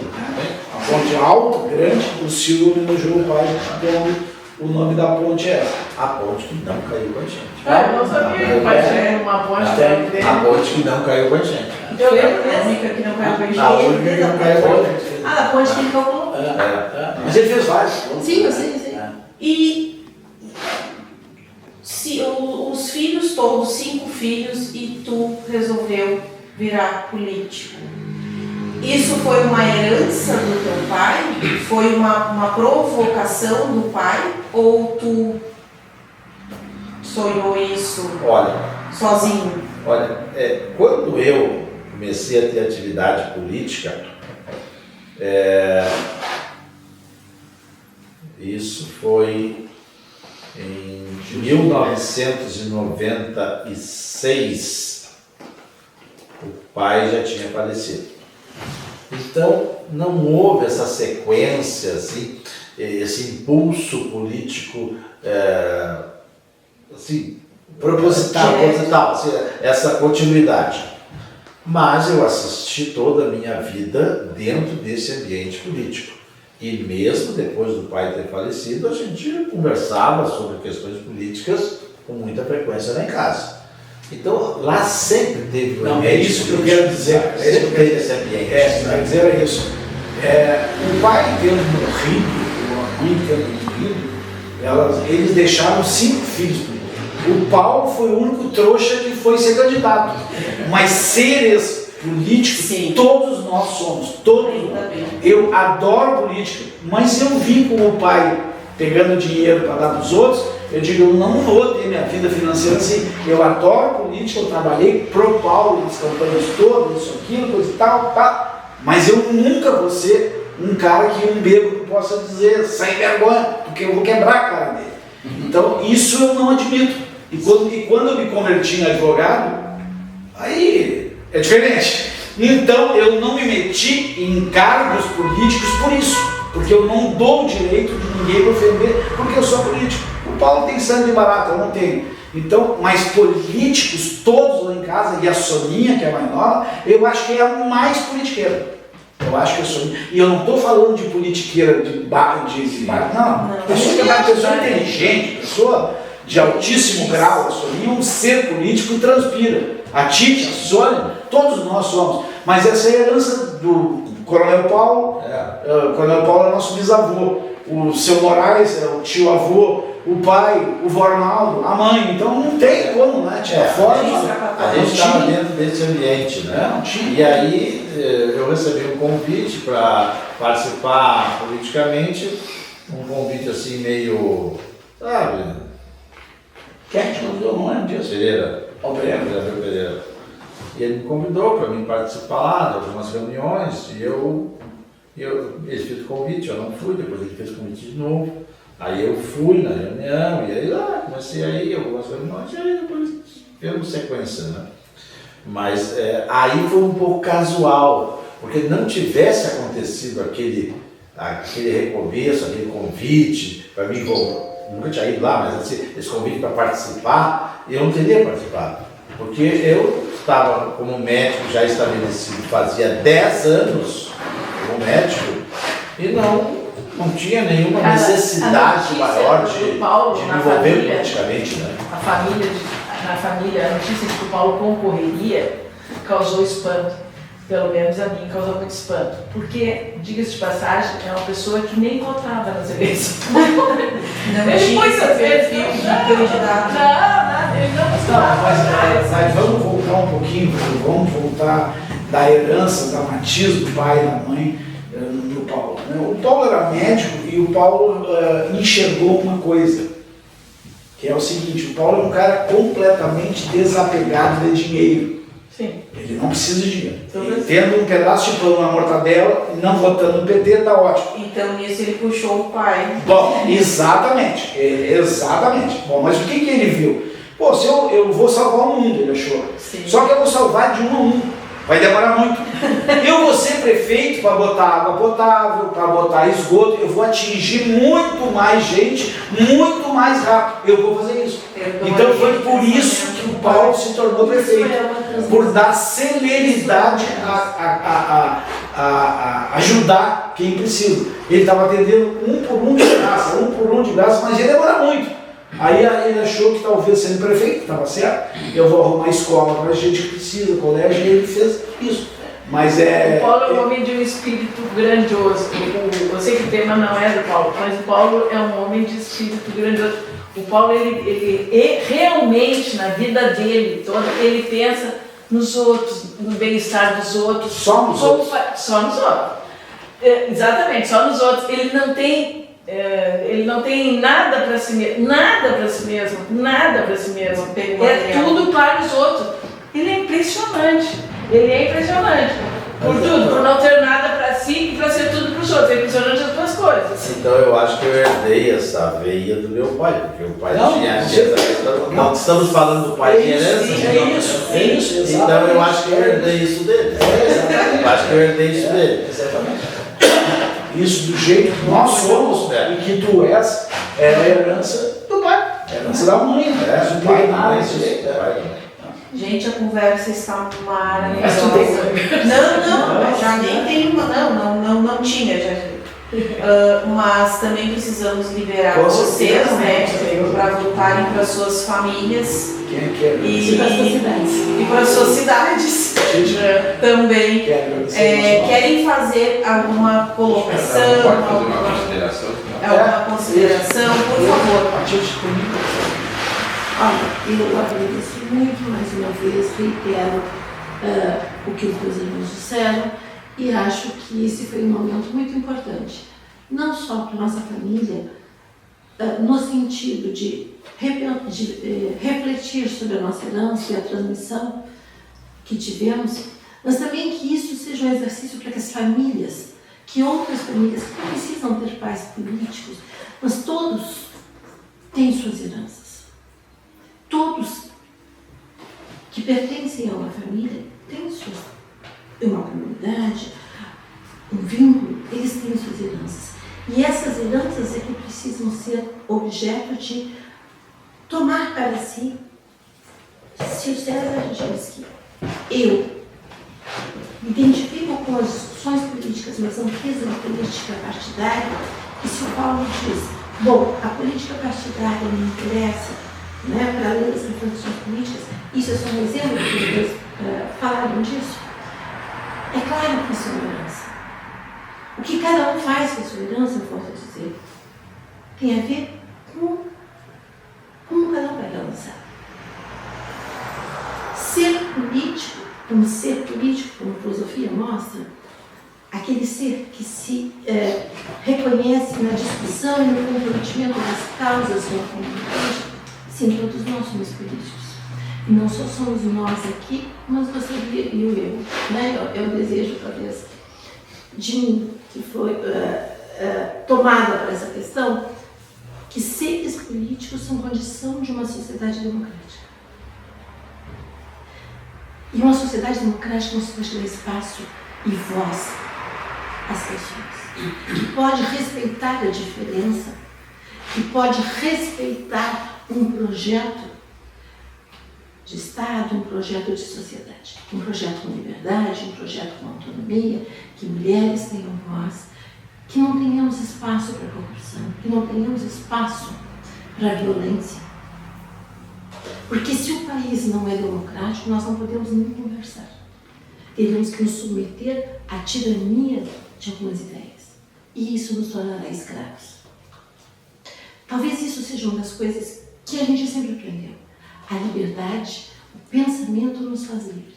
[SPEAKER 3] Uma ponte alta, grande, o Silvio elogiou o pai, então o nome da ponte é essa.
[SPEAKER 4] A ponte que não caiu com a gente.
[SPEAKER 6] Eu não sabia que o pai tinha uma ponte dele.
[SPEAKER 4] A ponte que não caiu com a gente.
[SPEAKER 6] Eu
[SPEAKER 2] Foi
[SPEAKER 6] lembro.
[SPEAKER 2] a única que não caiu com a gente.
[SPEAKER 4] A única que não caiu com a gente.
[SPEAKER 2] Ah, a ponte que ele calculou.
[SPEAKER 3] Mas ele fez vários pontos.
[SPEAKER 2] Sim, eu sei. E se os filhos todos, 5 filhos, e tu resolveu virar político. Isso foi uma herança do teu pai? Foi uma provocação do pai? Ou tu sonhou isso sozinho?
[SPEAKER 4] Olha, quando eu comecei a ter atividade política, isso foi em 1996, o pai já tinha falecido. Então, não houve essa sequência, assim, esse impulso político, assim, proposital, assim, essa continuidade. Mas eu assisti toda a minha vida dentro desse ambiente político. E mesmo depois do pai ter falecido, a gente conversava sobre questões políticas com muita frequência lá em casa. Então, lá sempre teve
[SPEAKER 3] Não, é isso que eu quero dizer.
[SPEAKER 4] Sempre teve esse ambiente.
[SPEAKER 3] Quer dizer, é isso. O pai tendo morrido, a mãe tendo morrido, eles deixaram 5 filhos. O Paulo foi o único trouxa que foi ser candidato. Mas seres políticos,
[SPEAKER 2] Sim.
[SPEAKER 3] todos nós somos. Todos nós. Eu adoro política, mas eu vim com o pai pegando dinheiro para dar para os outros. Eu digo, eu não vou ter minha vida financeira assim. Eu adoro política, eu trabalhei pro Paulo nas campanhas todas, isso, aquilo, coisa e tal, tá? Mas eu nunca vou ser um cara que um bêbado possa dizer, sem vergonha, porque eu vou quebrar a cara dele. Então, isso eu não admito. E quando eu me converti em advogado, aí é diferente. Então, eu não me meti em cargos políticos por isso. Porque eu não dou o direito de ninguém me ofender, porque eu sou político. O Paulo tem sangue de barata, eu não tenho. Então, mas políticos, todos lá em casa, e a Soninha, que é a mais nova, eu acho que é a mais politiqueira. Eu acho que eu sou. E eu não estou falando de politiqueira de bar, não. Pessoa que é uma pessoa inteligente, pessoa de altíssimo grau. A Soninha é um ser político que transpira. A Tite, a Sônia, todos nós somos. Mas essa é a herança do Coronel Paulo. O Coronel Paulo é nosso bisavô. O seu Moraes é o tio-avô. O pai, o vô Arnaldo, a mãe. Então não tem como, né? Tirar fora.
[SPEAKER 4] A gente estava dentro desse ambiente, né? E aí eu recebi um convite para participar politicamente, um convite assim meio, sabe?
[SPEAKER 3] Quem te convidou? Não lembro disso.
[SPEAKER 4] Pereira. Pereira. E ele me convidou para mim participar lá de algumas reuniões e ele fez o convite, eu não fui, depois ele fez o convite de novo. Aí eu fui na reunião, e aí lá comecei a ir algumas reuniões, e aí depois temos sequência, né? Mas aí foi um pouco casual, porque não tivesse acontecido aquele recomeço, aquele convite, para mim, nunca tinha ido lá, mas esse convite para participar, eu não teria participado, porque eu estava como médico já estabelecido, fazia 10 anos como médico, e não tinha nenhuma necessidade maior de me envolver politicamente, né?
[SPEAKER 6] Na família, a notícia de que o Paulo concorreria causou espanto. Pelo menos a mim causou muito espanto. Porque, diga-se de passagem, é uma pessoa que nem votava nas eleições. Ele muitas vezes
[SPEAKER 2] de candidato.
[SPEAKER 6] Ele não gostava.
[SPEAKER 3] Mas vamos voltar um pouquinho, vamos voltar da herança, da matiz do pai e da mãe no Paulo. O Paulo era médico e o Paulo enxergou uma coisa, que é o seguinte: o Paulo é um cara completamente desapegado de dinheiro.
[SPEAKER 6] Sim.
[SPEAKER 3] Ele não precisa de dinheiro. Ele tendo um pedaço de pão na mortadela e não votando no PT, tá ótimo.
[SPEAKER 2] Então nisso ele puxou o pai.
[SPEAKER 3] Bom, exatamente. Bom, mas o que ele viu? Pô, se eu vou salvar o mundo, ele achou.
[SPEAKER 6] Sim.
[SPEAKER 3] Só que eu vou salvar de 1 a 1. Vai demorar muito. Eu vou ser prefeito para botar água potável, para botar esgoto, eu vou atingir muito mais gente, muito mais rápido. Eu vou fazer isso. Então foi por isso que o Paulo se tornou prefeito, por dar celeridade a ajudar quem precisa. Ele estava atendendo um por um de graça, mas ia demorar muito. Aí ele achou que talvez sendo prefeito, estava certo, eu vou arrumar escola para gente que precisa, colégio, e ele fez isso. Mas
[SPEAKER 6] O Paulo é um homem de um espírito grandioso. Eu sei que o tema não é do Paulo, mas o Paulo é um homem de espírito grandioso. O Paulo, ele realmente, na vida dele toda, ele pensa nos outros, no bem-estar dos outros.
[SPEAKER 3] Só nos outros.
[SPEAKER 6] Só nos outros. Exatamente, só nos outros. Ele não tem nada para si mesmo, nada para si mesmo. É tudo para os outros. Ele é impressionante. Por tudo, por não ter nada para si e para ser tudo para os outros. É impressionante as duas coisas.
[SPEAKER 4] Então eu acho que eu herdei essa veia do meu pai, porque o pai tinha essa questão. Não estamos falando do pai de herança.
[SPEAKER 3] É isso.
[SPEAKER 4] Então eu acho que eu herdei isso dele. Eu acho que eu herdei isso dele.
[SPEAKER 3] Exatamente. Isso do jeito que nós somos e que tu és, é a herança do pai. É a herança da mãe.
[SPEAKER 4] O pai não é esse jeito.
[SPEAKER 2] Gente, a conversa está maravilhosa.
[SPEAKER 6] Mas tu tem
[SPEAKER 2] Não, já nem tem uma, não tinha. Mas também precisamos liberar
[SPEAKER 3] Com
[SPEAKER 2] vocês,
[SPEAKER 3] certeza,
[SPEAKER 2] né,
[SPEAKER 3] sim.
[SPEAKER 2] para voltarem para suas famílias
[SPEAKER 3] Quem quer
[SPEAKER 2] e
[SPEAKER 5] para as suas cidades.
[SPEAKER 2] para suas cidades também. Querem fazer alguma colocação,
[SPEAKER 1] Pode fazer uma consideração?
[SPEAKER 2] alguma consideração, por favor.
[SPEAKER 5] Olha, eu agradeço muito mais uma vez, reitero o que os meus irmãos disseram e acho que esse foi um momento muito importante, não só para a nossa família, no sentido de refletir sobre a nossa herança e a transmissão que tivemos, mas também que isso seja um exercício para que as famílias, que outras famílias que não precisam ter pais políticos, mas todos têm suas heranças. Todos que pertencem a uma família têm uma comunidade, um vínculo, eles têm suas heranças. E essas heranças é que precisam ser objeto de tomar para si. Se o César diz que eu me identifico com as discussões políticas, mas não fiz uma política partidária, e se o Paulo diz, bom, a política partidária me interessa, né, para além das reflexões políticas, isso é só um exemplo que os dois falaram disso. É claro que isso é uma herança. O que cada um faz com a sua herança, eu posso dizer, tem a ver com como cada um vai lançar. Ser político, como a filosofia mostra, aquele ser que se reconhece na discussão e no comprometimento das causas da comunidade. Sim, todos nós somos políticos. E não só somos nós aqui, mas gostaria, e eu, né? É o desejo, talvez, de mim, que foi tomada para essa questão, que seres políticos são condição de uma sociedade democrática. E uma sociedade democrática não se pode dar espaço e voz às pessoas. Que pode respeitar a diferença, que pode respeitar um projeto de Estado, um projeto de sociedade, um projeto com liberdade, um projeto com autonomia, que mulheres tenham voz, que não tenhamos espaço para corrupção, que não tenhamos espaço para violência. Porque se o país não é democrático, nós não podemos nem conversar. Teremos que nos submeter à tirania de algumas ideias. E isso nos tornará escravos. Talvez isso seja uma das coisas que a gente sempre aprendeu. A liberdade, o pensamento nos faz livre.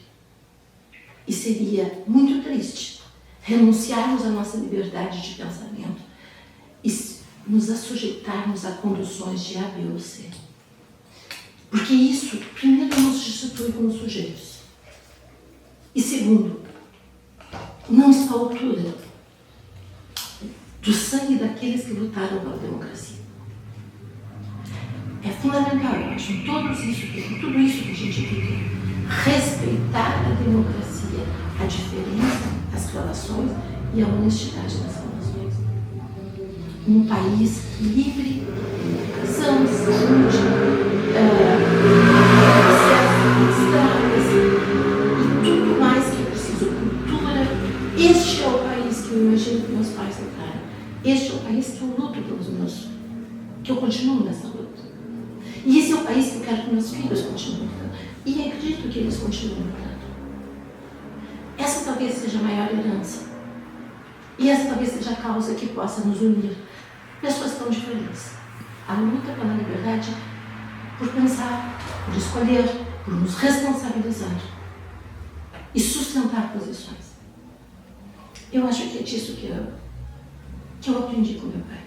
[SPEAKER 5] E seria muito triste renunciarmos à nossa liberdade de pensamento e nos assujeitarmos a conduções de A, B ou C. Porque isso, primeiro, nos substitui como sujeitos. E segundo, não está à altura do sangue daqueles que lutaram pela democracia. É fundamental, eu acho, tudo isso que a gente vive, respeitar a democracia, a diferença, as relações e a honestidade das relações. Um país livre, educação, saúde, acesso a estradas e tudo mais que é preciso, cultura. Este é o país que eu imagino que meus pais lutaram. Este é o país que eu luto pelos meus, que eu continuo nessa luta. E esse é o país que eu quero que meus filhos continuem lutando. E acredito que eles continuem lutando. Essa talvez seja a maior herança. E essa talvez seja a causa que possa nos unir. Pessoas tão diferentes. A luta pela liberdade, por pensar, por escolher, por nos responsabilizar e sustentar posições. Eu acho que é disso que eu aprendi com meu pai.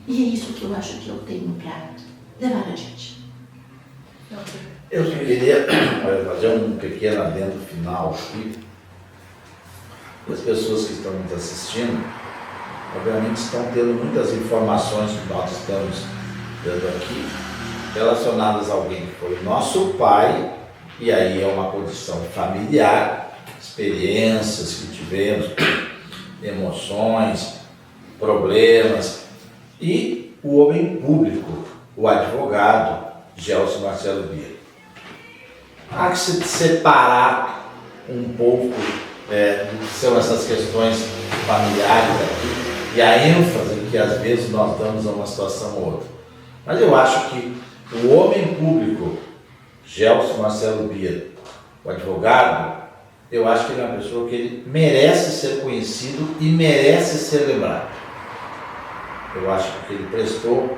[SPEAKER 5] E é isso que eu acho que eu tenho para levar adiante.
[SPEAKER 4] Eu só queria fazer um pequeno adendo final aqui. As pessoas que estão nos assistindo, obviamente estão tendo muitas informações que nós estamos dando aqui, relacionadas a alguém que foi nosso pai, e aí é uma condição familiar, experiências que tivemos, emoções, problemas, e o homem público, o advogado, Gelson Marcelo Bia. Há que se separar um pouco são essas questões familiares aqui e a ênfase que às vezes nós damos a uma situação ou outra. Mas eu acho que o homem público, Gelson Marcelo Bia, o advogado, eu acho que ele é uma pessoa que ele merece ser conhecido e merece ser lembrado. Eu acho que ele prestou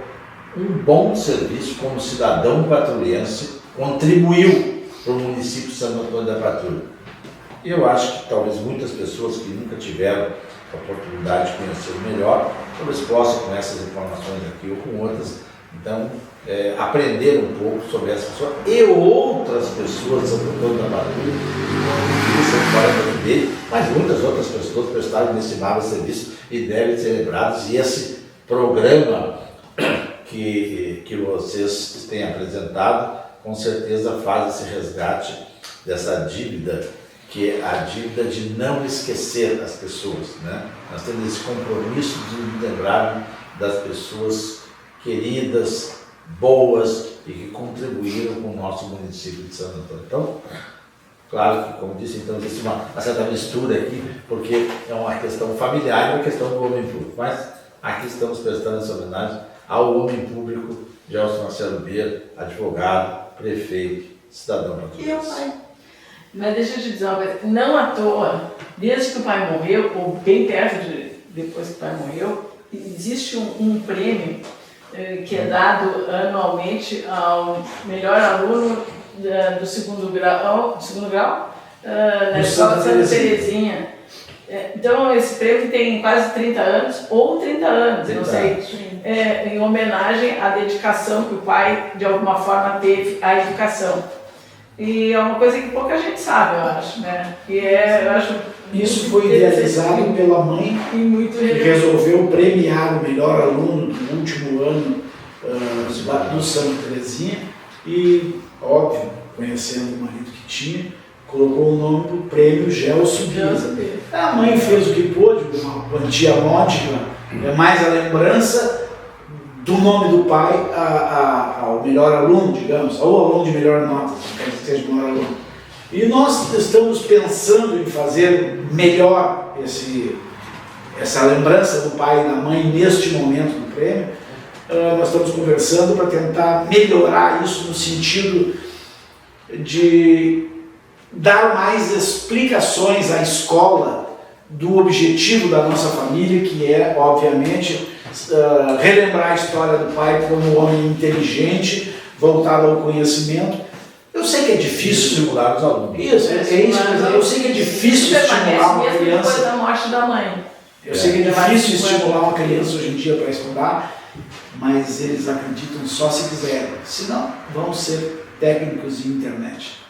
[SPEAKER 4] um bom serviço como cidadão patrulhense, contribuiu para o município de Santo Antônio da Patrulha. E eu acho que talvez muitas pessoas que nunca tiveram a oportunidade de conhecer melhor, talvez possam, com essas informações aqui ou com outras, então, aprender um pouco sobre essa pessoa e outras pessoas de Santo Antônio da Patrulha, mas muitas outras pessoas prestaram inestimável serviço e devem ser lembrados. E esse programa que vocês têm apresentado, com certeza faz esse resgate dessa dívida, que é a dívida de não esquecer as pessoas, né? Nós temos esse compromisso de nos lembrar das pessoas queridas, boas e que contribuíram com o nosso município de Santo Antônio. Então, claro que, como disse, então existe uma certa mistura aqui, porque é uma questão familiar e uma questão do homem público. Mas aqui estamos prestando essa homenagem ao homem público, Gelson Marcelo Bia, advogado, prefeito, cidadão patrulhense.
[SPEAKER 6] Mas deixa eu te dizer uma coisa, não à toa, desde que o pai morreu, ou bem perto depois que o pai morreu, existe um prêmio que é dado anualmente ao melhor aluno do segundo grau, na escola de Santa Terezinha. Então esse prêmio tem quase 30 anos, ou 30 anos, não sei, em homenagem à dedicação que o pai de alguma forma teve à educação. E é uma coisa que pouca gente sabe, eu acho, né? Eu acho
[SPEAKER 3] isso foi idealizado pela mãe, que resolveu premiar o melhor aluno do último ano do Santa Terezinha e, óbvio, conhecendo o marido que tinha, colocou o nome do prêmio Gelson Bia. A mãe fez o que pôde, uma quantia módica, mais a lembrança do nome do pai ao melhor aluno, digamos, ou aluno de melhor nota, se quer que seja melhor aluno. E nós estamos pensando em fazer melhor essa lembrança do pai e da mãe neste momento do prêmio. Nós estamos conversando para tentar melhorar isso no sentido de dar mais explicações à escola do objetivo da nossa família, que é, obviamente, relembrar a história do pai como um homem inteligente, voltado ao conhecimento. Eu sei que é difícil estimular os alunos. Isso, eu sei que é difícil estimular uma criança.
[SPEAKER 6] Depois da morte da mãe.
[SPEAKER 3] Eu sei que é difícil estimular uma criança hoje em dia para estudar, mas eles acreditam só se quiserem. Senão, vão ser técnicos de internet.